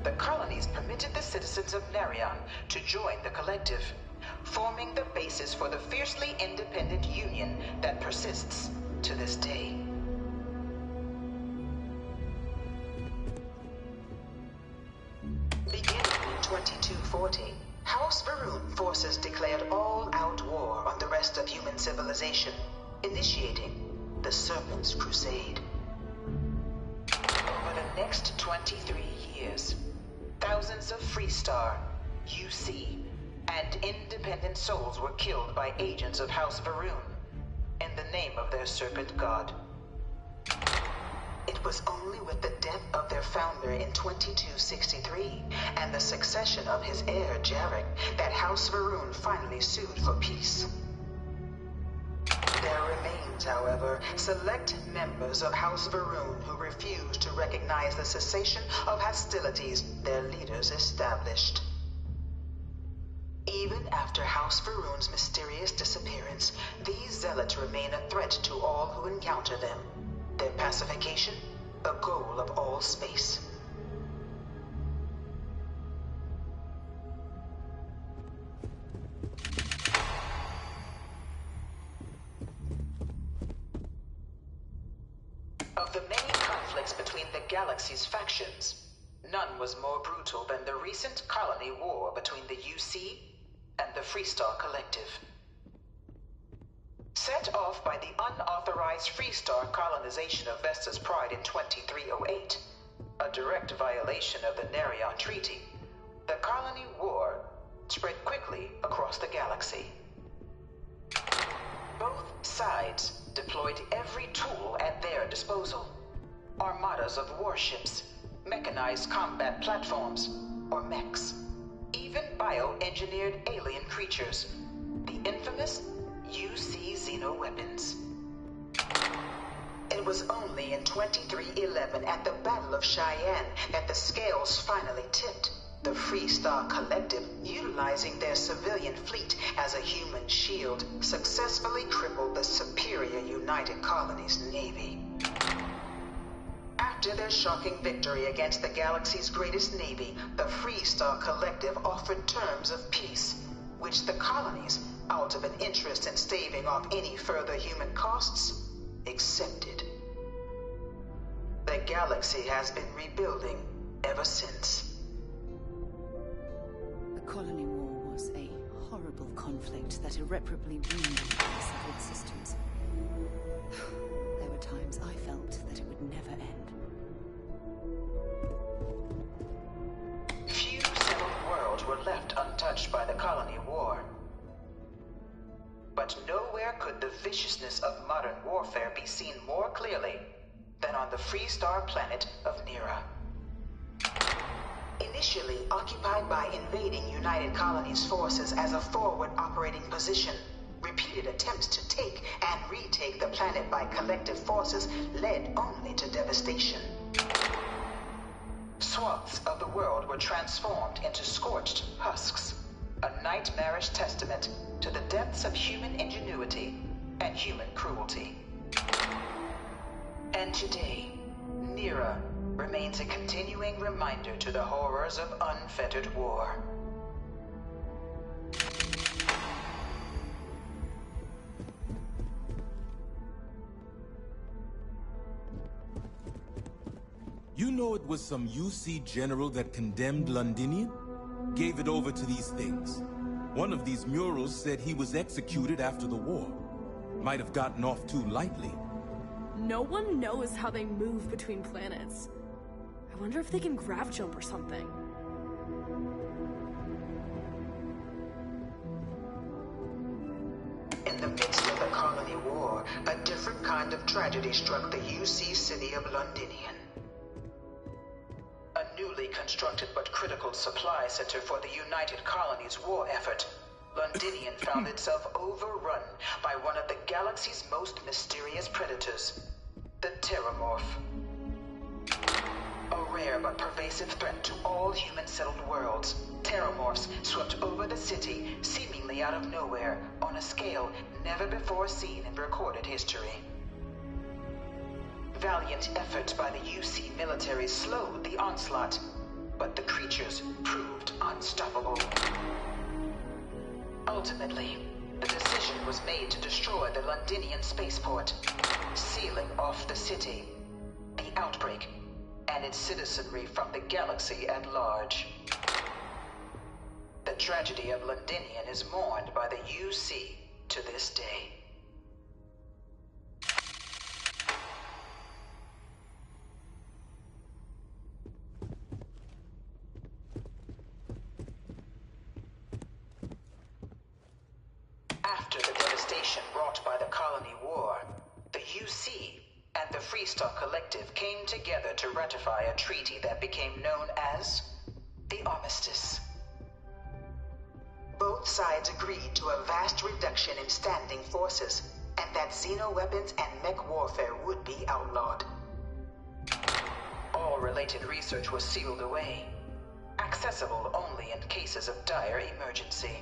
the colonies permitted the citizens of Narion to join the collective, forming the basis for the fiercely independent union that persists to this day. Beginning in 2240, House Varun forces declared all-out war on the rest of human civilization, initiating the Serpent's Crusade. Over the next 23 years, thousands of Freestar, UC, and independent souls were killed by agents of House Varun in the name of their serpent god. It was only with the death of their founder in 2263 and the succession of his heir, Jarek, that House Varun finally sued for peace. There remains, however, select members of House Varun who refuse to recognize the cessation of hostilities their leaders established. Even after House Varun's mysterious disappearance, these zealots remain a threat to all who encounter them. Their pacification, a goal of all space. Of the many conflicts between the galaxy's factions, none was more brutal than the recent colony war between the UC and the Freestar Collective. Set off by the unauthorized Freestar colonization of Vesta's Pride in 2308, a direct violation of the Narion Treaty, the colony war spread quickly across the galaxy. Both sides deployed every tool at their disposal. Armadas of warships, mechanized combat platforms, or mechs, even bioengineered alien creatures, the infamous UC xenoweapons. It was only in 2311 at the Battle of Cheyenne that the scales finally tipped, the Free Star Collective, utilizing their civilian fleet as a human shield, successfully crippled the superior United Colonies Navy. After their shocking victory against the galaxy's greatest navy, the Free Star Collective offered terms of peace, which the colonies, out of an interest in staving off any further human costs, accepted. The galaxy has been rebuilding ever since. The colony war was a horrible conflict that irreparably ruined the settled systems. There were times I felt that it would never end. Few settled worlds were left untouched by the colony war. But nowhere could the viciousness of modern warfare be seen more clearly than on the Free Star planet of Nira. Initially occupied by invading United Colonies forces as a forward operating position, repeated attempts to take and retake the planet by collective forces led only to devastation. Swaths of the world were transformed into scorched husks, a nightmarish testament to the depths of human ingenuity and human cruelty. And today, Nira remains a continuing reminder to the horrors of unfettered war. You know it was some UC general that condemned Londinian? Gave it over to these things. One of these murals said he was executed after the war. Might have gotten off too lightly. No one knows how they move between planets. I wonder if they can grav jump or something. In the midst of the colony war, a different kind of tragedy struck the UC city of Londinian. A newly constructed but critical supply center for the United Colonies war effort, Londinian found itself overrun by one of the galaxy's most mysterious predators, the Terramorph. A rare but pervasive threat to all human-settled worlds, Terramorphs swept over the city, seemingly out of nowhere, on a scale never before seen in recorded history. Valiant efforts by the UC military slowed the onslaught, but the creatures proved unstoppable. Ultimately, the decision was made to destroy the Londinian spaceport, sealing off the city, the outbreak, and its citizenry from the galaxy at large. The tragedy of Londinian is mourned by the UC to this day. After the devastation brought by the colony war, the UC and the Free Star Collective came together to ratify a treaty that became known as the Armistice. Both sides agreed to a vast reduction in standing forces, and that xeno-weapons and mech warfare would be outlawed. All related research was sealed away, accessible only in cases of dire emergency.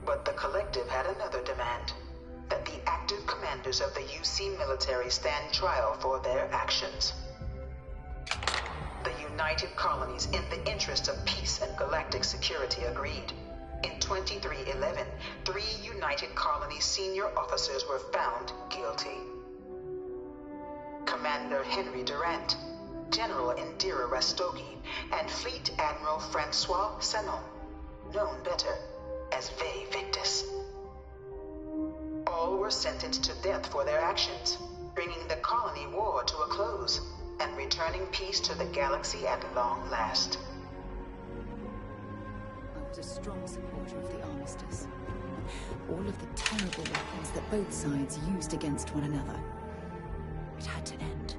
But the Collective had another demand, that the active commanders of the UC military stand trial for their actions. The United Colonies, in the interest of peace and galactic security, agreed. In 2311, 3 United Colonies senior officers were found guilty. Commander Henry Durant, General Indira Rastogi, and Fleet Admiral Francois Sanon, known better as Ve Victus. All were sentenced to death for their actions, bringing the colony war to a close and returning peace to the galaxy at long last. I was a strong supporter of the Armistice. All of the terrible weapons that both sides used against one another. It had to end.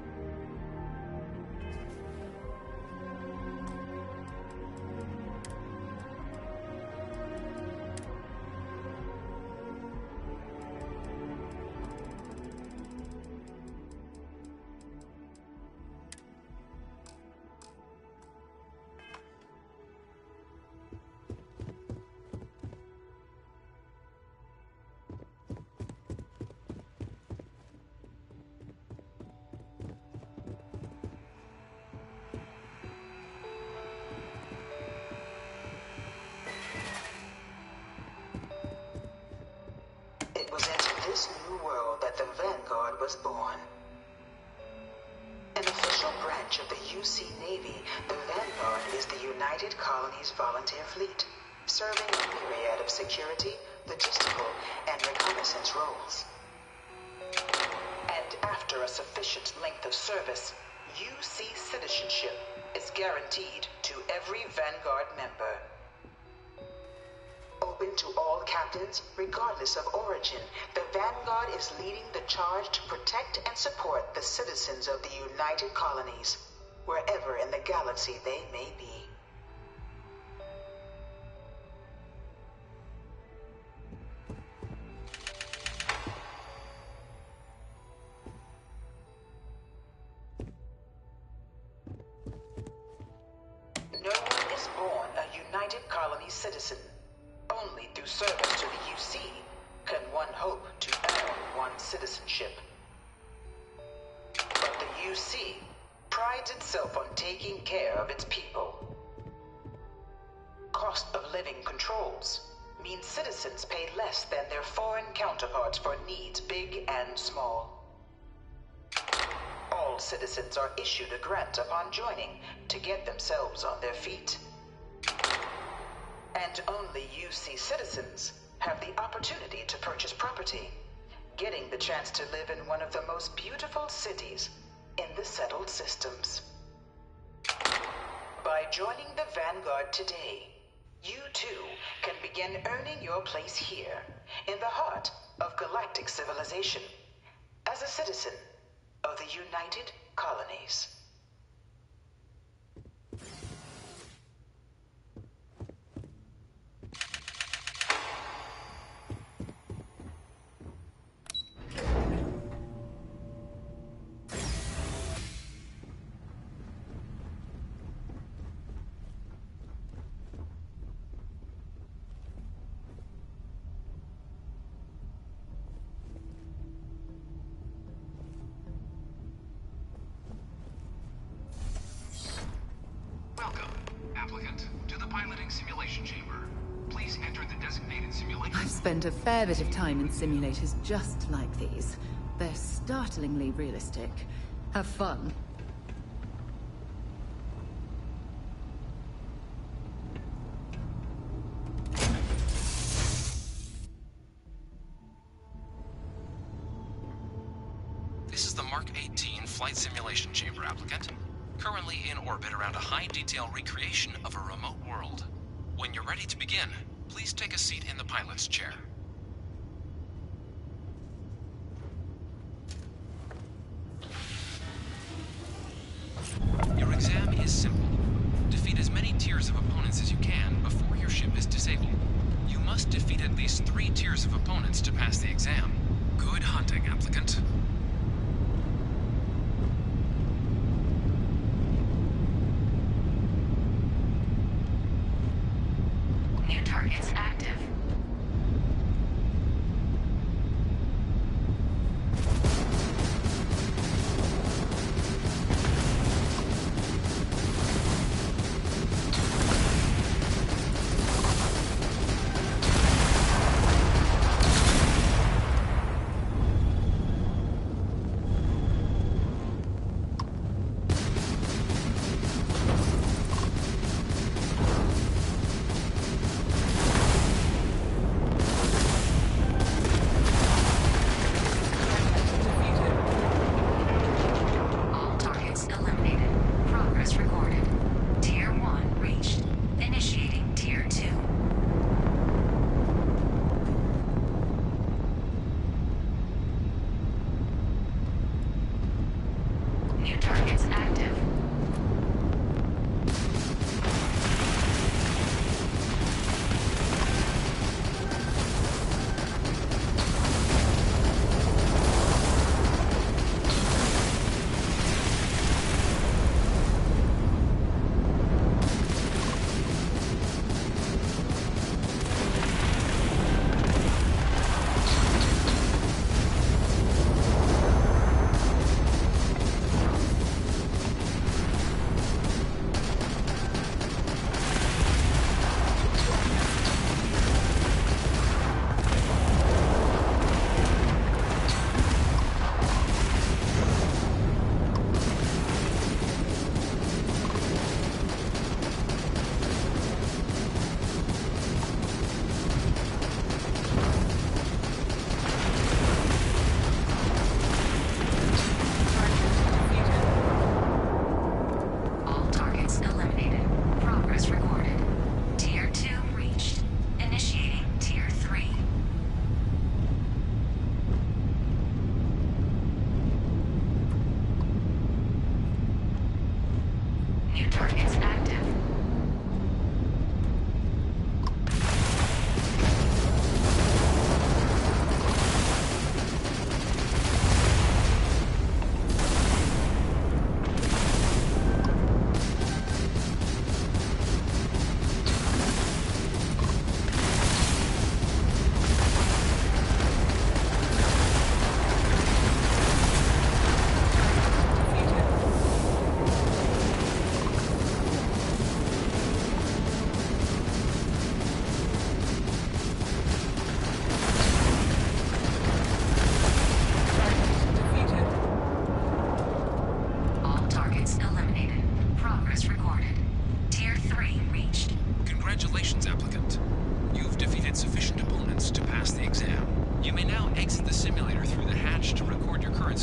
this new world that the Vanguard was born. An official branch of the UC Navy, the Vanguard is the United Colonies Volunteer Fleet, serving a myriad of security, logistical, and reconnaissance roles. And after a sufficient length of service, UC citizenship is guaranteed to every Vanguard member. Open to all captains, regardless of origin, the Vanguard is leading the charge to protect and support the citizens of the United Colonies, wherever in the galaxy they may be. No one is born a United Colonies citizen. Only through service to the UC can one hope to earn one's citizenship. But the UC prides itself on taking care of its people. Cost of living controls mean citizens pay less than their foreign counterparts for needs big and small. All citizens are issued a grant upon joining to get themselves on their feet. And only UC citizens have the opportunity to purchase property, getting the chance to live in one of the most beautiful cities in the settled systems. By joining the Vanguard today, you too can begin earning your place here, in the heart of galactic civilization, as a citizen of the United Colonies. Applicant to the piloting simulation chamber. Please enter the designated simulation. I've spent a fair bit of time in simulators just like these. They're startlingly realistic. Have fun. This is the Mark 18 flight simulation chamber, applicant. Currently in orbit around a high-detail recreation of a remote world. When you're ready to begin, please take a seat in the pilot's chair. Your exam is simple. Defeat as many tiers of opponents as you can before your ship is disabled. You must defeat at least 3 tiers of opponents to pass the exam. Good hunting, applicant. New targets active.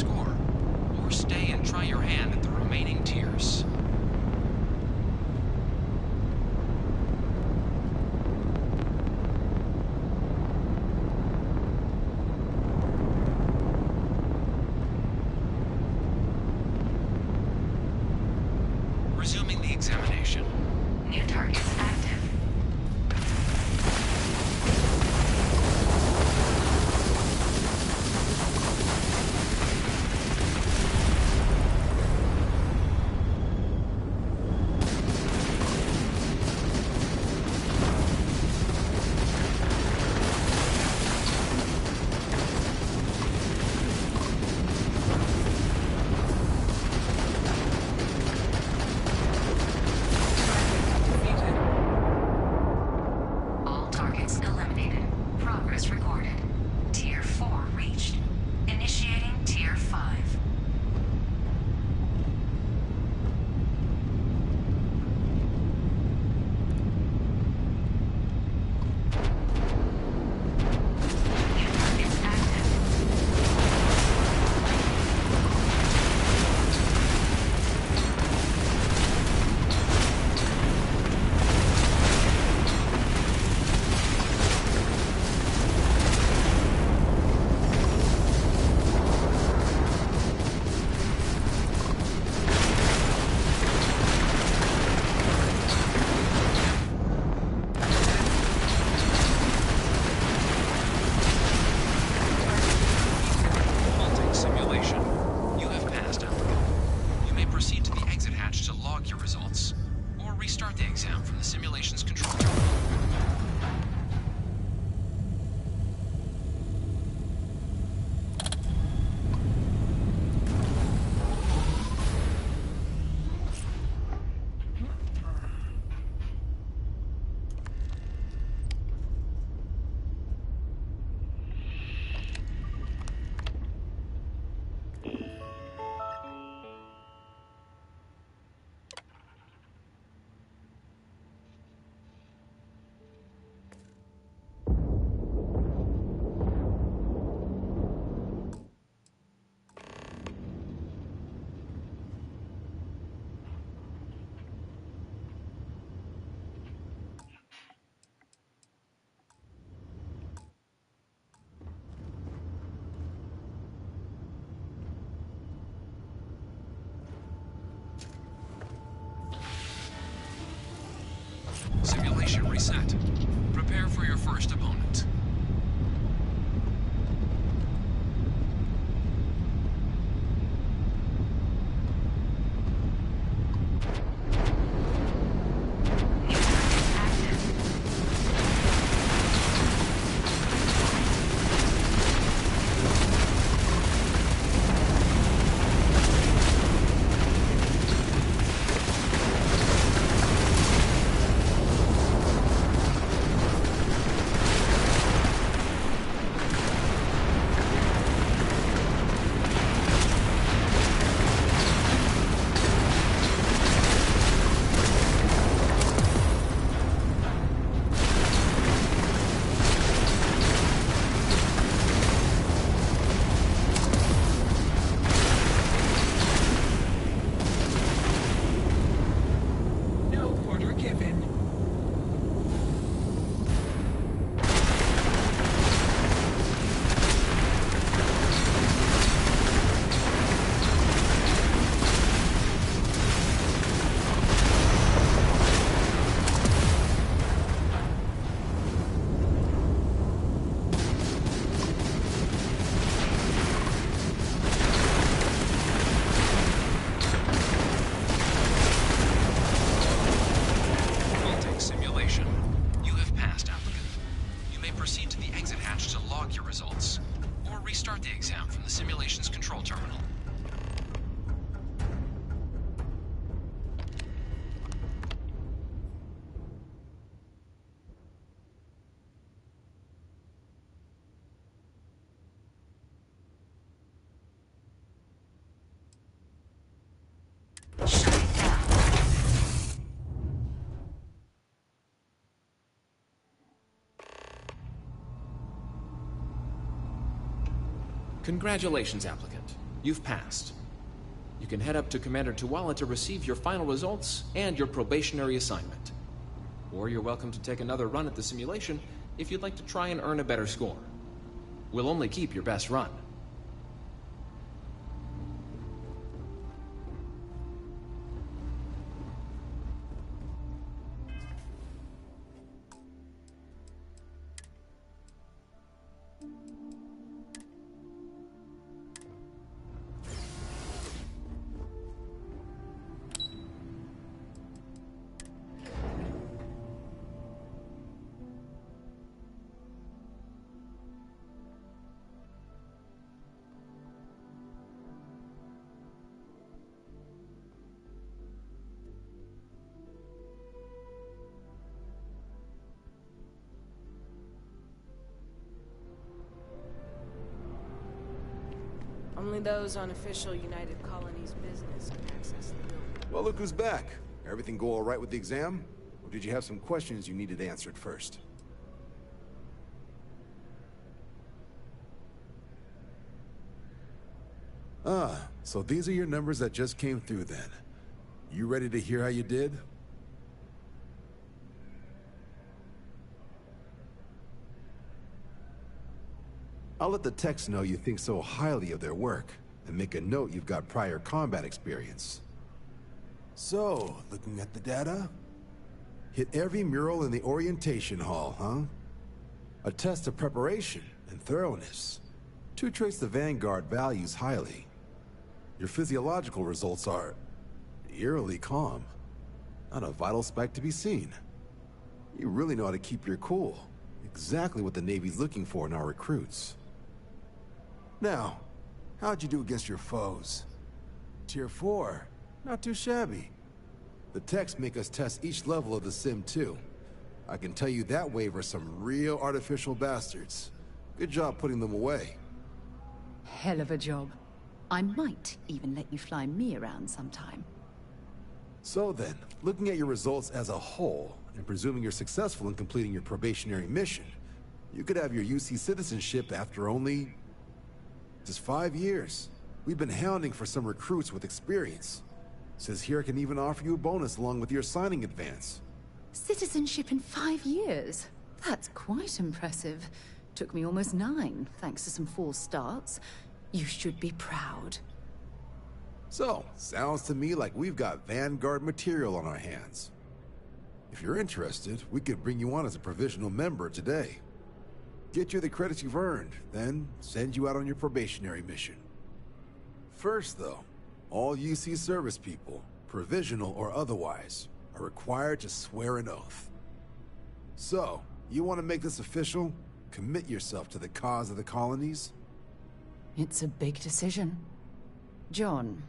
score, or stay and try your hand at the remaining tiers. Resuming the examination. New targets active. All targets eliminated. Progress recorded. Tier 4 reached. Initiating Tier 5. New targets active. Halting simulation. You have passed, applicant. You may proceed to the exit hatch to log your results, or restart the exam from the simulation's control terminal. Simulation reset. Prepare for your first opponent. New targets active. No order given. Halting simulation. You have passed, applicant. You may proceed to the exit hatch to log your results, or restart the exam from the simulation's control terminal. Shutting down. Congratulations, applicant. You've passed. You can head up to Commander Tuwala to receive your final results and your probationary assignment. Or you're welcome to take another run at the simulation if you'd like to try and earn a better score. We'll only keep your best run. Only those on official United Colonies business can access the building. Well, look who's back. Everything go all right with the exam? Or did you have some questions you needed answered first? Ah, so these are your numbers that just came through then. You ready to hear how you did? I'll let the techs know you think so highly of their work, and make a note you've got prior combat experience. So, looking at the data? Hit every mural in the orientation hall, huh? A test of preparation and thoroughness. 2 traits the Vanguard values highly. Your physiological results are eerily calm. Not a vital spike to be seen. You really know how to keep your cool. Exactly what the Navy's looking for in our recruits. Now, how'd you do against your foes? Tier 4. Not too shabby. The techs make us test each level of the sim too. I can tell you that waiver's some real artificial bastards. Good job putting them away. Hell of a job. I might even let you fly me around sometime. So then, looking at your results as a whole, and presuming you're successful in completing your probationary mission, you could have your UC citizenship after only just 5 years. We've been hounding for some recruits with experience. Says here I can even offer you a bonus along with your signing advance. Citizenship in 5 years? That's quite impressive. Took me almost 9, thanks to some false starts. You should be proud. So, sounds to me like we've got Vanguard material on our hands. If you're interested, we could bring you on as a provisional member today. Get you the credits you've earned, then send you out on your probationary mission. First, though, all UC service people, provisional or otherwise, are required to swear an oath. So, you want to make this official? Commit yourself to the cause of the colonies? It's a big decision. John,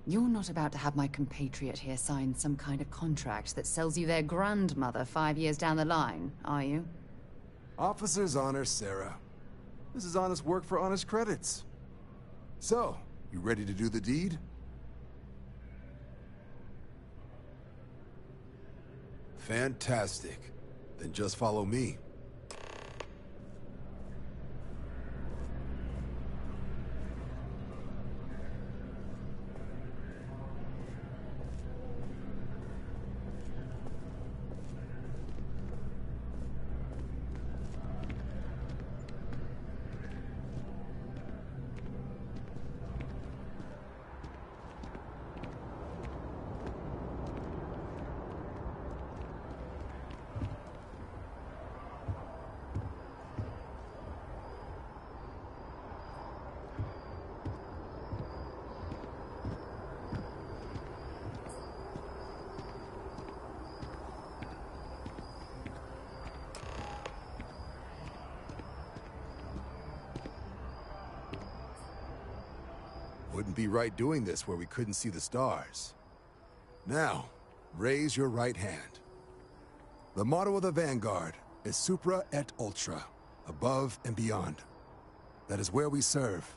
you're not about to have my compatriot here sign some kind of contract that sells you their grandmother 5 years down the line, are you? Officer's honor, Sarah. This is honest work for honest credits. So, you ready to do the deed? Fantastic. Then just follow me. Wouldn't be right doing this where we couldn't see the stars. Now, raise your right hand. The motto of the Vanguard is Supra et Ultra, above and beyond. That is where we serve,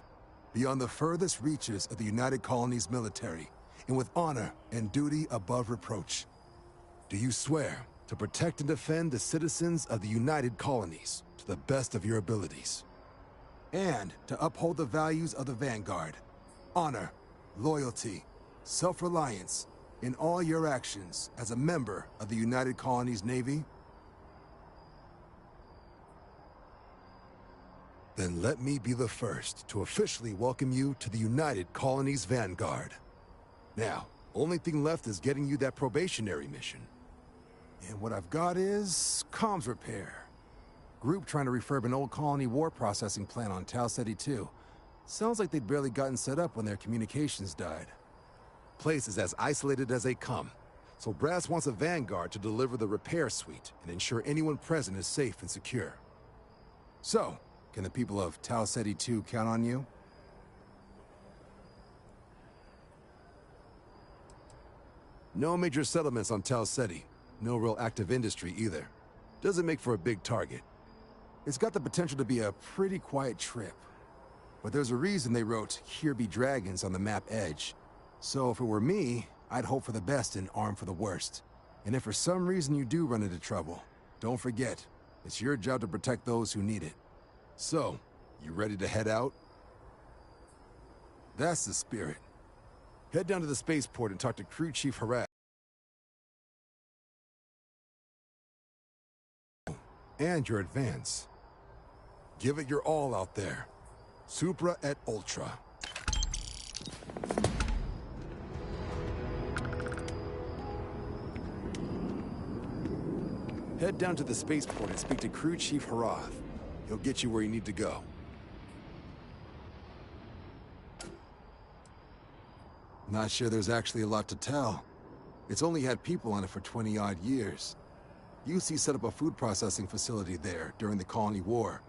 beyond the furthest reaches of the United Colonies military, and with honor and duty above reproach. Do you swear to protect and defend the citizens of the United Colonies to the best of your abilities? And to uphold the values of the Vanguard, honor, loyalty, self-reliance in all your actions as a member of the United Colonies Navy? Then let me be the first to officially welcome you to the United Colonies Vanguard. Now, only thing left is getting you that probationary mission. And what I've got is comms repair. Group trying to refurb an old colony war processing plant on Tau Ceti 2. Sounds like they'd barely gotten set up when their communications died. Place is as isolated as they come, so Brass wants a Vanguard to deliver the repair suite and ensure anyone present is safe and secure. So, can the people of Tau Ceti 2 count on you? No major settlements on Tau Ceti. No real active industry either. Doesn't make for a big target. It's got the potential to be a pretty quiet trip. But there's a reason they wrote, "Here be dragons" on the map edge. So if it were me, I'd hope for the best and arm for the worst. And if for some reason you do run into trouble, don't forget, it's your job to protect those who need it. So, you ready to head out? That's the spirit. Head down to the spaceport and talk to Crew Chief Harad. And your advance. Give it your all out there. Supra et Ultra. Head down to the spaceport and speak to Crew Chief Harath. He'll get you where you need to go. Not sure there's actually a lot to tell. It's only had people on it for 20-odd years. UC set up a food processing facility there during the Colony War.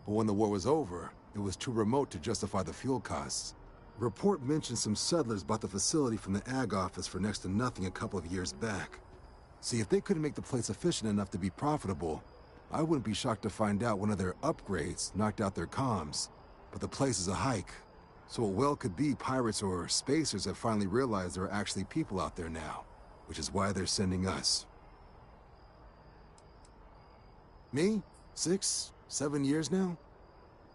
But when the war was over, it was too remote to justify the fuel costs. Report mentioned some settlers bought the facility from the Ag office for next to nothing a couple of years back. See, if they couldn't make the place efficient enough to be profitable, I wouldn't be shocked to find out one of their upgrades knocked out their comms. But the place is a hike, so it well could be pirates or spacers have finally realized there are actually people out there now, which is why they're sending us. Me? 6, 7 years now?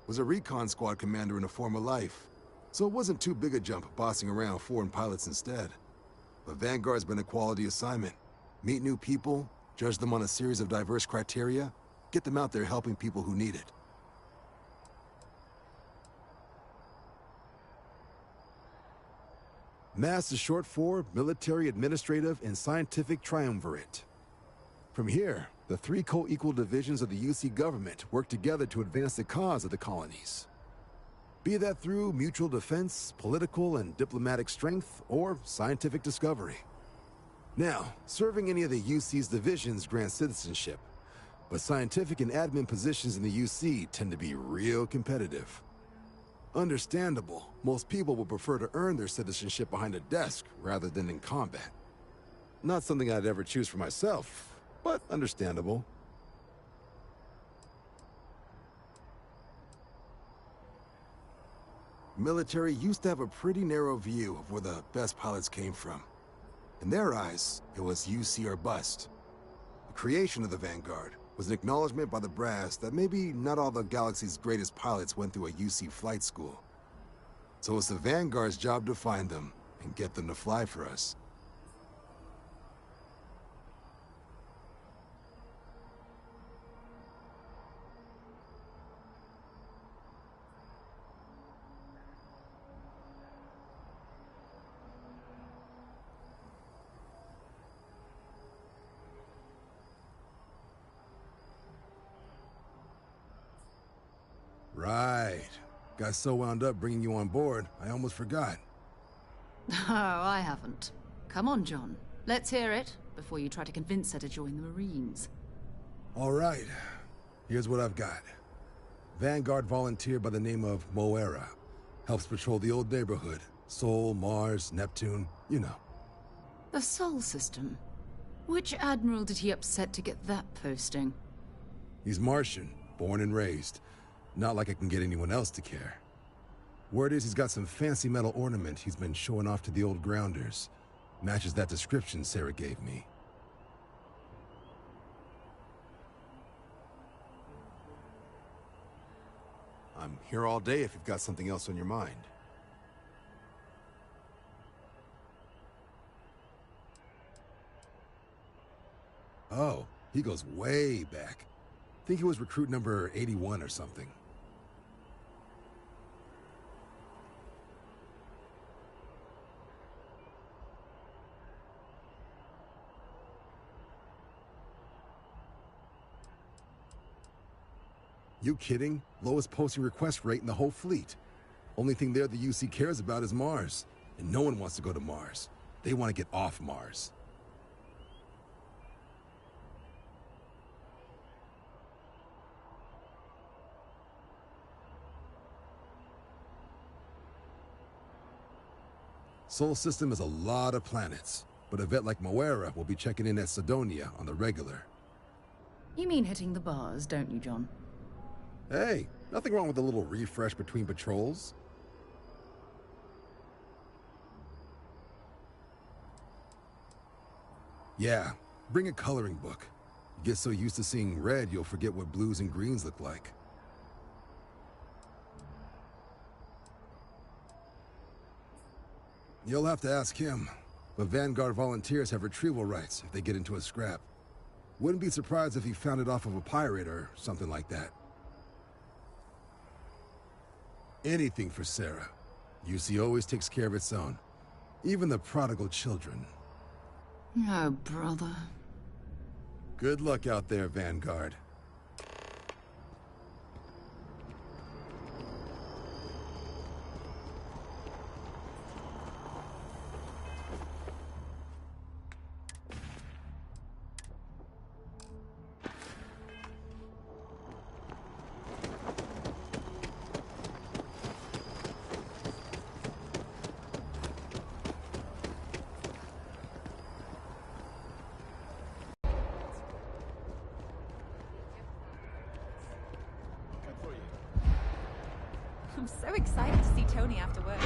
Was a recon squad commander in a former life, so it wasn't too big a jump bossing around foreign pilots instead. But Vanguard's been a quality assignment. Meet new people, judge them on a series of diverse criteria, get them out there helping people who need it. MASS is short for Military, Administrative, and Scientific Triumvirate. From here, the 3 co-equal divisions of the UC government work together to advance the cause of the colonies. Be that through mutual defense, political and diplomatic strength, or scientific discovery. Now, serving any of the UC's divisions grants citizenship, but scientific and admin positions in the UC tend to be real competitive. Understandable, most people would prefer to earn their citizenship behind a desk rather than in combat. Not something I'd ever choose for myself, but understandable. Military used to have a pretty narrow view of where the best pilots came from. In their eyes, it was UC or bust. The creation of the Vanguard was an acknowledgement by the brass that maybe not all the galaxy's greatest pilots went through a UC flight school. So it's the Vanguard's job to find them and get them to fly for us. Right. Got so wound up bringing you on board, I almost forgot. Oh, I haven't. Come on, John. Let's hear it, before you try to convince her to join the Marines. All right. Here's what I've got. Vanguard volunteer by the name of Moera. Helps patrol the old neighborhood. Sol, Mars, Neptune, you know. The Sol system? Which admiral did he upset to get that posting? He's Martian, born and raised. Not like I can get anyone else to care. Word is he's got some fancy metal ornament he's been showing off to the old grounders. Matches that description Sarah gave me. I'm here all day if you've got something else on your mind. He goes way back. Think he was recruit number 81 or something. You kidding? Lowest posting request rate in the whole fleet. Only thing there the UC cares about is Mars. And no one wants to go to Mars. They want to get off Mars. Sol system is a lot of planets, but a vet like Moera will be checking in at Sidonia on the regular. You mean hitting the bars, don't you, John? Hey, nothing wrong with a little refresh between patrols. Yeah, bring a coloring book. You get so used to seeing red, you'll forget what blues and greens look like. You'll have to ask him, but Vanguard volunteers have retrieval rights if they get into a scrap. Wouldn't be surprised if he found it off of a pirate or something like that. Anything for Sarah. UC always takes care of its own. Even the prodigal children. Oh, brother. Good luck out there, Vanguard. I'm so excited to see Tony after work.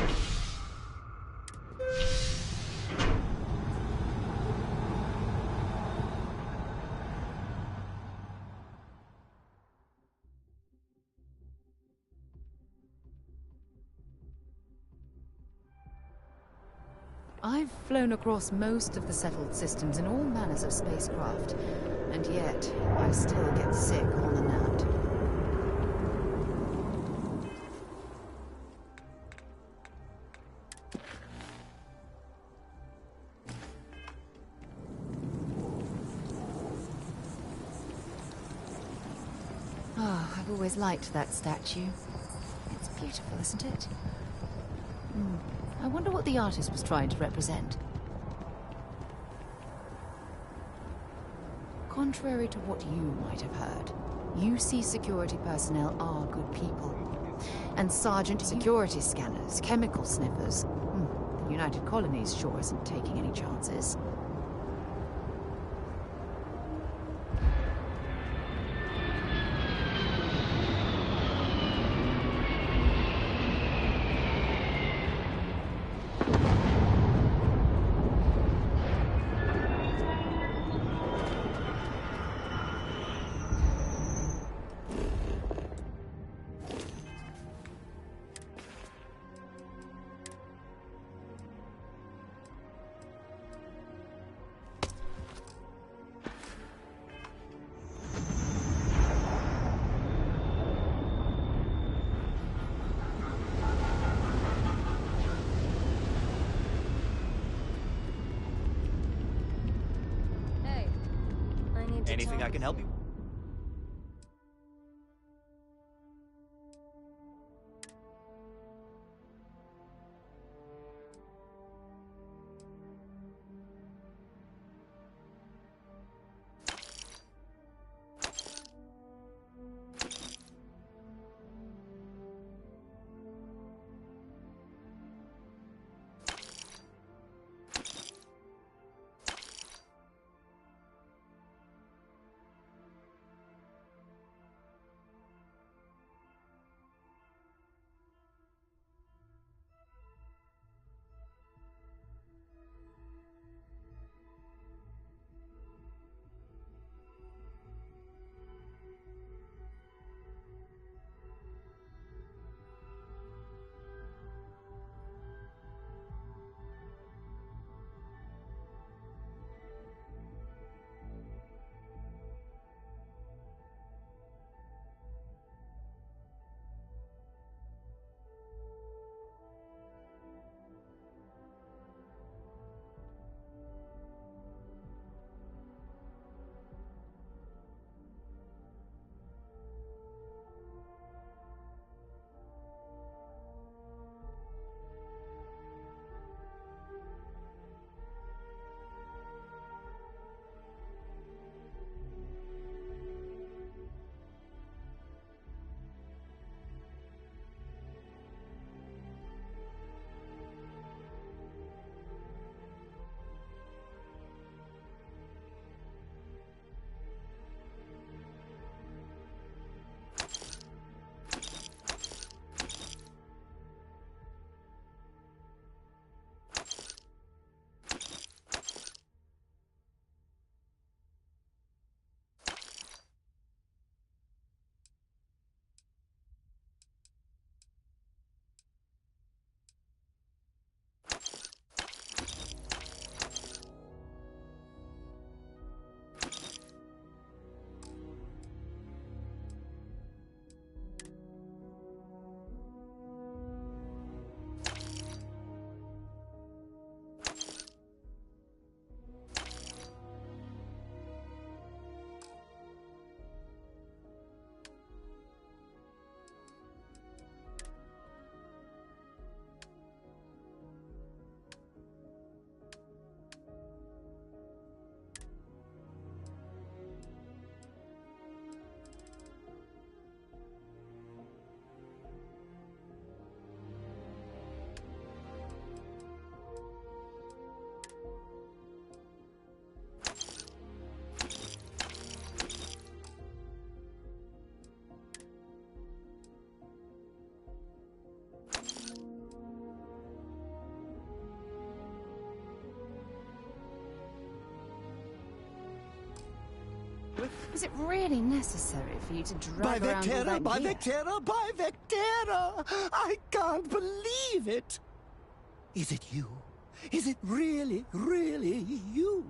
I've flown across most of the settled systems in all manners of spacecraft, and yet I still get sick on and out. Oh, I've always liked that statue. It's beautiful, isn't it? I wonder what the artist was trying to represent. Contrary to what you might have heard, UC security personnel are good people. And Sergeant security scanners, chemical sniffers. The United Colonies sure isn't taking any chances. Anything I can help you? Was it really necessary for you to drag By around all Vectera, that by gear? Vectera, by Vectera! I can't believe it! Is it you? Is it really, really you?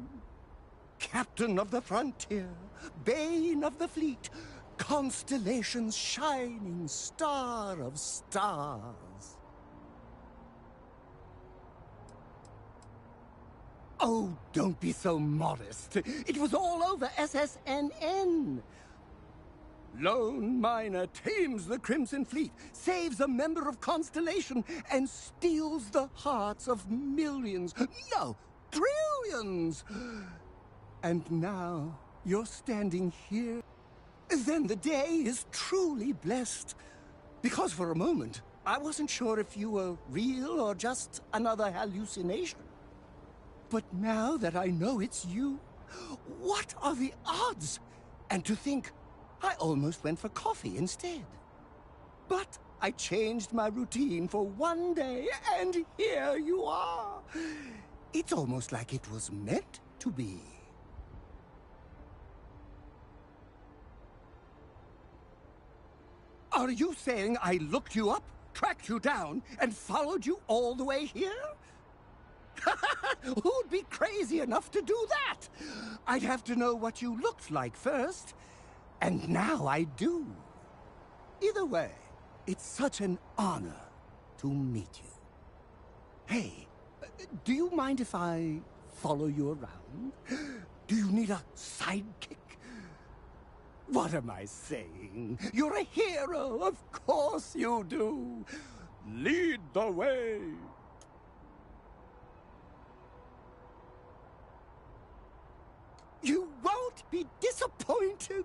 Captain of the frontier, bane of the fleet, Constellation's shining star of stars. Oh, don't be so modest. It was all over SSNN. Lone miner tames the Crimson Fleet, saves a member of Constellation, and steals the hearts of millions, no, trillions. And now you're standing here. Then the day is truly blessed. Because for a moment, I wasn't sure if you were real or just another hallucination. But now that I know it's you, what are the odds? And to think, I almost went for coffee instead. But I changed my routine for one day, and here you are. It's almost like it was meant to be. Are you saying I looked you up, tracked you down, and followed you all the way here? Who'd be crazy enough to do that? I'd have to know what you looked like first, and now I do. Either way, it's such an honor to meet you. Hey, do you mind if I follow you around? Do you need a sidekick? What am I saying? You're a hero, of course you do. Lead the way. You won't be disappointed.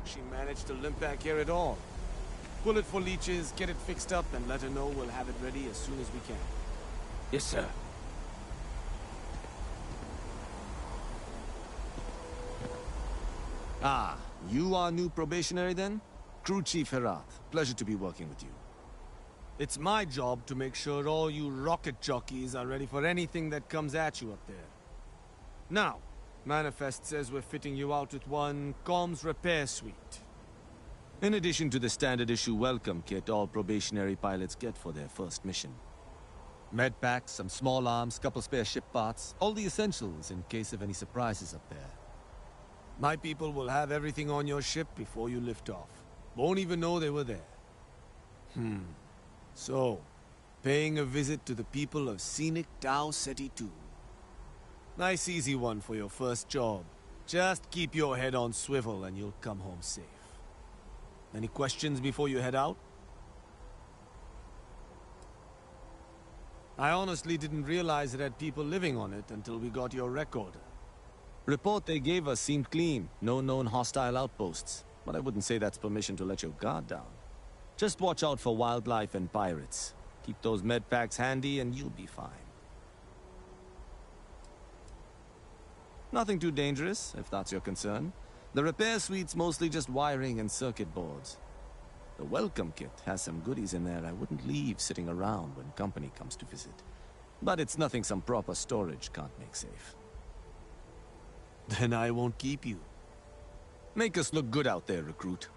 She managed to limp back here at all. Pull it for leeches, get it fixed up, and let her know we'll have it ready as soon as we can. Yes, sir. Ah, you are new probationary then? Crew Chief Herat. Pleasure to be working with you. It's my job to make sure all you rocket jockeys are ready for anything that comes at you up there. Now, Manifest says we're fitting you out with one comms repair suite. In addition to the standard issue welcome kit all probationary pilots get for their first mission. Med packs, some small arms, couple spare ship parts, all the essentials in case of any surprises up there. My people will have everything on your ship before you lift off. Won't even know they were there. So, paying a visit to the people of scenic Tau Ceti 2. Nice easy one for your first job. Just keep your head on swivel and you'll come home safe. Any questions before you head out? I honestly didn't realize it had people living on it until we got your record. Report they gave us seemed clean. No known hostile outposts. But I wouldn't say that's permission to let your guard down. Just watch out for wildlife and pirates. Keep those med packs handy and you'll be fine. Nothing too dangerous, if that's your concern. The repair suite's mostly just wiring and circuit boards. The welcome kit has some goodies in there I wouldn't leave sitting around when company comes to visit. But it's nothing some proper storage can't make safe. Then I won't keep you. Make us look good out there, recruit.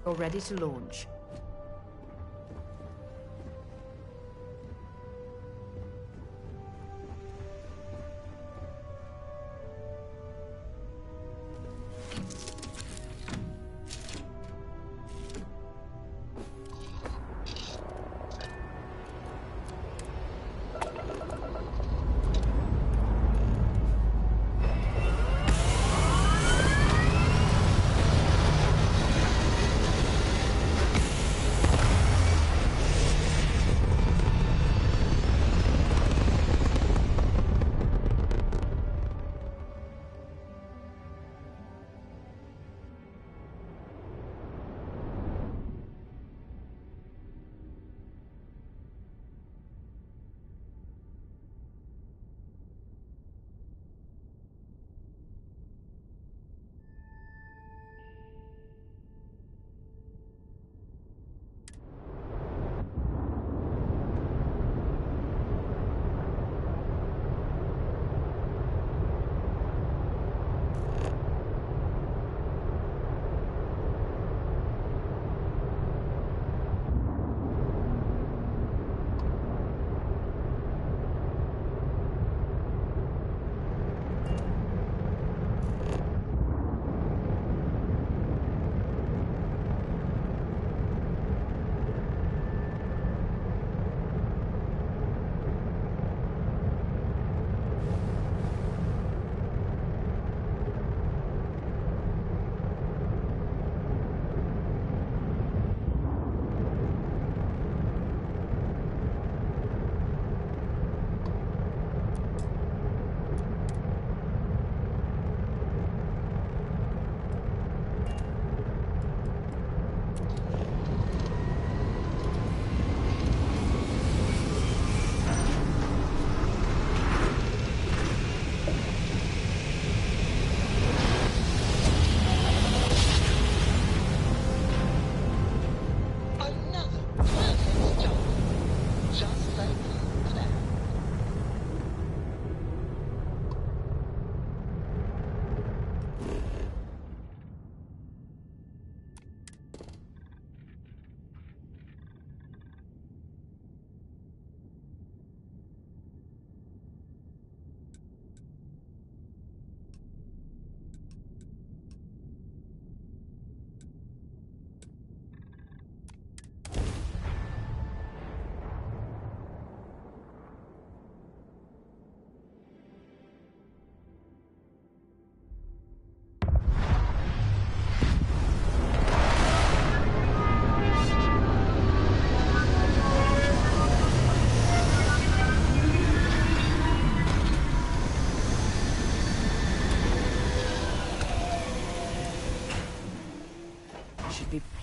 You're ready to launch.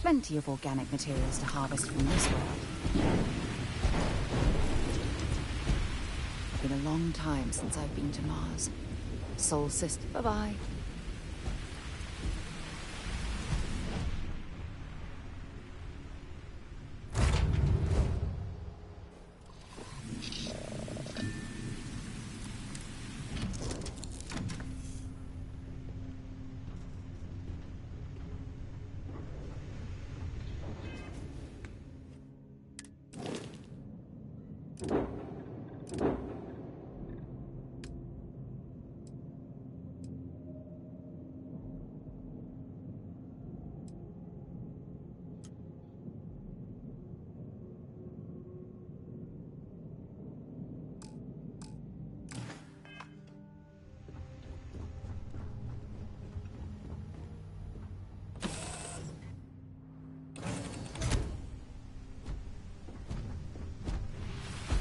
Plenty of organic materials to harvest from this world. It's been a long time since I've been to Mars. Soul Sister, bye-bye.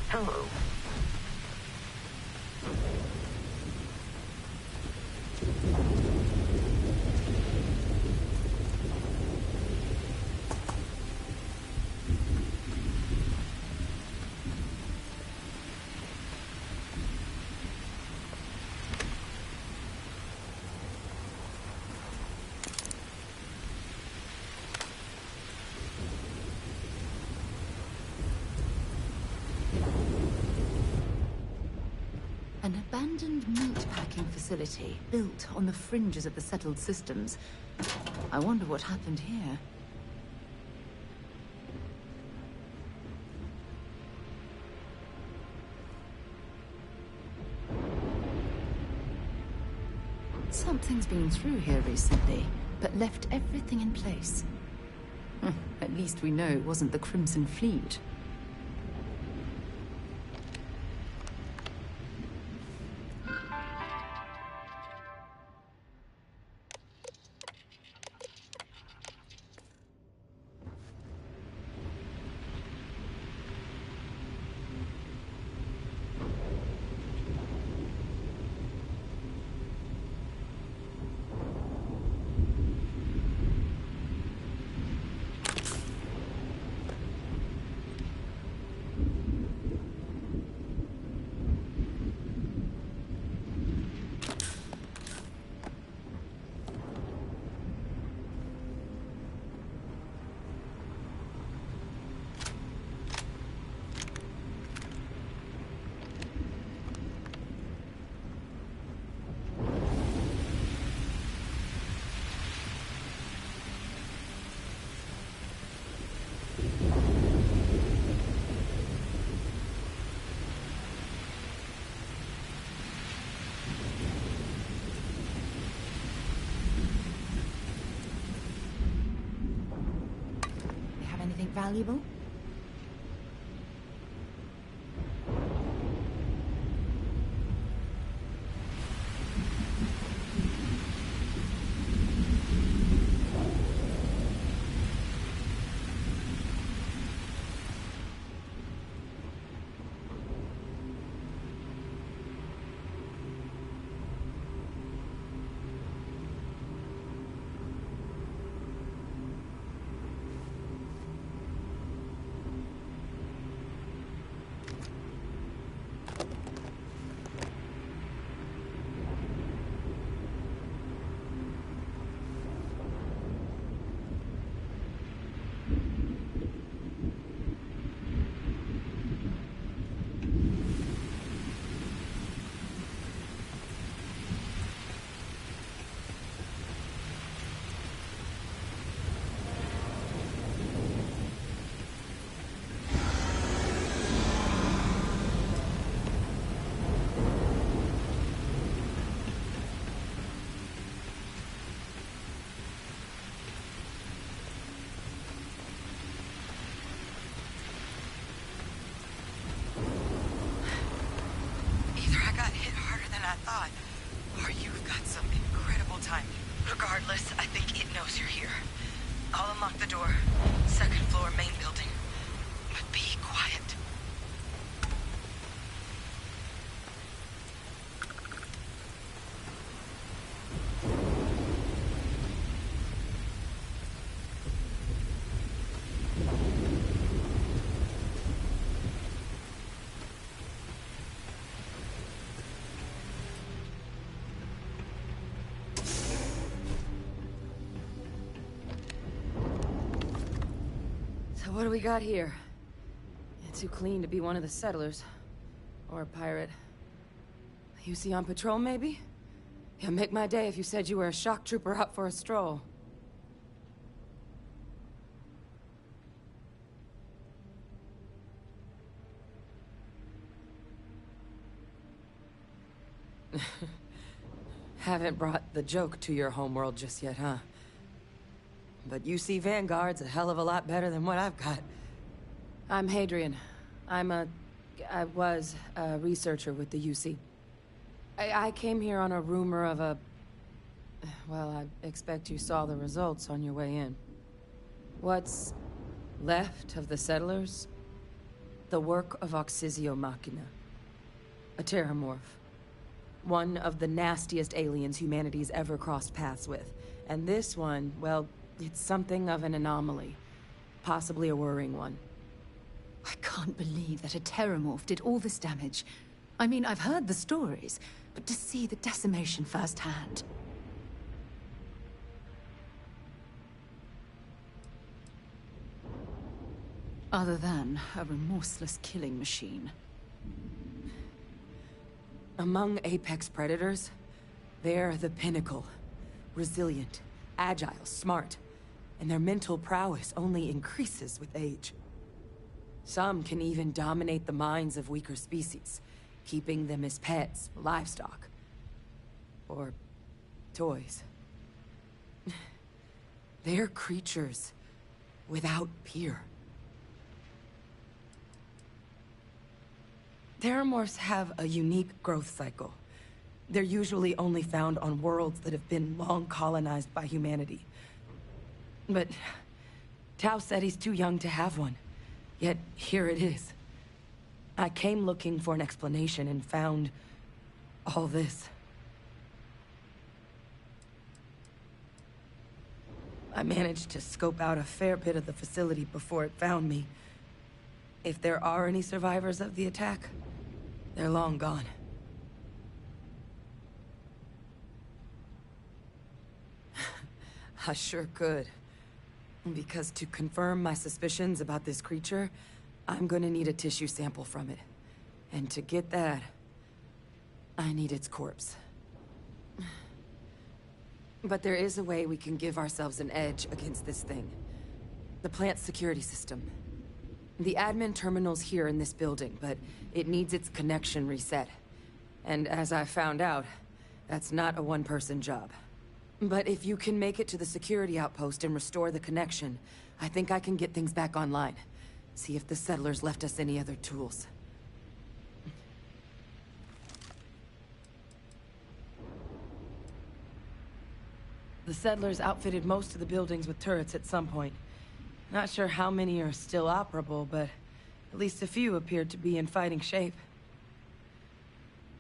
Hello. An abandoned meat-packing facility built on the fringes of the settled systems. I wonder what happened here. Something's been through here recently, but left everything in place. At least we know it wasn't the Crimson Fleet. Valuable? I thought. Or you've got some incredible timing. Regardless, I think it knows you're here. I'll unlock the door. Second floor, main building. But be quiet. What do we got here? You're too clean to be one of the settlers. Or a pirate. You see on patrol, maybe? Yeah, make my day if you said you were a shock trooper out for a stroll. Haven't brought the joke to your homeworld just yet, huh? But UC Vanguard's a hell of a lot better than what I've got. I'm Hadrian. I was a researcher with the UC. I came here on a rumor of a... Well, I expect you saw the results on your way in. What's left of the settlers? The work of Oxysio Machina. A terramorph. One of the nastiest aliens humanity's ever crossed paths with. And this one, well... it's something of an anomaly. Possibly a worrying one. I can't believe that a terramorph did all this damage. I mean, I've heard the stories, but to see the decimation firsthand... Other than a remorseless killing machine. Among apex predators, they're the pinnacle. Resilient, agile, smart. And their mental prowess only increases with age. Some can even dominate the minds of weaker species, keeping them as pets, livestock. Or toys. They're creatures without peer. Theramorphs have a unique growth cycle. They're usually only found on worlds that have been long colonized by humanity. But Tao said he's too young to have one. Yet here it is. I came looking for an explanation and found all this. I managed to scope out a fair bit of the facility before it found me. If there are any survivors of the attack, they're long gone. I sure could. Because to confirm my suspicions about this creature, I'm gonna need a tissue sample from it. And to get that, I need its corpse. But there is a way we can give ourselves an edge against this thing. The plant's security system. The admin terminal's here in this building, but it needs its connection reset. And as I found out, that's not a one-person job. But if you can make it to the security outpost and restore the connection, I think I can get things back online. See if the settlers left us any other tools. The settlers outfitted most of the buildings with turrets at some point. Not sure how many are still operable, but at least a few appeared to be in fighting shape.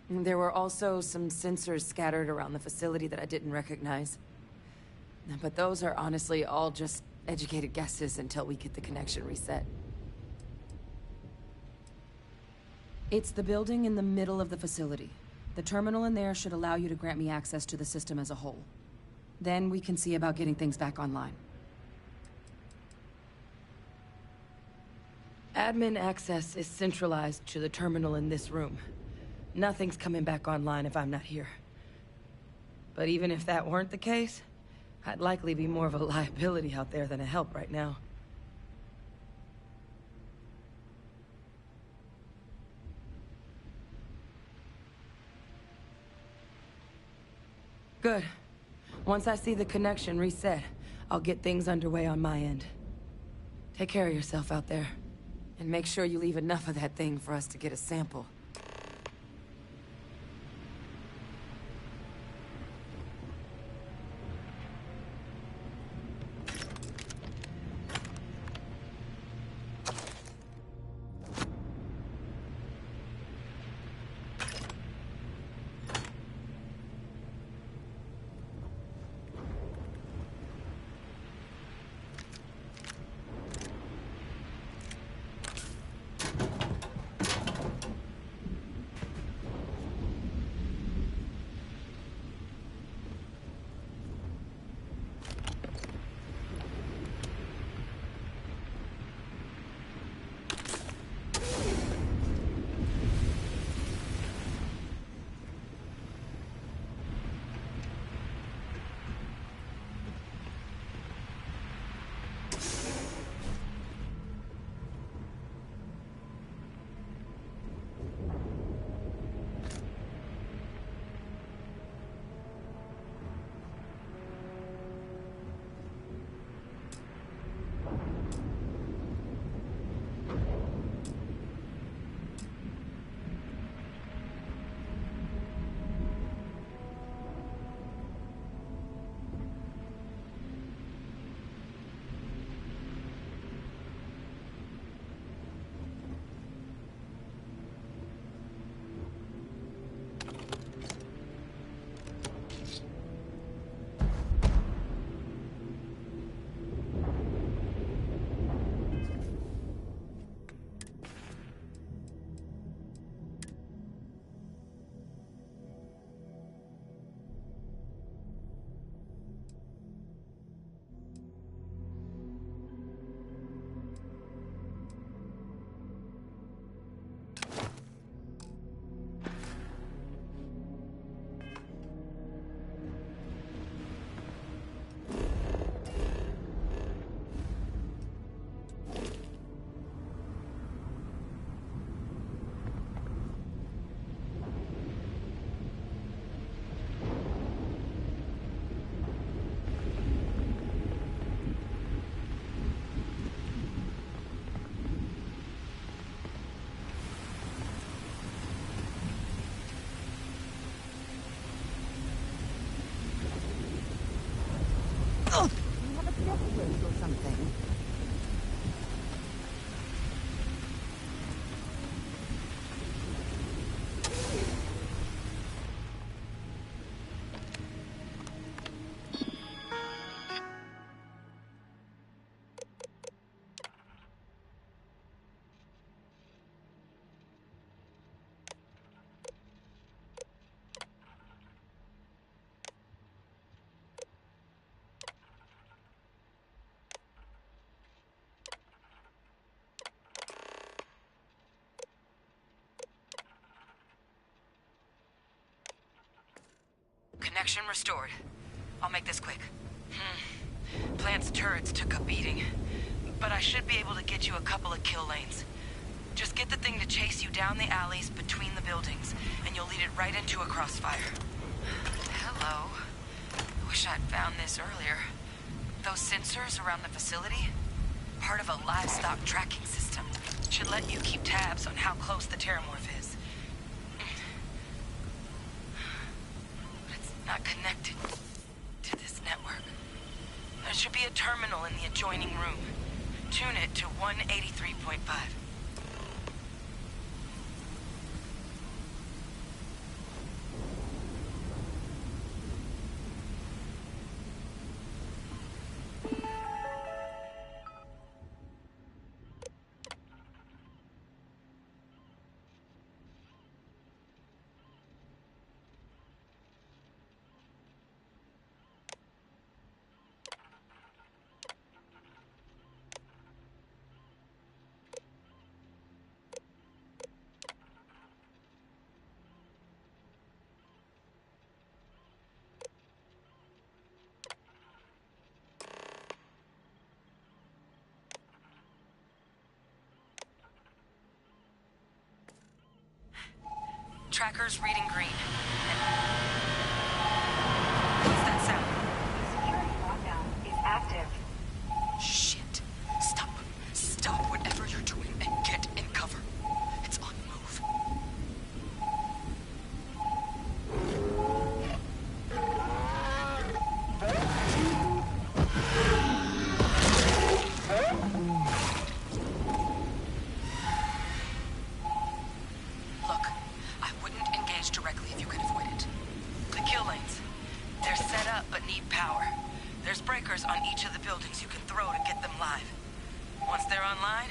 There were also some sensors scattered around the facility that I didn't recognize. But those are honestly all just educated guesses until we get the connection reset. It's the building in the middle of the facility. The terminal in there should allow you to grant me access to the system as a whole. Then we can see about getting things back online. Admin access is centralized to the terminal in this room. Nothing's coming back online if I'm not here. But even if that weren't the case, I'd likely be more of a liability out there than a help right now. Good. Once I see the connection reset, I'll get things underway on my end. Take care of yourself out there. And make sure you leave enough of that thing for us to get a sample. something. Connection restored. I'll make this quick. Plant's turrets took a beating, but I should be able to get you a couple of kill lanes. Just get the thing to chase you down the alleys between the buildings, and you'll lead it right into a crossfire. Hello. Wish I'd found this earlier. Those sensors around the facility? Part of a livestock tracking system. Should let you keep tabs on how close the terramorph is. Not connected to this network. There should be a terminal in the adjoining room. Tune it to 183.5. Tracker's reading green. What's that sound? Security lockdown is active. Shit. Stop. Stop whatever you're doing and get in cover. It's on the move. Look, I wouldn't engage directly if you could avoid it. The kill lanes. They're set up but need power. There's breakers on each of the buildings you can throw to get them live. Once they're online,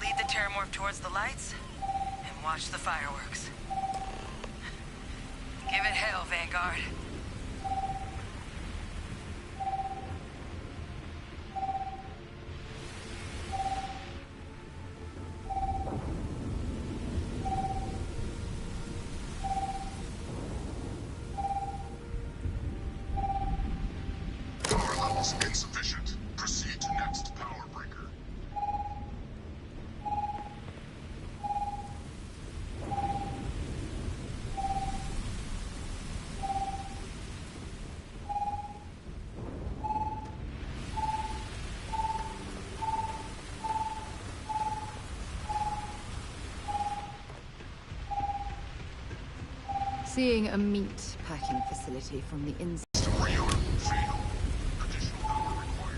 lead the terramorph towards the lights and watch the fireworks. Give it hell, Vanguard. Power levels insufficient. Proceed to next power breaker. Seeing a meat packing facility from the inside. Rearm failed. Additional power required.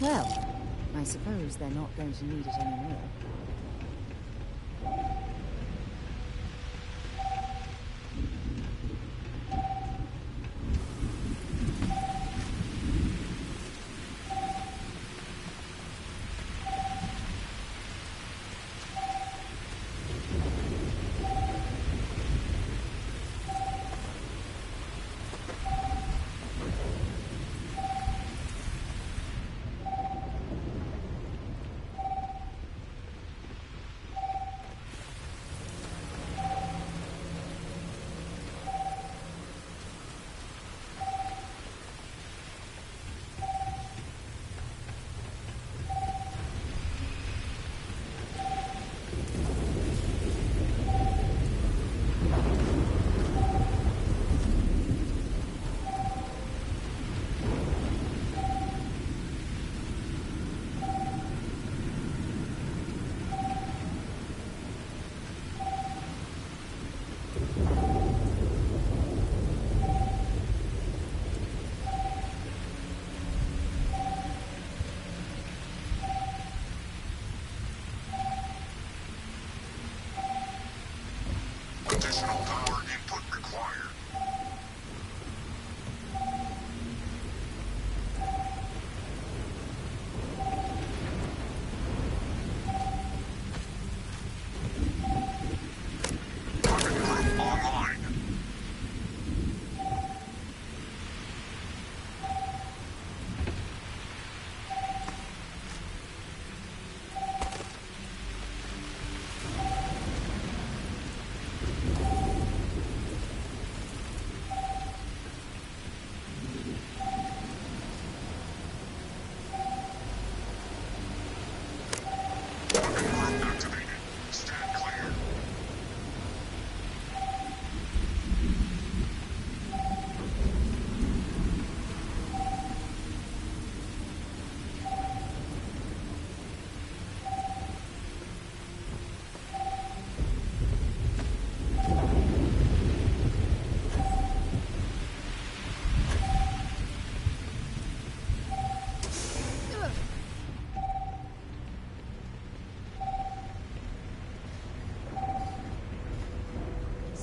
Well, I suppose they're not going to need it anymore.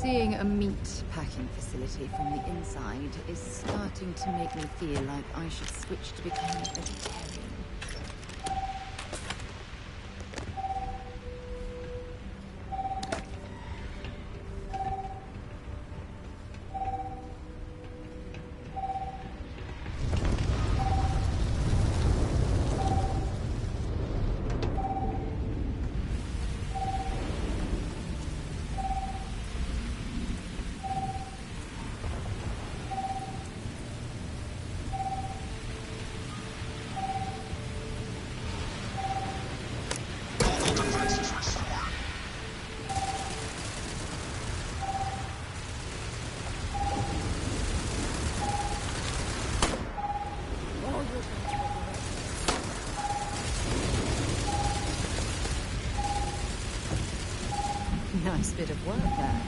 Seeing a meat packing facility from the inside is starting to make me feel like I should switch to becoming a vegetarian. Nice bit of work there.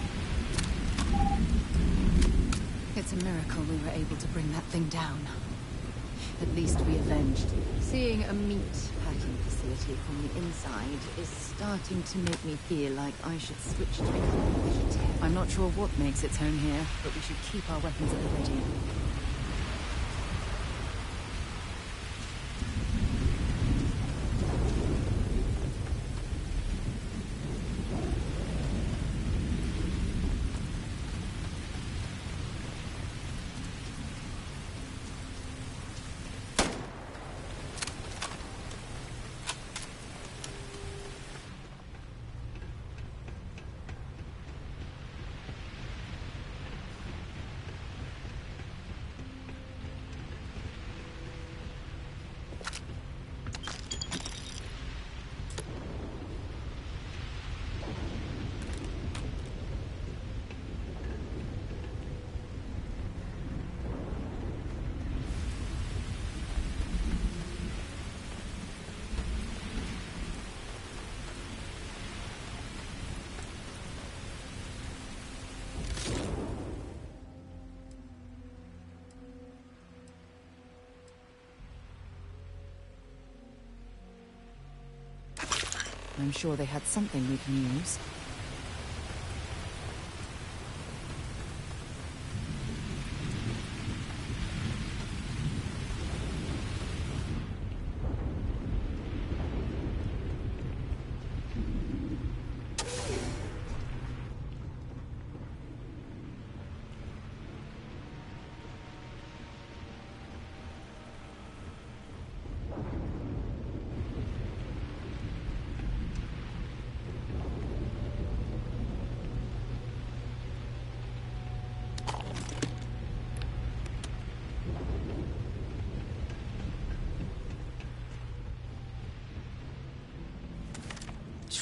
It's a miracle we were able to bring that thing down. At least we avenged. Seeing a meat packing facility from the inside is starting to make me feel like I should switch to becoming a vegetarian. I'm not sure what makes its home here, but we should keep our weapons at the ready. I'm sure they had something we can use.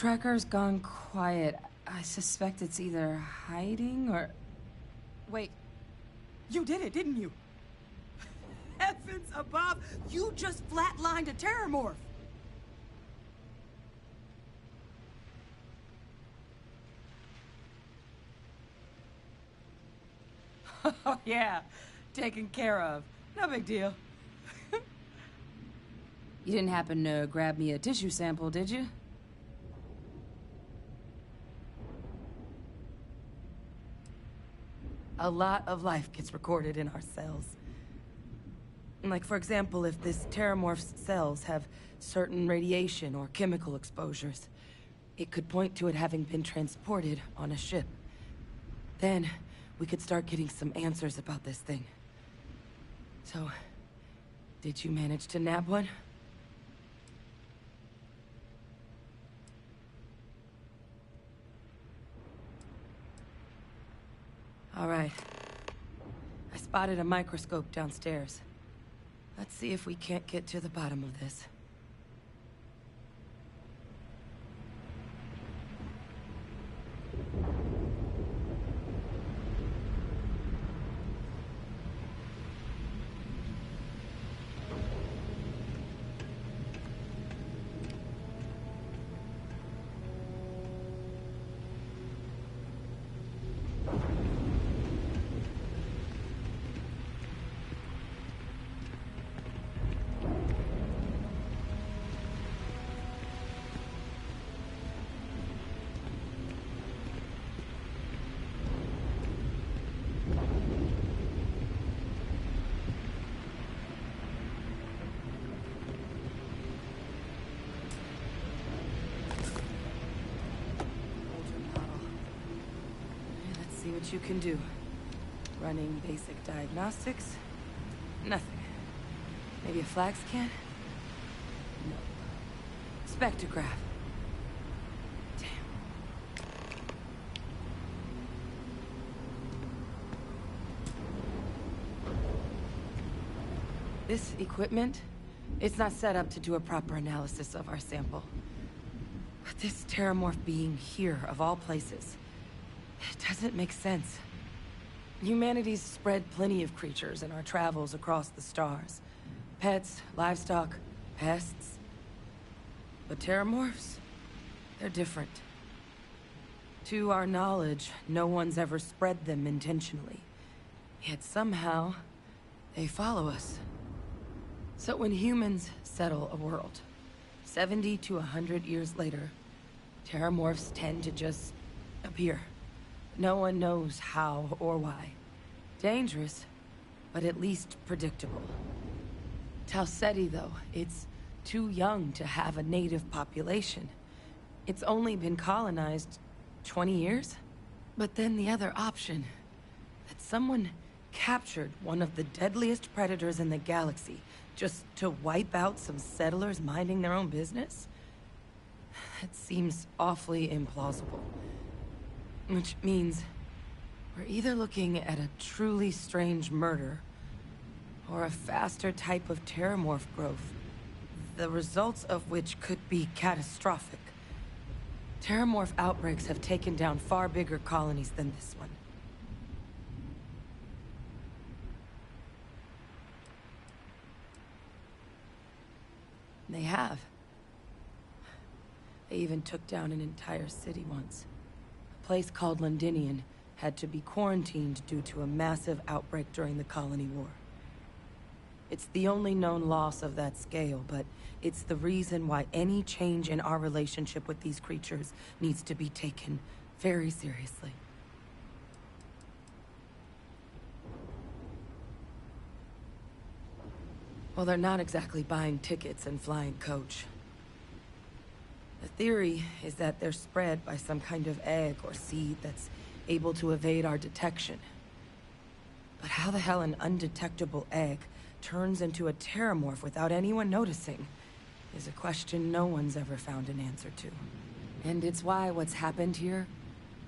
Tracker's gone quiet. I suspect it's either hiding or... Wait. You did it, didn't you? Heavens above! You just flatlined a terramorph! Oh, yeah. Taken care of. No big deal. You didn't happen to grab me a tissue sample, did you? A lot of life gets recorded in our cells. Like, for example, if this terramorph's cells have certain radiation or chemical exposures, it could point to it having been transported on a ship. Then, we could start getting some answers about this thing. So, did you manage to nab one? All right. I spotted a microscope downstairs. Let's see if we can't get to the bottom of this. what you can do. Running basic diagnostics. Nothing. Maybe a flag scan? No. Spectrograph. Damn. This equipment, it's not set up to do a proper analysis of our sample. But this terramorph being here, of all places, it doesn't make sense. Humanity's spread plenty of creatures in our travels across the stars. Pets, livestock, pests. But terramorphs? They're different. To our knowledge, no one's ever spread them intentionally. Yet somehow, they follow us. So when humans settle a world, 70 to 100 years later, terramorphs tend to just appear. No one knows how or why. Dangerous, but at least predictable. Tau Ceti, though, it's too young to have a native population. It's only been colonized 20 years? But then the other option, that someone captured one of the deadliest predators in the galaxy just to wipe out some settlers minding their own business? That seems awfully implausible. Which means we're either looking at a truly strange murder or a faster type of terramorph growth, the results of which could be catastrophic. Terramorph outbreaks have taken down far bigger colonies than this one. They have. They even took down an entire city once. A place called Londinian had to be quarantined due to a massive outbreak during the Colony War. It's the only known loss of that scale, but it's the reason why any change in our relationship with these creatures needs to be taken very seriously. Well, they're not exactly buying tickets and flying coach. The theory is that they're spread by some kind of egg or seed that's able to evade our detection. But how the hell an undetectable egg turns into a terramorph without anyone noticing is a question no one's ever found an answer to. And it's why what's happened here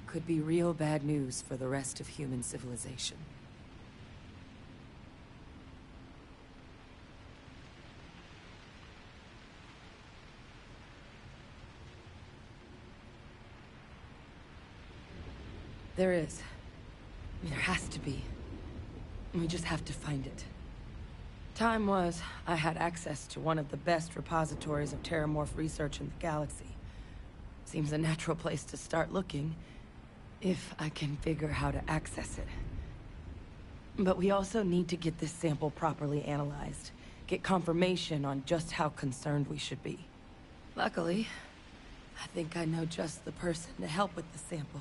could be real bad news for the rest of human civilization. There is. There has to be. We just have to find it. Time was, I had access to one of the best repositories of terramorph research in the galaxy. Seems a natural place to start looking, if I can figure how to access it. But we also need to get this sample properly analyzed, get confirmation on just how concerned we should be. Luckily, I think I know just the person to help with the sample.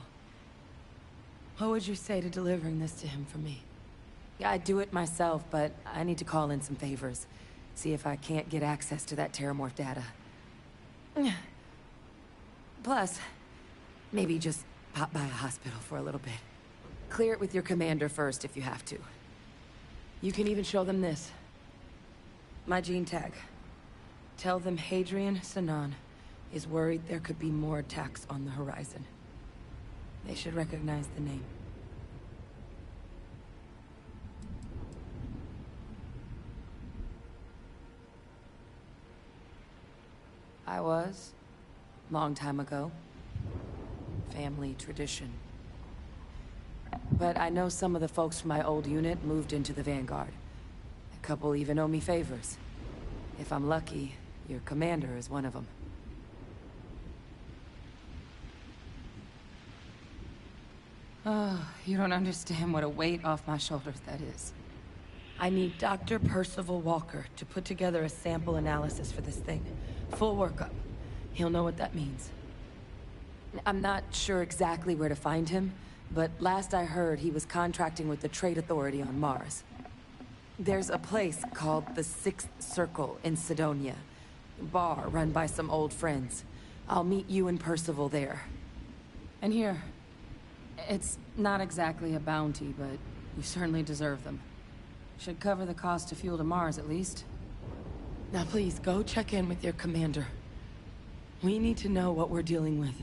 What would you say to delivering this to him for me? I'd do it myself, but I need to call in some favors. See if I can't get access to that terramorph data. Plus, maybe just pop by a hospital for a little bit. Clear it with your commander first if you have to. You can even show them this. My gene tag. Tell them Hadrian Sinan is worried there could be more attacks on the horizon. They should recognize the name. I was. Long time ago. Family tradition. But I know some of the folks from my old unit moved into the Vanguard. A couple even owe me favors. If I'm lucky, your commander is one of them. Oh, you don't understand what a weight off my shoulders that is. I need Dr. Percival Walker to put together a sample analysis for this thing. Full workup. He'll know what that means. I'm not sure exactly where to find him, but last I heard he was contracting with the Trade Authority on Mars. There's a place called the Sixth Circle in Sidonia. A bar run by some old friends. I'll meet you and Percival there. And here. It's not exactly a bounty, but you certainly deserve them. Should cover the cost to fuel to Mars, at least. Now please, go check in with your commander. We need to know what we're dealing with.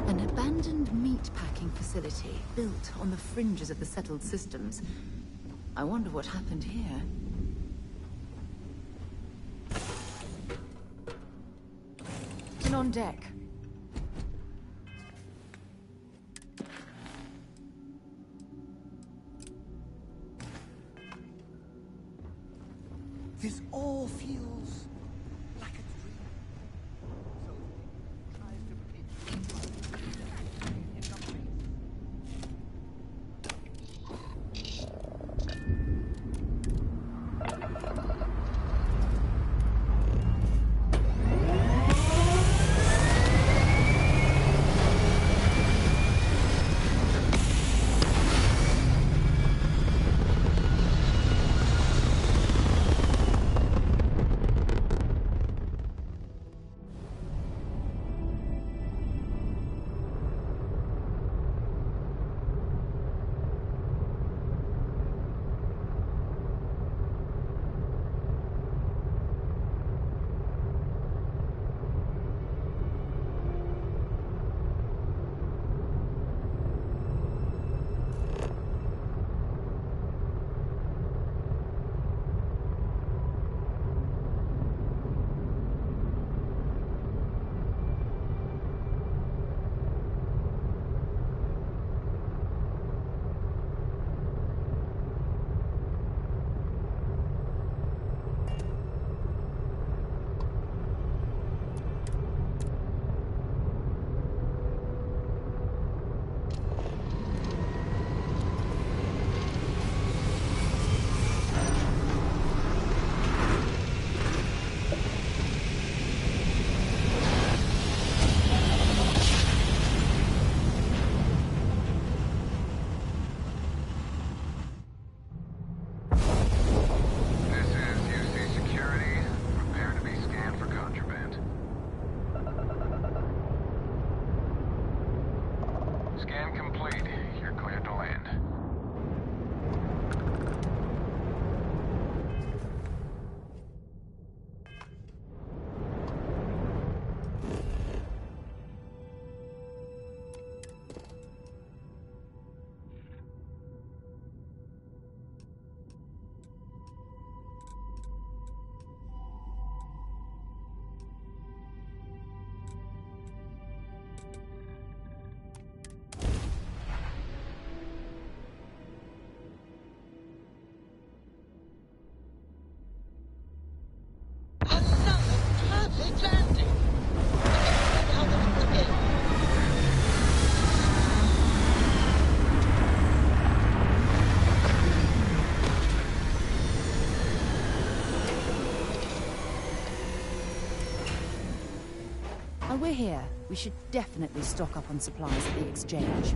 Abandoned meat-packing facility built on the fringes of the settled systems. I wonder what happened here. In on deck. This all feels like a dream. So, tries to While we're here, we should definitely stock up on supplies at the exchange.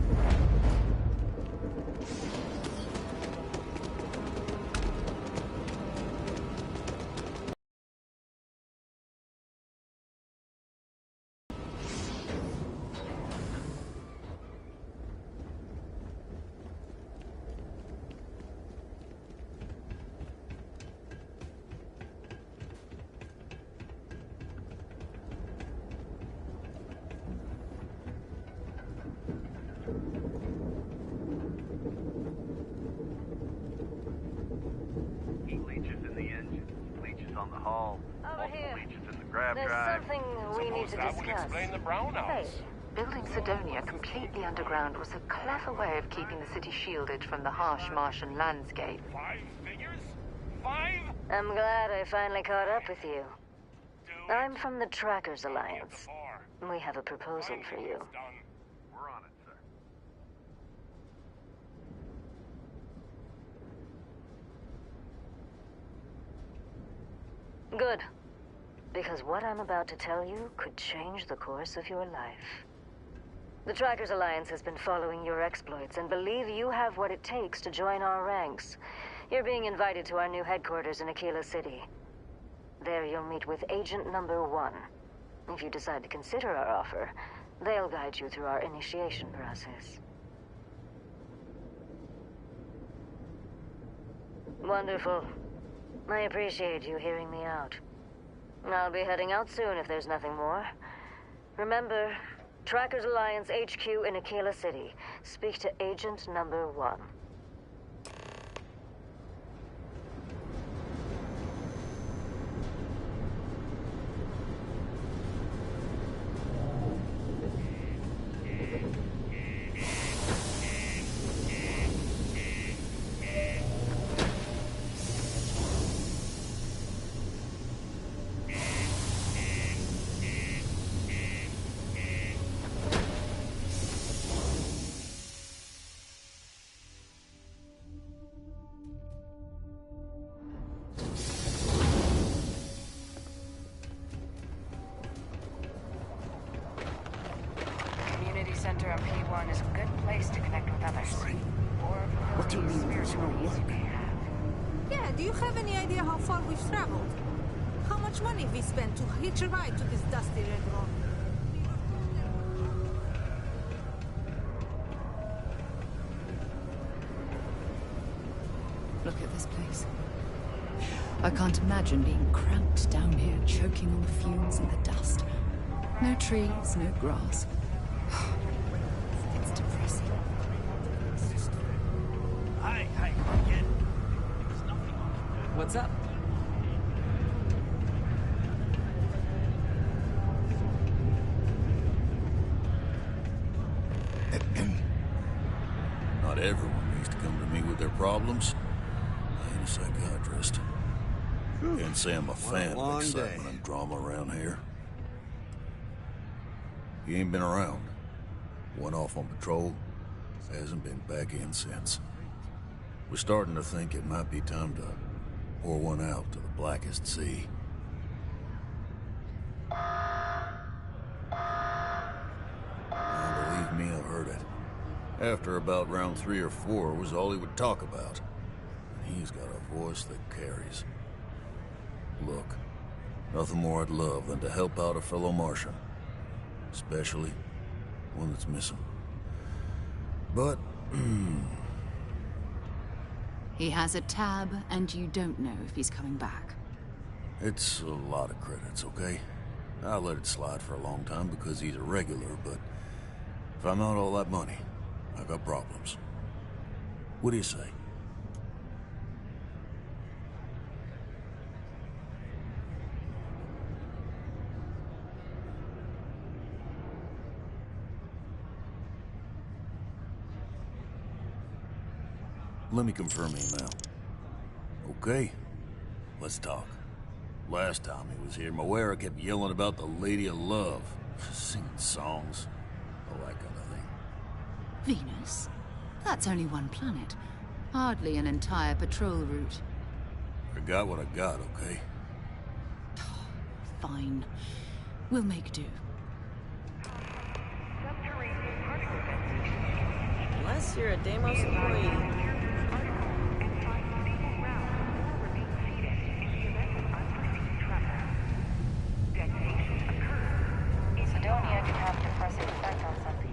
on the hull. Multiple leeches in the grab There's drive. something we need to Suppose that would discuss. explain the brownouts. Hey, building Sidonia completely underground was a clever way of keeping the city shielded from the harsh Martian landscape. 5 figures? 5? I'm glad I finally caught up with you. I'm from the Trackers Alliance. We have a proposal for you. We're on it, sir. Good. Because what I'm about to tell you could change the course of your life. The Trackers Alliance has been following your exploits and believe you have what it takes to join our ranks. You're being invited to our new headquarters in Aquila City. There you'll meet with Agent Number 1. If you decide to consider our offer, they'll guide you through our initiation process. Wonderful. I appreciate you hearing me out. I'll be heading out soon if there's nothing more. Remember, Trackers Alliance HQ in Aquila City. Speak to Agent Number 1. Center on P1 is a good place to connect with others. What do you mean there's no work? Yeah, do you have any idea how far we've traveled? How much money we spent to hitch a ride to this dusty red rock? Look at this place. I can't imagine being cramped down here, choking on the fumes and the dust. No trees, no grass. It's depressing. Hi, again. What's up? Not everyone needs to come to me with their problems. I ain't a psychiatrist. Can't say I'm a fan of excitement and drama around here. He ain't been around. Went off on patrol. Hasn't been back in since. We're starting to think it might be time to pour one out to the blackest sea. Believe me, I've heard it. After about round 3 or 4 was all he would talk about. And he's got a voice that carries. Look, nothing more I'd love than to help out a fellow Martian. Especially one that's missing. But, He has a tab, and you don't know if he's coming back. it's a lot of credits, okay? I let it slide for a long time because he's a regular, but if I'm out all that money, I got problems. What do you say? Let me confirm email. Okay, let's talk. Last time he was here, Moera kept yelling about the Lady of Love, singing songs, all that kind of thing. Venus? That's only one planet. Hardly an entire patrol route. I got what I got, okay? Fine. We'll make do. Unless you're a Deimos employee. Sidonia can have a depressing effect on some people.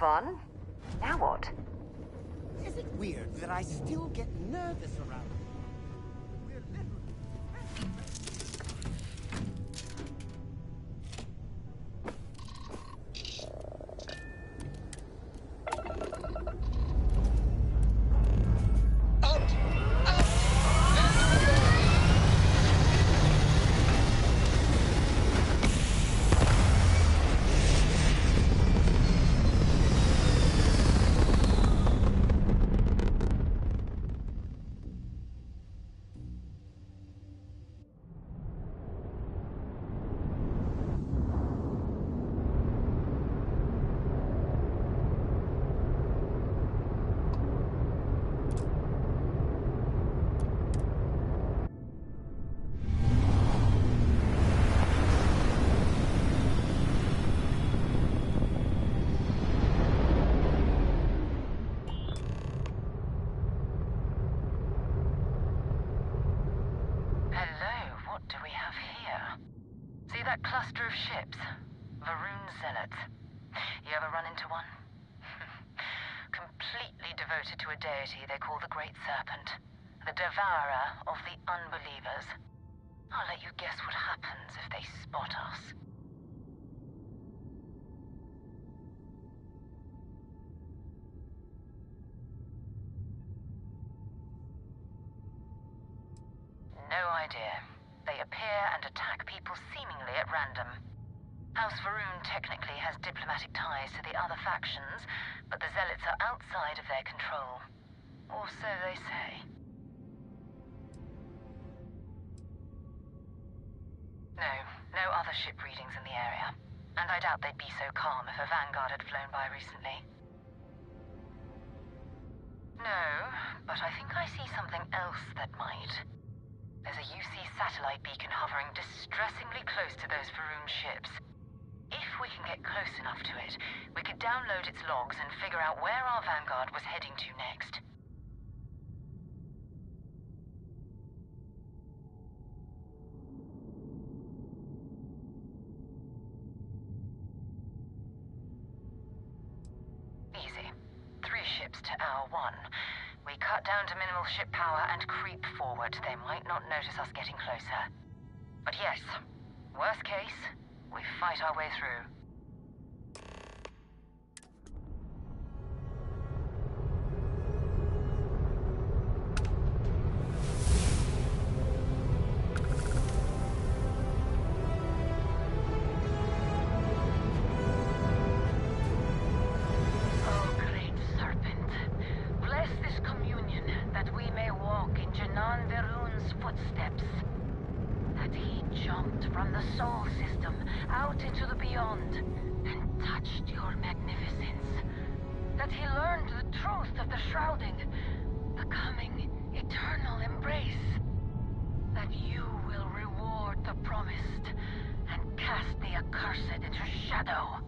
fun. Now what? Is it weird that I still get nervous around you? We're literally... That cluster of ships? Varun Zealots. You ever run into one? Completely devoted to a deity they call the Great Serpent. The devourer of the unbelievers. I'll let you guess what happens if they spot us. No idea. They appear and attack people seemingly at random. House Varun technically has diplomatic ties to the other factions, but the Zealots are outside of their control. Or so they say. No other ship readings in the area. And I doubt they'd be so calm if a Vanguard had flown by recently. No, but I think I see something else that might. There's a UC satellite beacon hovering distressingly close to those Varun ships. If we can get close enough to it, we could download its logs and figure out where our Vanguard was heading to next. Easy. 3 ships to our 1. We cut down to minimal ship power and creep forward. They might not notice us getting closer. But yes, worst case, we fight our way through. Oh, great serpent, bless this communion that we may walk in Janan Verun's footsteps. That he jumped from the soul system out into the beyond and touched your magnificence. That he learned the truth of the shrouding, the coming eternal embrace. That you will reward the promised and cast the accursed into shadow.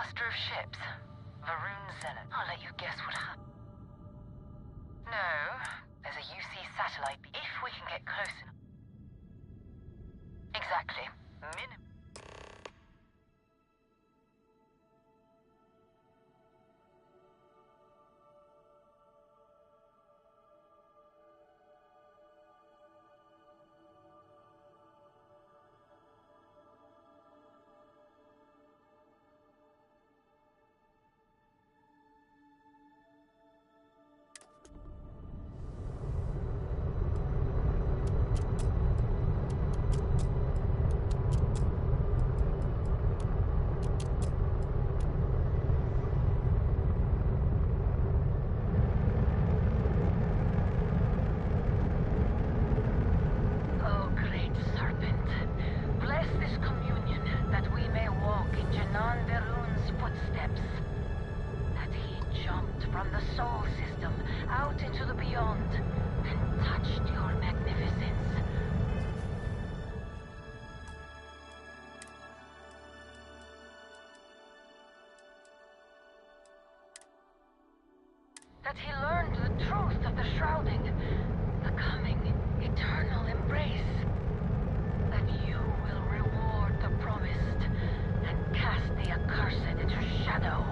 cluster of ships. Varun Zenith. I'll let you guess what happened. No, there's a UC satellite. If we can get close enough. Exactly. Minimum. That he learned the truth of the shrouding, the coming, eternal embrace. That you will reward the promised and cast the accursed into shadow.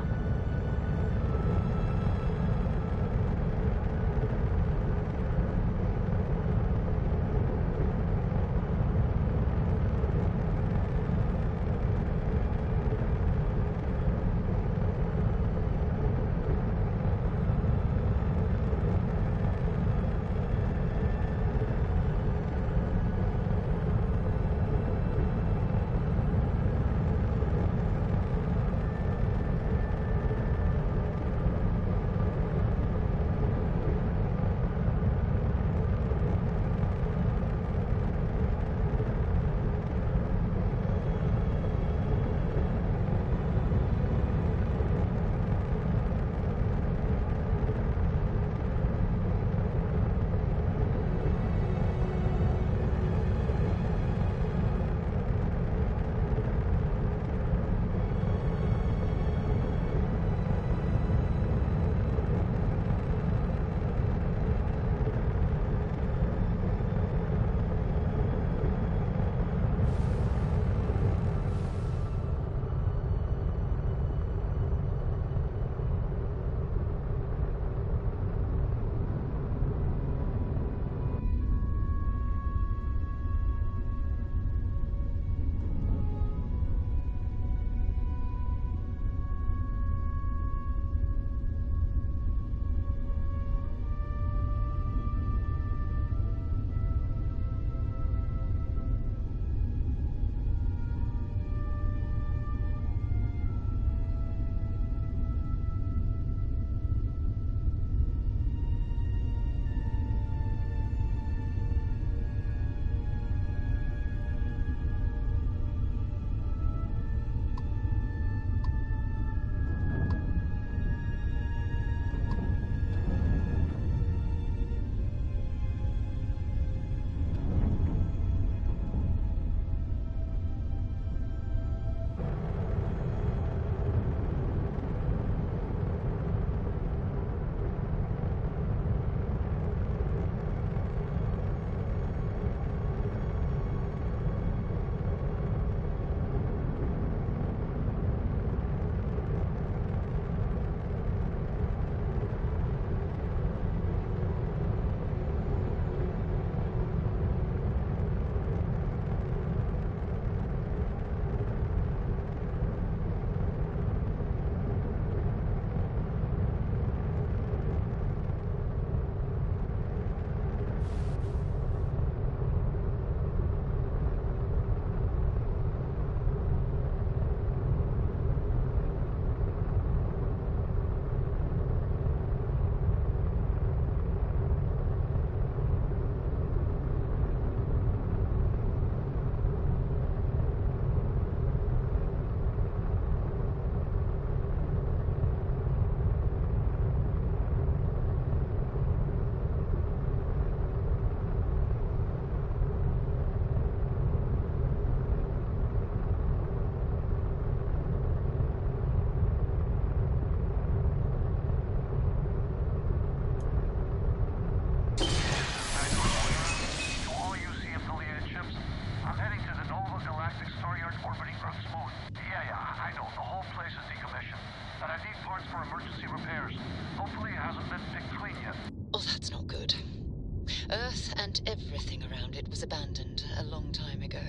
Earth and everything around it was abandoned a long time ago,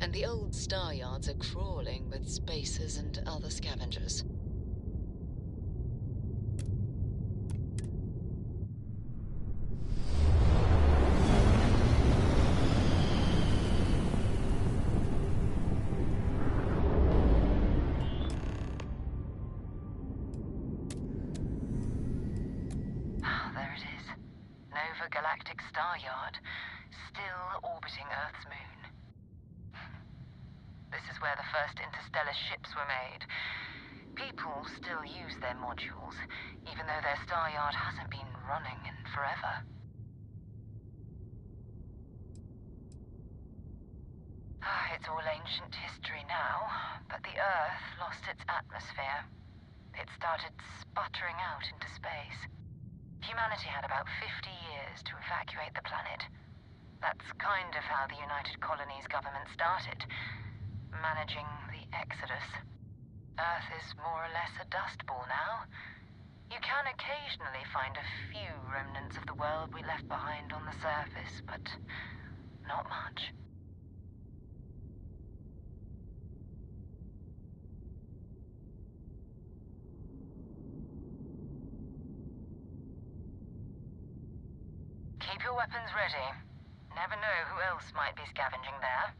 and the old star yards are crawling with spacers and other scavengers. There it is. Nova Galactic Star Yard, still orbiting Earth's moon. This is where the first interstellar ships were made. People still use their modules, even though their star yard hasn't been running in forever. It's all ancient history now, but the Earth lost its atmosphere. It started sputtering out into space. Humanity had about 50 years to evacuate the planet. That's kind of how the United Colonies government started, managing the exodus. Earth is more or less a dust ball now. You can occasionally find a few remnants of the world we left behind on the surface, but not much. Keep your weapons ready. Never know who else might be scavenging there.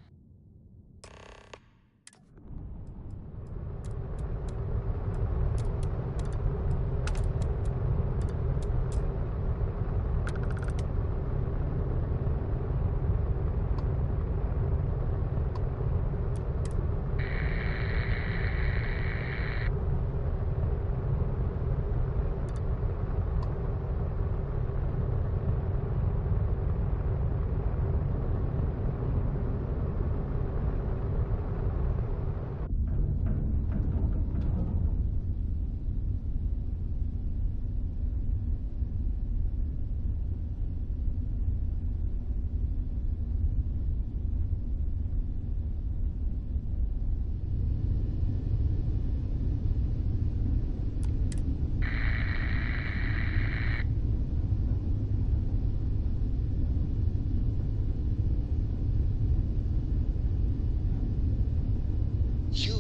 You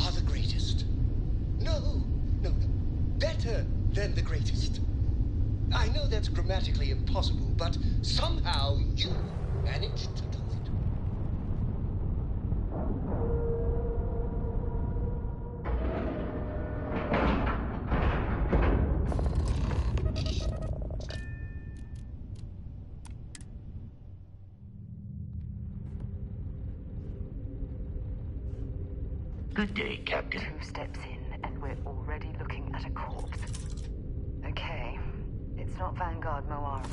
are the greatest. No. Better than the greatest. I know that's grammatically impossible, but somehow you managed to do it. Good day, Captain. 2 steps in, and we're already looking at a corpse. Okay, it's not Vanguard Moara.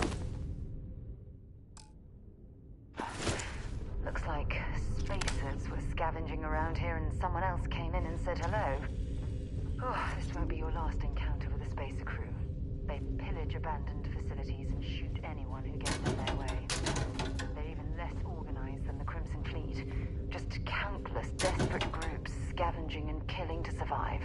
Looks like spacers were scavenging around here and someone else came in and said hello. Oh, this won't be your last encounter with a spacer crew. They pillage abandoned facilities and shoot anyone who gets in their way. They're even less organized than the Crimson Fleet. Just countless desperate groups scavenging and killing to survive.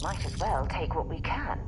Might as well take what we can.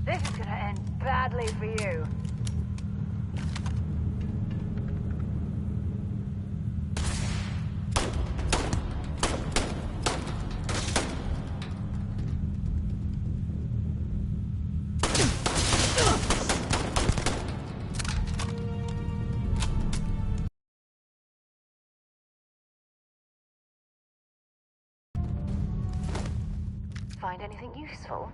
This is gonna end badly for you. Find anything useful?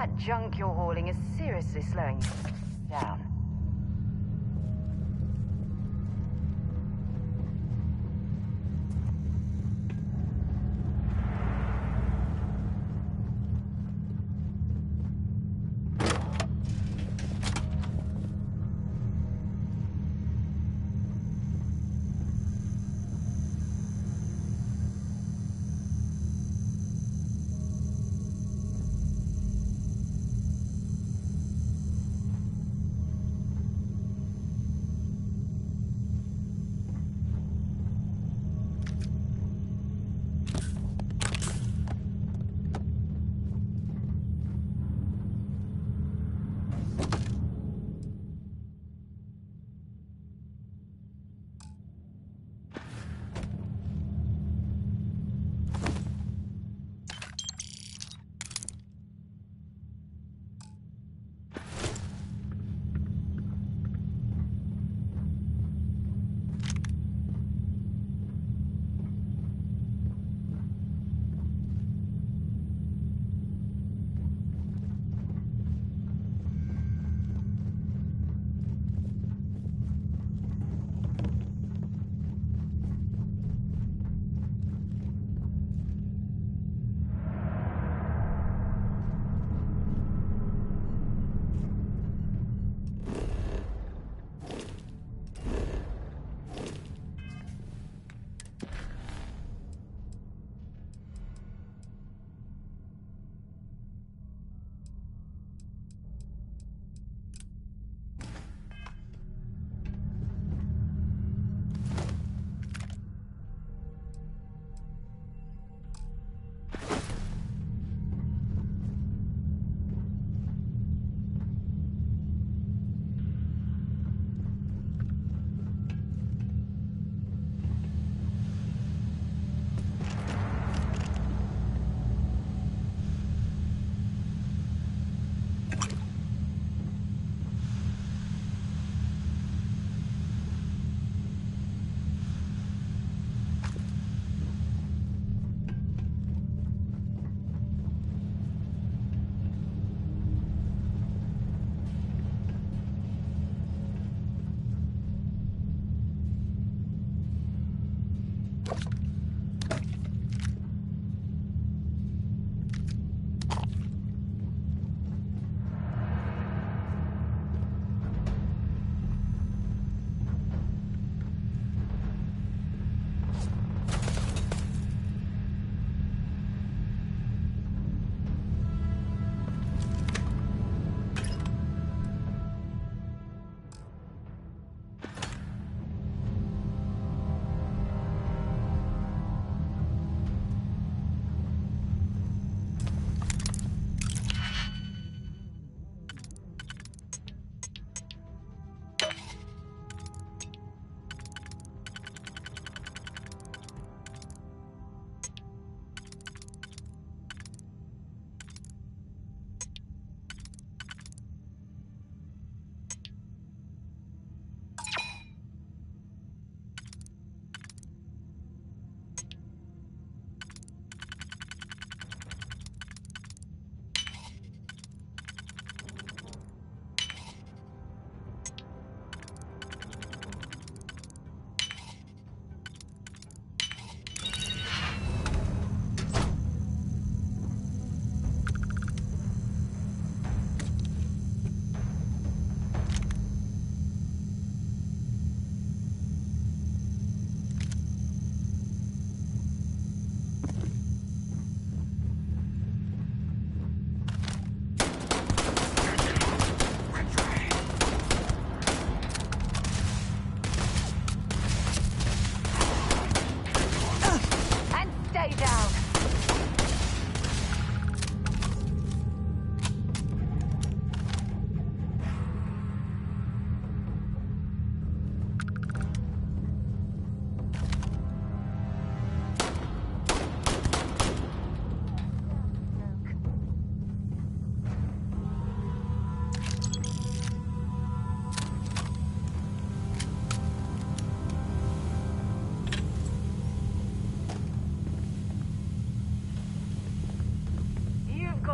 That junk you're hauling is seriously slowing you down.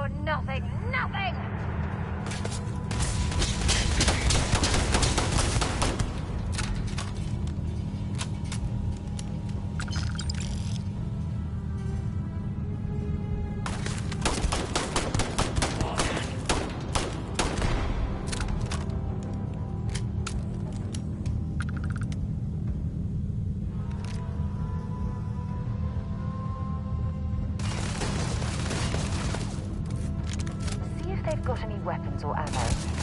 for nothing. Nothing! They've got any weapons or ammo.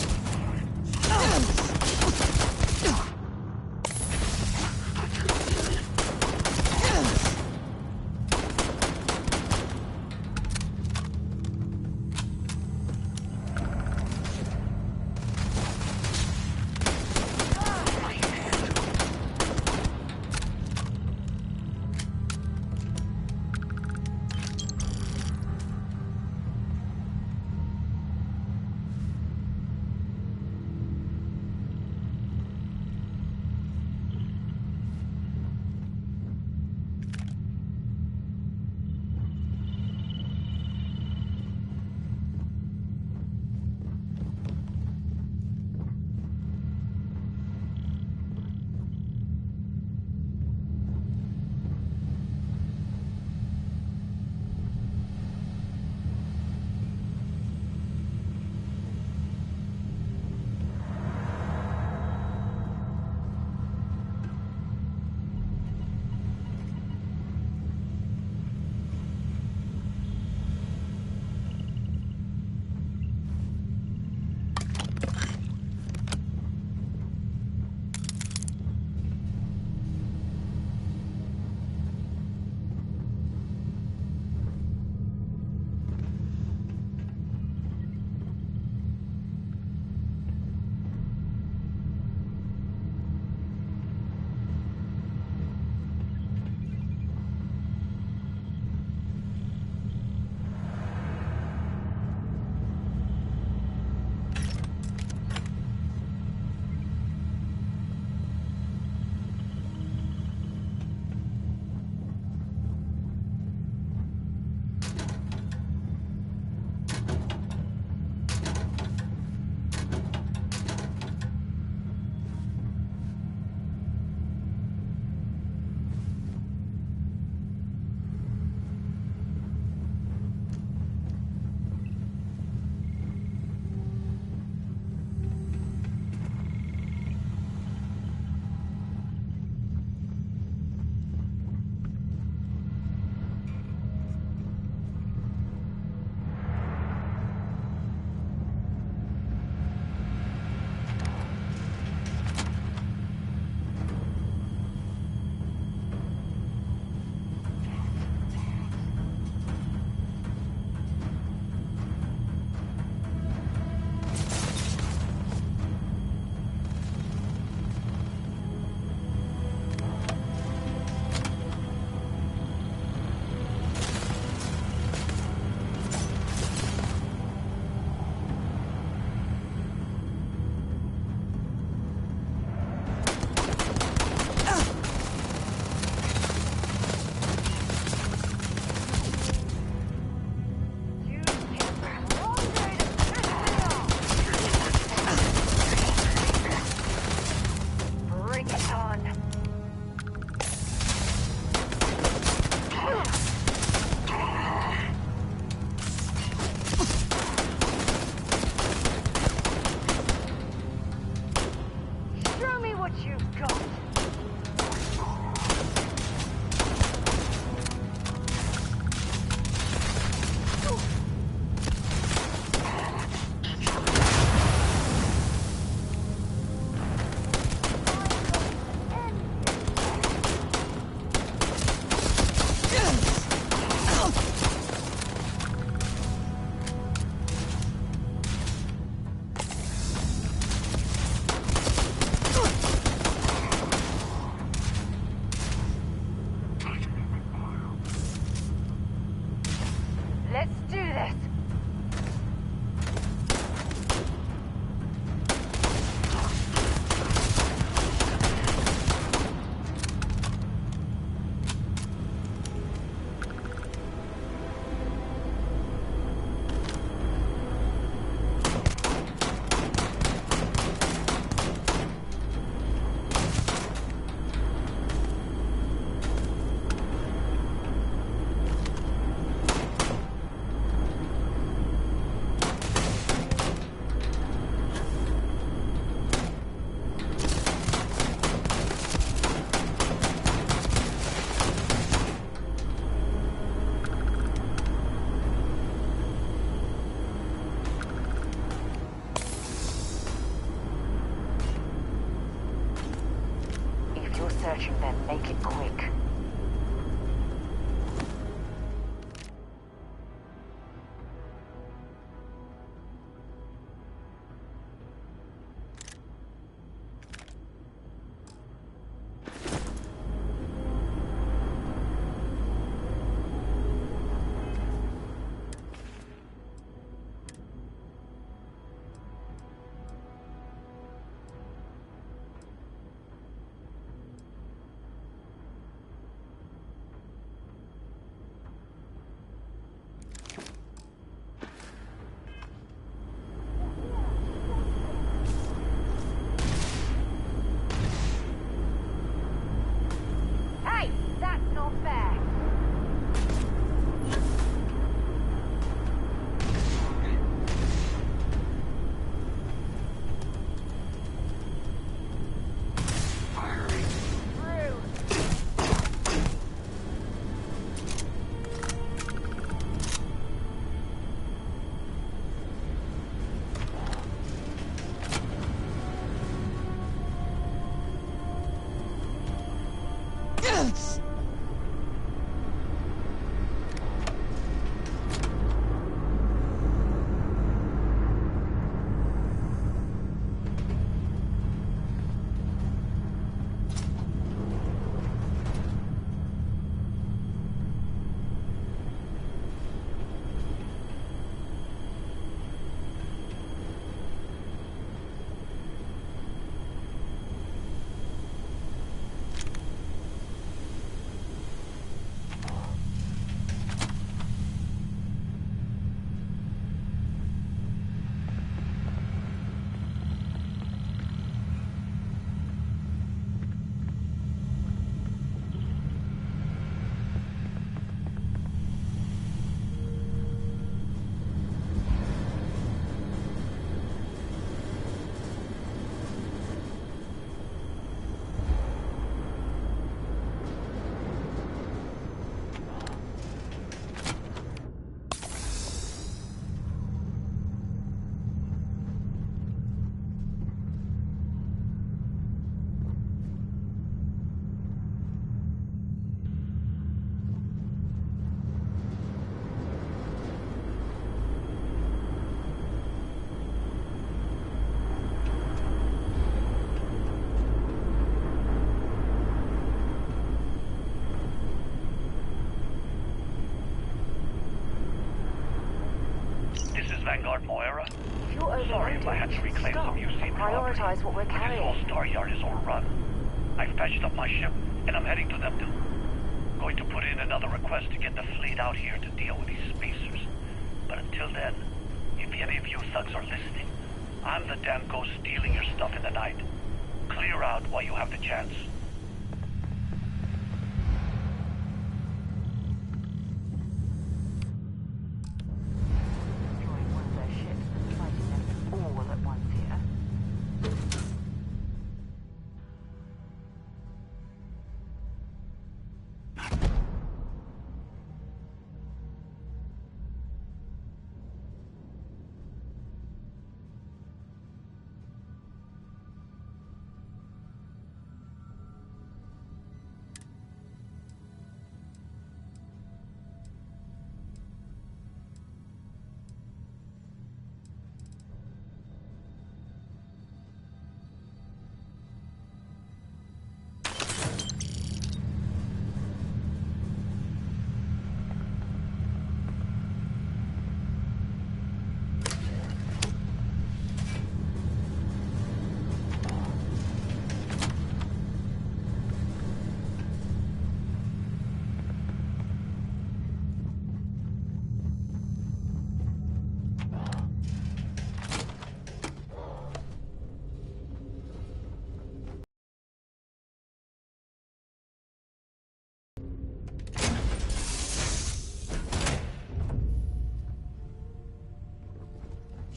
Make it quick. Hey, that's not fair. Yes! Vanguard Moira. You're Sorry if I had to reclaim some UC property. Prioritize what we're But this carrying. all-star yard is overrun. I've patched up my ship, and I'm heading to them too. Going to put in another request to get the fleet out here to deal with these spacers. But until then, if any of you thugs are listening, I'm the damn ghost stealing your stuff in the night. Clear out while you have the chance.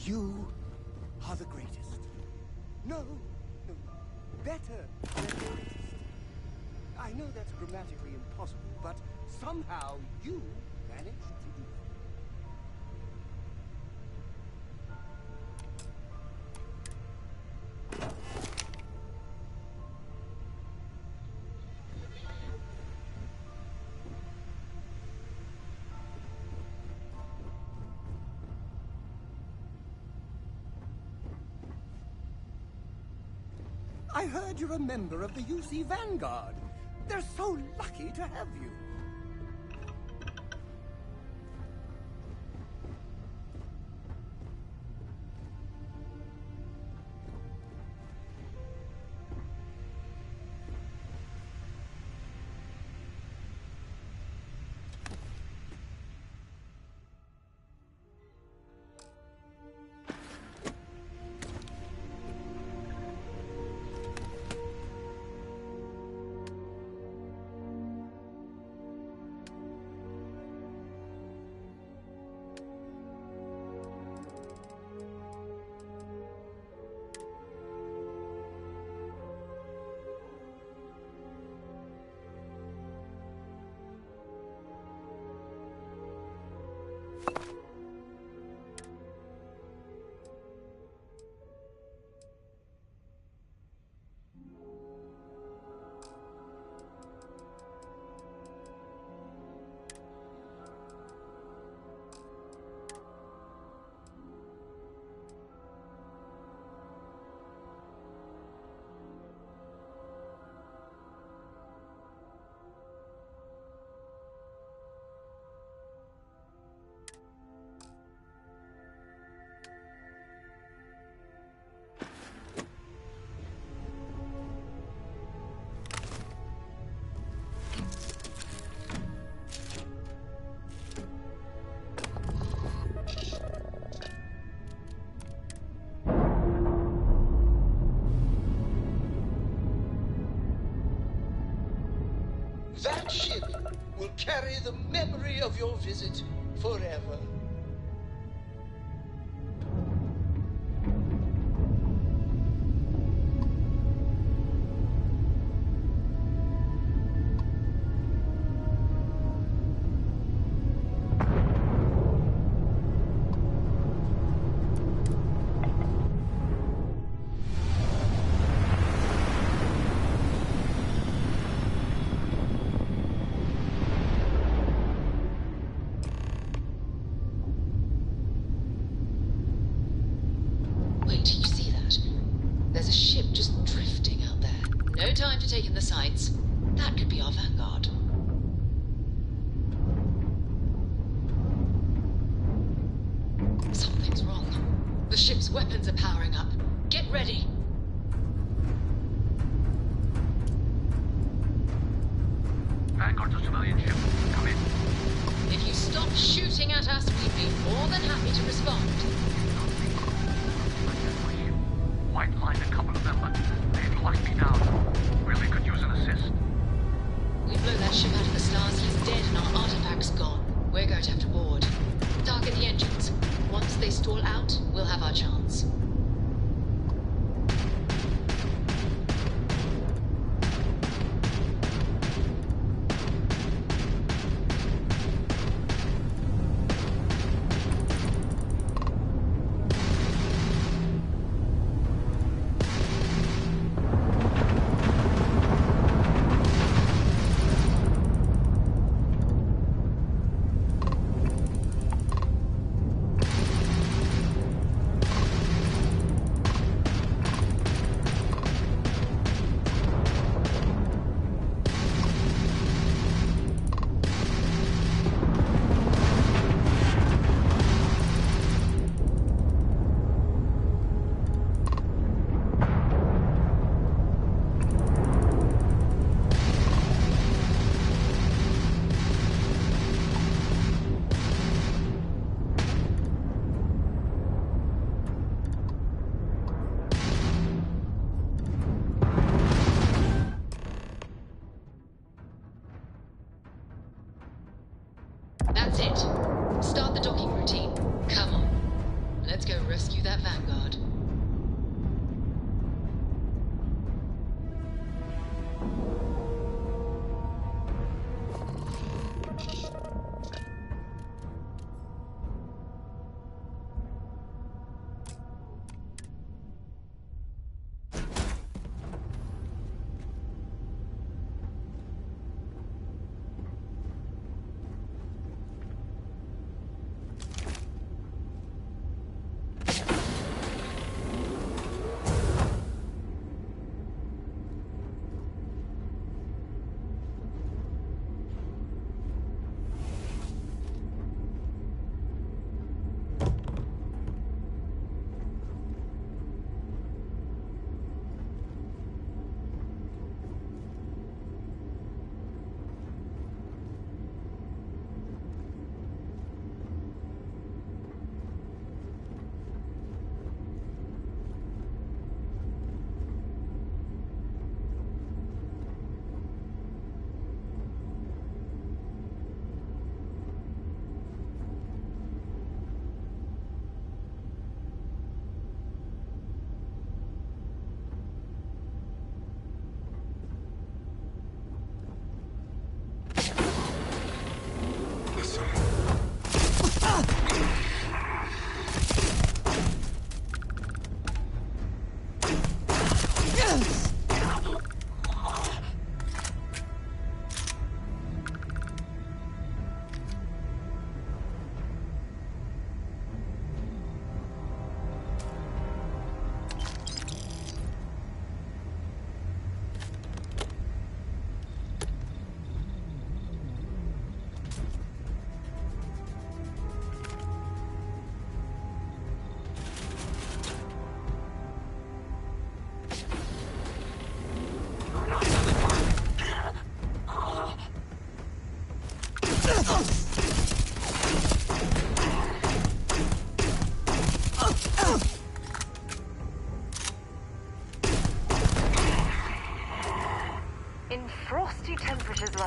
You are the greatest. No, no, better than the greatest. I know that's grammatically impossible, but somehow you managed to do it. I heard you're a member of the UC Vanguard. They're so lucky to have you. That ship will carry the memory of your visit forever. Wait, you see that? There's a ship just drifting out there. No time to take in the sights. That could be our vanguard. Something's wrong. The ship's weapons are powering up. Get ready. Vanguard's a civilian ship. Come in. If you stop shooting at us, we'd be more than happy to respond. White lined a couple of them, but they've locked me down. Really could use an assist. We blow that ship out of the stars, he's dead and our artifact's gone. We're going to have to board. Target the engines. Once they stall out, we'll have our chance. That's it. Start the docking routine. Come on. Let's go rescue that Vanguard.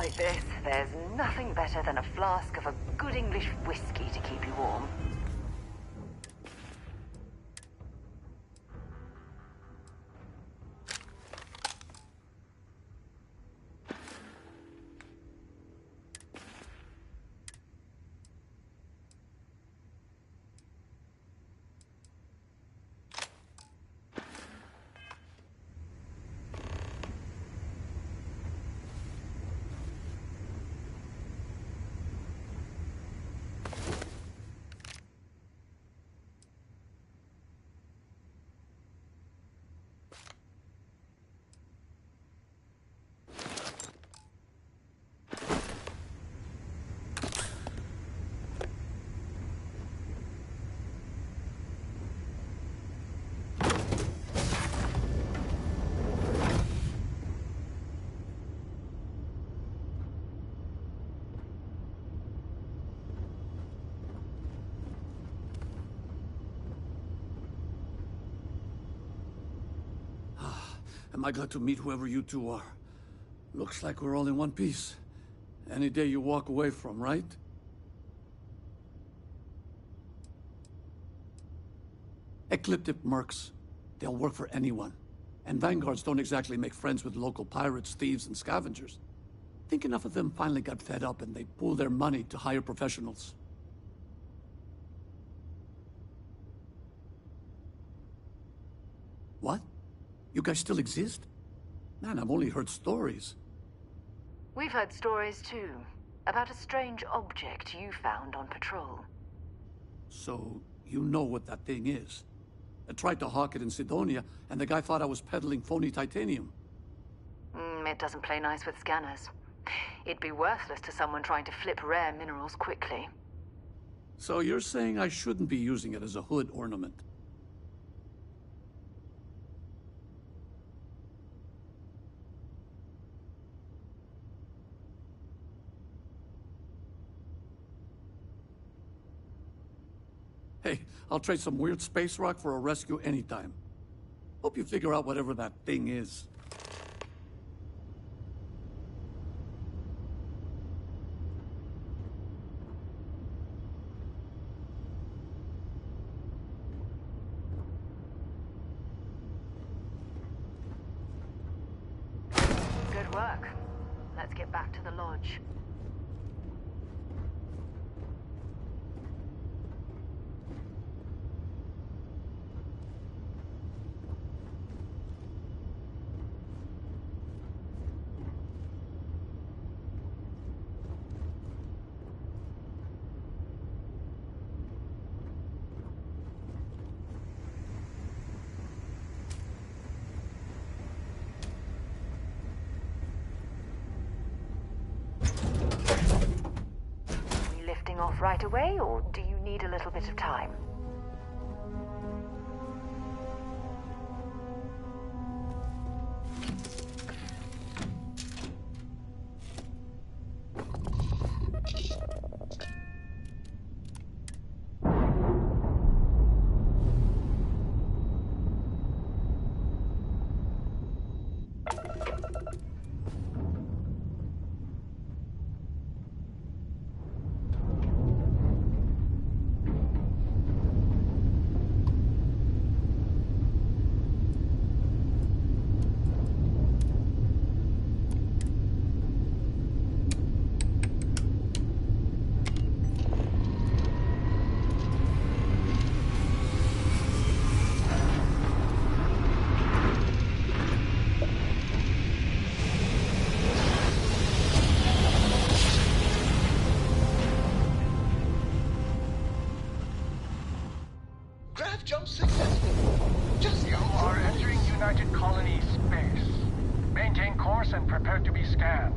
like this, there's nothing better than a flask of a good English whiskey to keep you warm. Am I glad to meet whoever you two are. Looks like we're all in one piece. Any day you walk away from, right? Ecliptic mercs. They'll work for anyone. And vanguards don't exactly make friends with local pirates, thieves, and scavengers. Think enough of them finally got fed up and they pooled their money to hire professionals. What? You guys still exist? Man, I've only heard stories. We've heard stories too, about a strange object you found on patrol. So, you know what that thing is? I tried to hawk it in Sidonia, and the guy thought I was peddling phony titanium. It doesn't play nice with scanners. It'd be worthless to someone trying to flip rare minerals quickly. So you're saying I shouldn't be using it as a hood ornament? Hey, I'll trade some weird space rock for a rescue anytime. Hope you figure out whatever that thing is. Good work. Let's get back to the lodge. Off right away, or do you need a little bit of time? Jump successful. Just you are entering United Colony space. Maintain course and prepare to be scanned.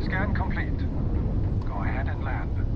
Scan complete. Go ahead and land.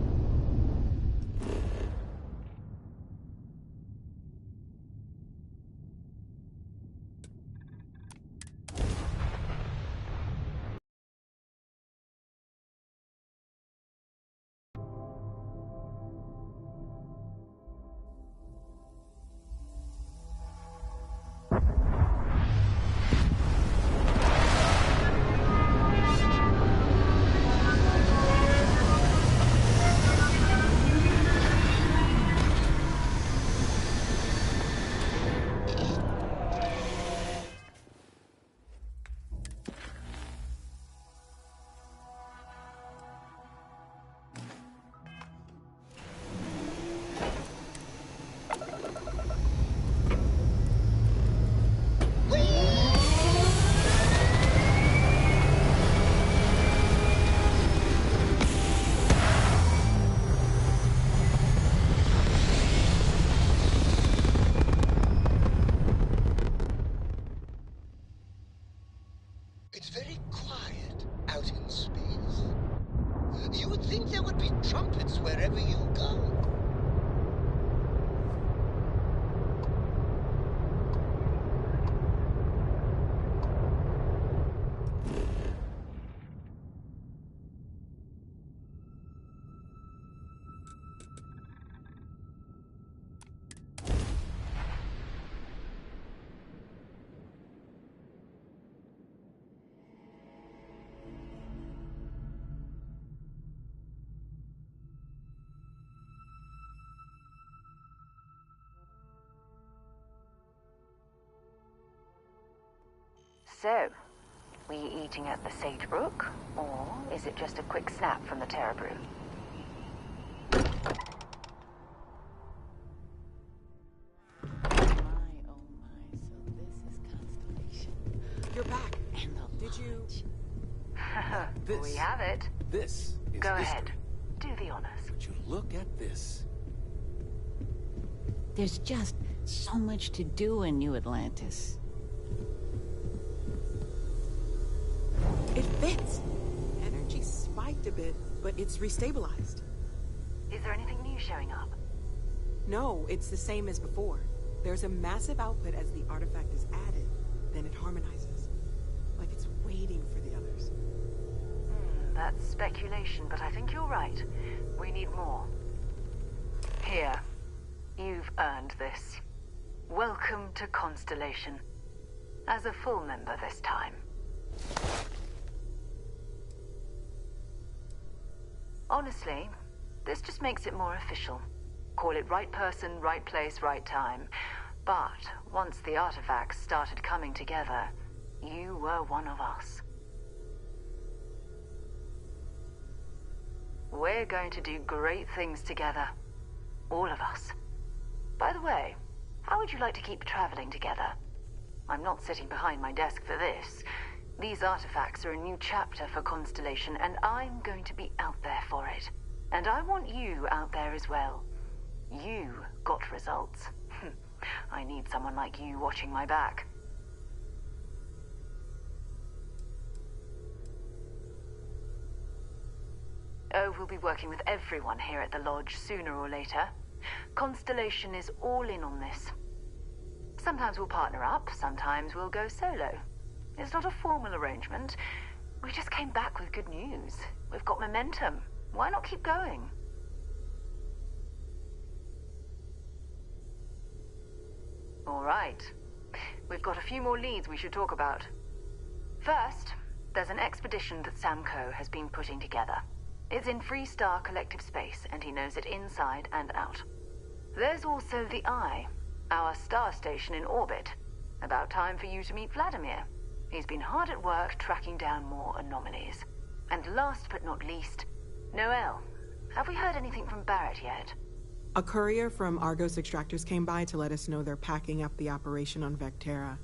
think there would be trumpets wherever you go. So, were you eating at the Sagebrook, or is it just a quick snap from the Terror Brew? You're back. Did you... We have it. This is Go history. ahead. Do the honors. Would you look at this? There's just so much to do in New Atlantis. It fits. Energy spiked a bit, but it's restabilized. Is there anything new showing up? No, it's the same as before. There's a massive output as the artifact is added, then it harmonizes. Like it's waiting for the others. That's speculation, but I think you're right. We need more. Here. You've earned this. Welcome to Constellation. As a full member this time. Honestly, this just makes it more official. Call it right person, right place, right time. But once the artifacts started coming together, you were one of us. We're going to do great things together. All of us. By the way, how would you like to keep traveling together? I'm not sitting behind my desk for this. These artifacts are a new chapter for Constellation, and I'm going to be out there for it. And I want you out there as well. You got results. I need someone like you watching my back. Oh, we'll be working with everyone here at the Lodge sooner or later. Constellation is all in on this. Sometimes we'll partner up, sometimes we'll go solo. It's not a formal arrangement. We just came back with good news. We've got momentum. Why not keep going? All right. We've got a few more leads we should talk about. First, there's an expedition that Samco has been putting together. It's in Freestar Collective Space, and he knows it inside and out. There's also the Eye, our star station in orbit. About time for you to meet Vladimir. He's been hard at work tracking down more anomalies. And last but not least, Noel. Have we heard anything from Barrett yet? A courier from Argos Extractors came by to let us know they're packing up the operation on Vectera.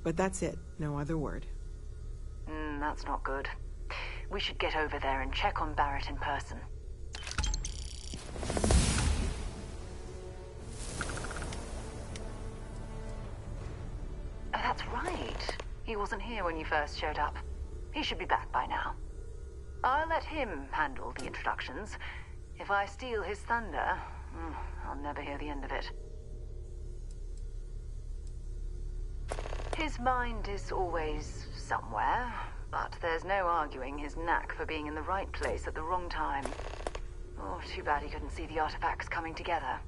But that's it. No other word. That's not good. We should get over there and check on Barrett in person. Oh, that's right. He wasn't here when you first showed up. He should be back by now. I'll let him handle the introductions. If I steal his thunder, I'll never hear the end of it. His mind is always somewhere, but there's no arguing his knack for being in the right place at the wrong time. Oh, too bad he couldn't see the artifacts coming together.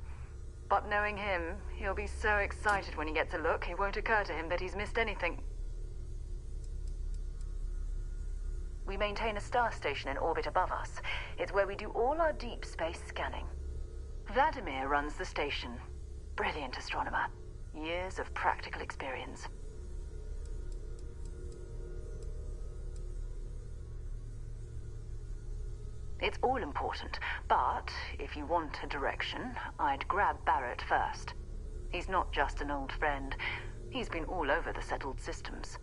But knowing him, he'll be so excited when he gets a look, it won't occur to him that he's missed anything. We maintain a star station in orbit above us. It's where we do all our deep space scanning. Vladimir runs the station. Brilliant astronomer. Years of practical experience. It's all important, but if you want a direction, I'd grab Barrett first. He's not just an old friend. He's been all over the settled systems.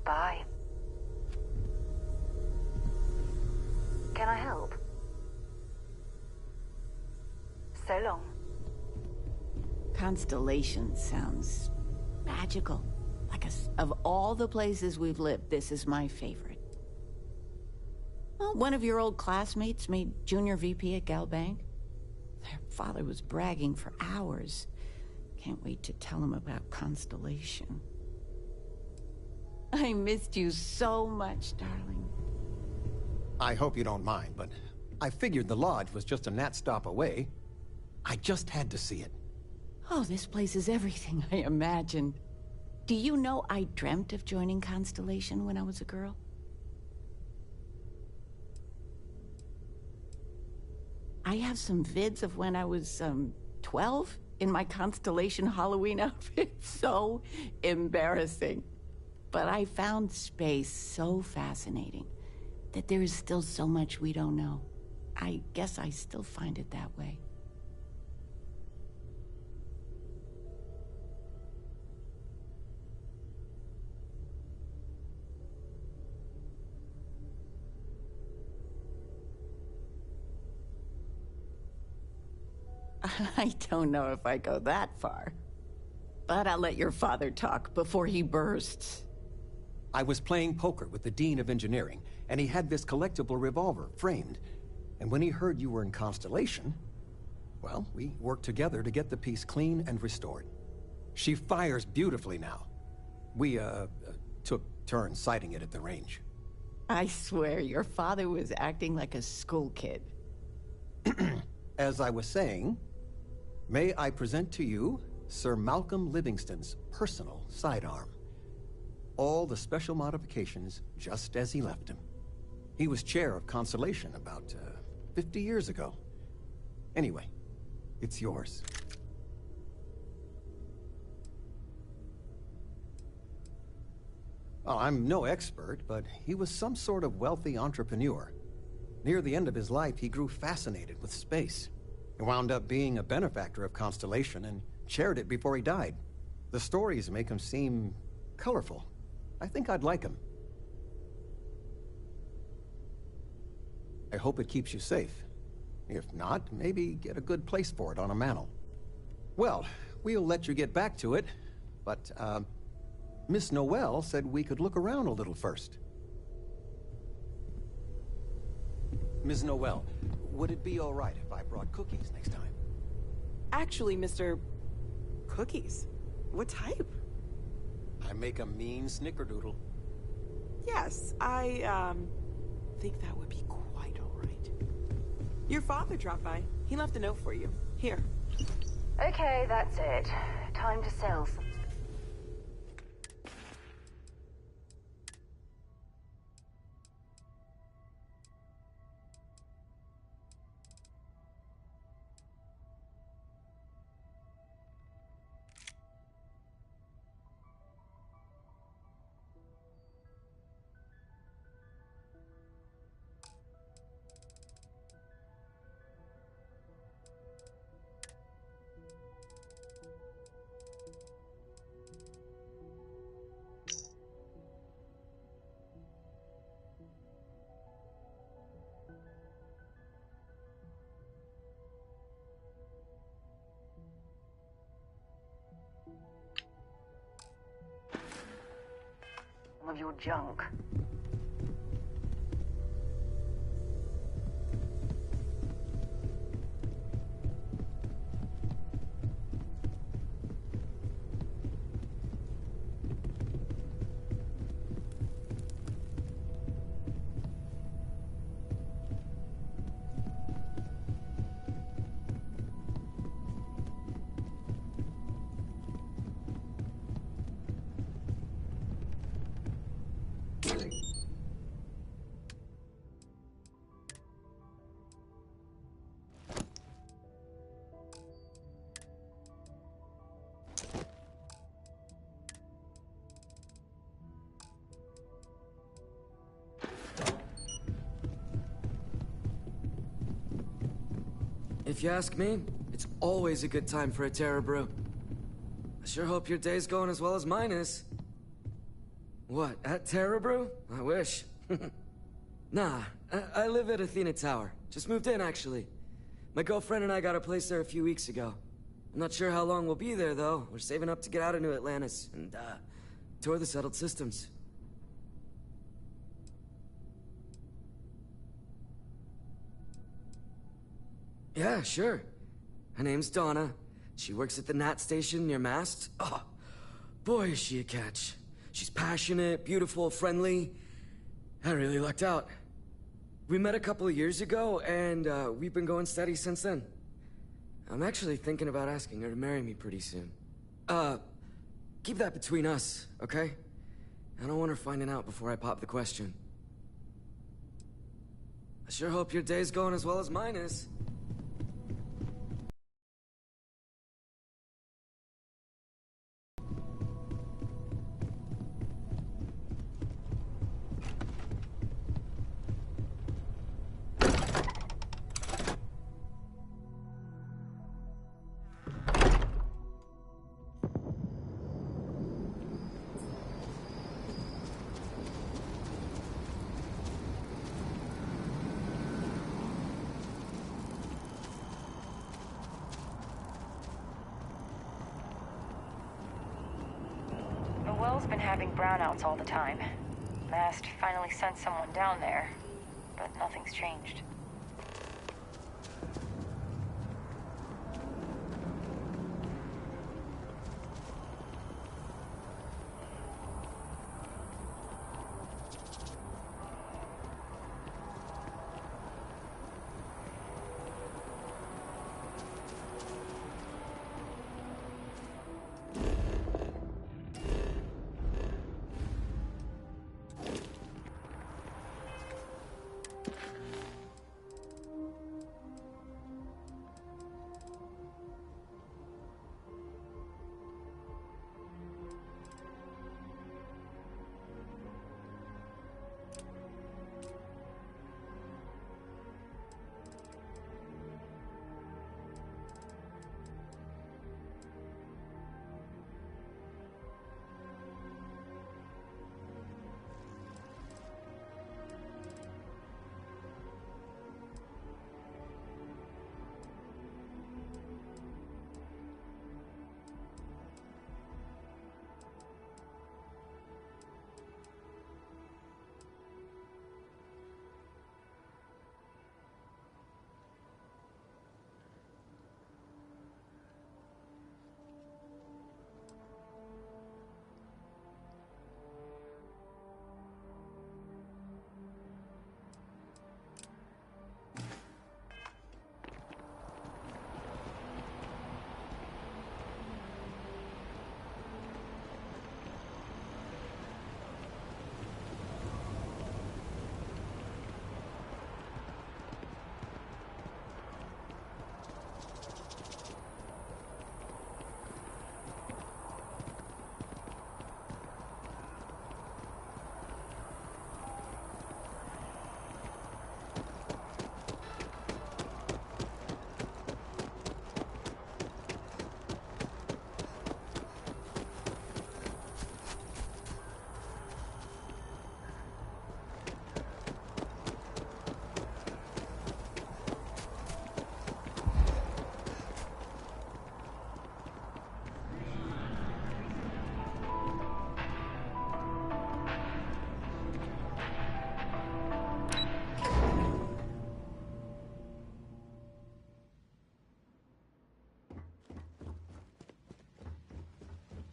Bye. Can I help? So long. Constellation sounds magical. Of all the places we've lived, this is my favorite. Well, one of your old classmates made junior VP at Galbank. Their father was bragging for hours. Can't wait to tell him about Constellation. I missed you so much, darling. I hope you don't mind, but I figured the lodge was just a gnat stop away. I just had to see it. Oh, this place is everything I imagined. Do you know I dreamt of joining Constellation when I was a girl? I have some vids of when I was, 12 in my Constellation Halloween outfit. So embarrassing. But I found space so fascinating that there is still so much we don't know. I guess I still find it that way. I don't know if I go that far. But I'll let your father talk before he bursts. I was playing poker with the Dean of Engineering, and he had this collectible revolver framed. And when he heard you were in Constellation, well, we worked together to get the piece clean and restored. She fires beautifully now. We, took turns sighting it at the range. I swear, your father was acting like a school kid. As I was saying, may I present to you Sir Malcolm Livingston's personal sidearm. All the special modifications just as he left him. He was chair of Constellation about 50 years ago. Anyway, it's yours. Well, I'm no expert, but he was some sort of wealthy entrepreneur. Near the end of his life, he grew fascinated with space. He wound up being a benefactor of Constellation and chaired it before he died. The stories make him seem colorful. I think I'd like him. I hope it keeps you safe. If not, maybe get a good place for it on a mantle. Well, we'll let you get back to it, but, Miss Noel said we could look around a little first. Ms. Noel, would it be all right if I brought cookies next time? Actually, Mr. Cookies? What type? I make a mean snickerdoodle. Yes, I, think that would be quite all right. Your father dropped by. He left a note for you. Here. Okay, that's it. Time to sell some. Of your junk. If you ask me, it's always a good time for a Terra Brew. I sure hope your day's going as well as mine is. What, at Terra Brew? I wish. Nah, I live at Athena Tower. Just moved in, actually. My girlfriend and I got a place there a few weeks ago. I'm not sure how long we'll be there, though. We're saving up to get out of New Atlantis and, tour the settled systems. Yeah, sure. Her name's Donna. She works at the Nat station near Mast. Oh, boy, is she a catch. She's passionate, beautiful, friendly. I really lucked out. We met a couple of years ago, and we've been going steady since then. I'm actually thinking about asking her to marry me pretty soon. Keep that between us, okay? I don't want her finding out before I pop the question. I sure hope your day's going as well as mine is. The well's been having brownouts all the time. Mast finally sent someone down there, but nothing's changed.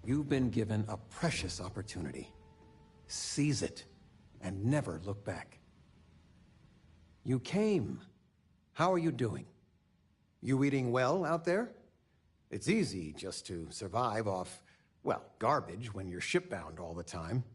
You've been given a precious opportunity. Seize it, and never look back. You came. How are you doing? You eating well out there? It's easy just to survive off, well, garbage when you're shipbound all the time.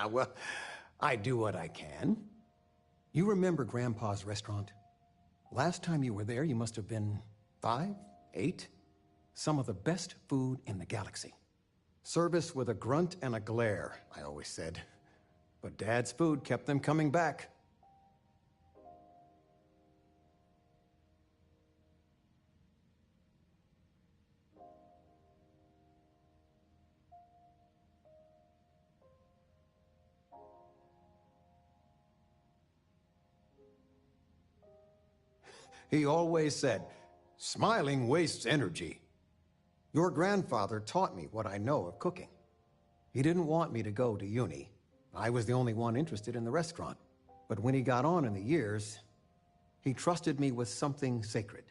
Well, I do what I can. You remember Grandpa's restaurant? Last time you were there, you must have been 5, 8? Some of the best food in the galaxy. Service with a grunt and a glare, I always said. But Dad's food kept them coming back. He always said, smiling wastes energy. Your grandfather taught me what I know of cooking. He didn't want me to go to uni. I was the only one interested in the restaurant. But when he got on in the years, he trusted me with something sacred.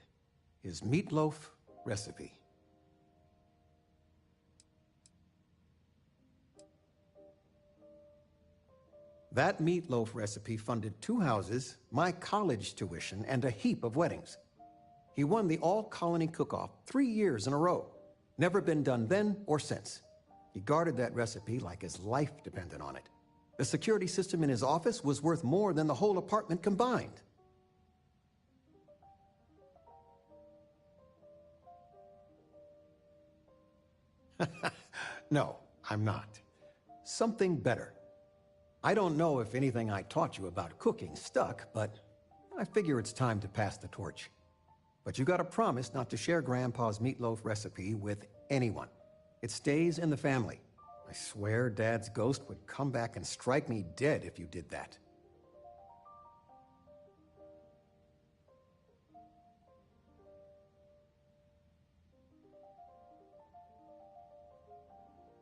His meatloaf recipe. That meatloaf recipe funded 2 houses, my college tuition, and a heap of weddings. He won the all-colony cook-off 3 years in a row. Never been done then or since. He guarded that recipe like his life depended on it. The security system in his office was worth more than the whole apartment combined. No, I'm not. Something better. I don't know if anything I taught you about cooking stuck, but I figure it's time to pass the torch. But you gotta promise not to share Grandpa's meatloaf recipe with anyone. It stays in the family. I swear Dad's ghost would come back and strike me dead if you did that.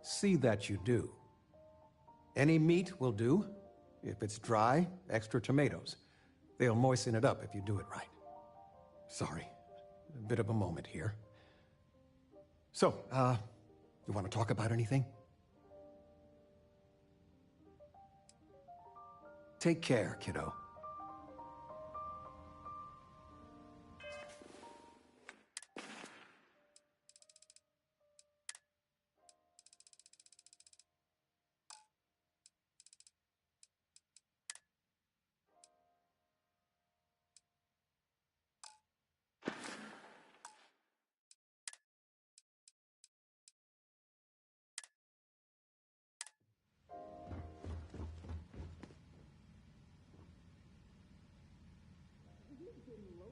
See that you do. Any meat will do. If it's dry, extra tomatoes. They'll moisten it up if you do it right. Sorry, a bit of a moment here. So, you want to talk about anything? Take care, kiddo.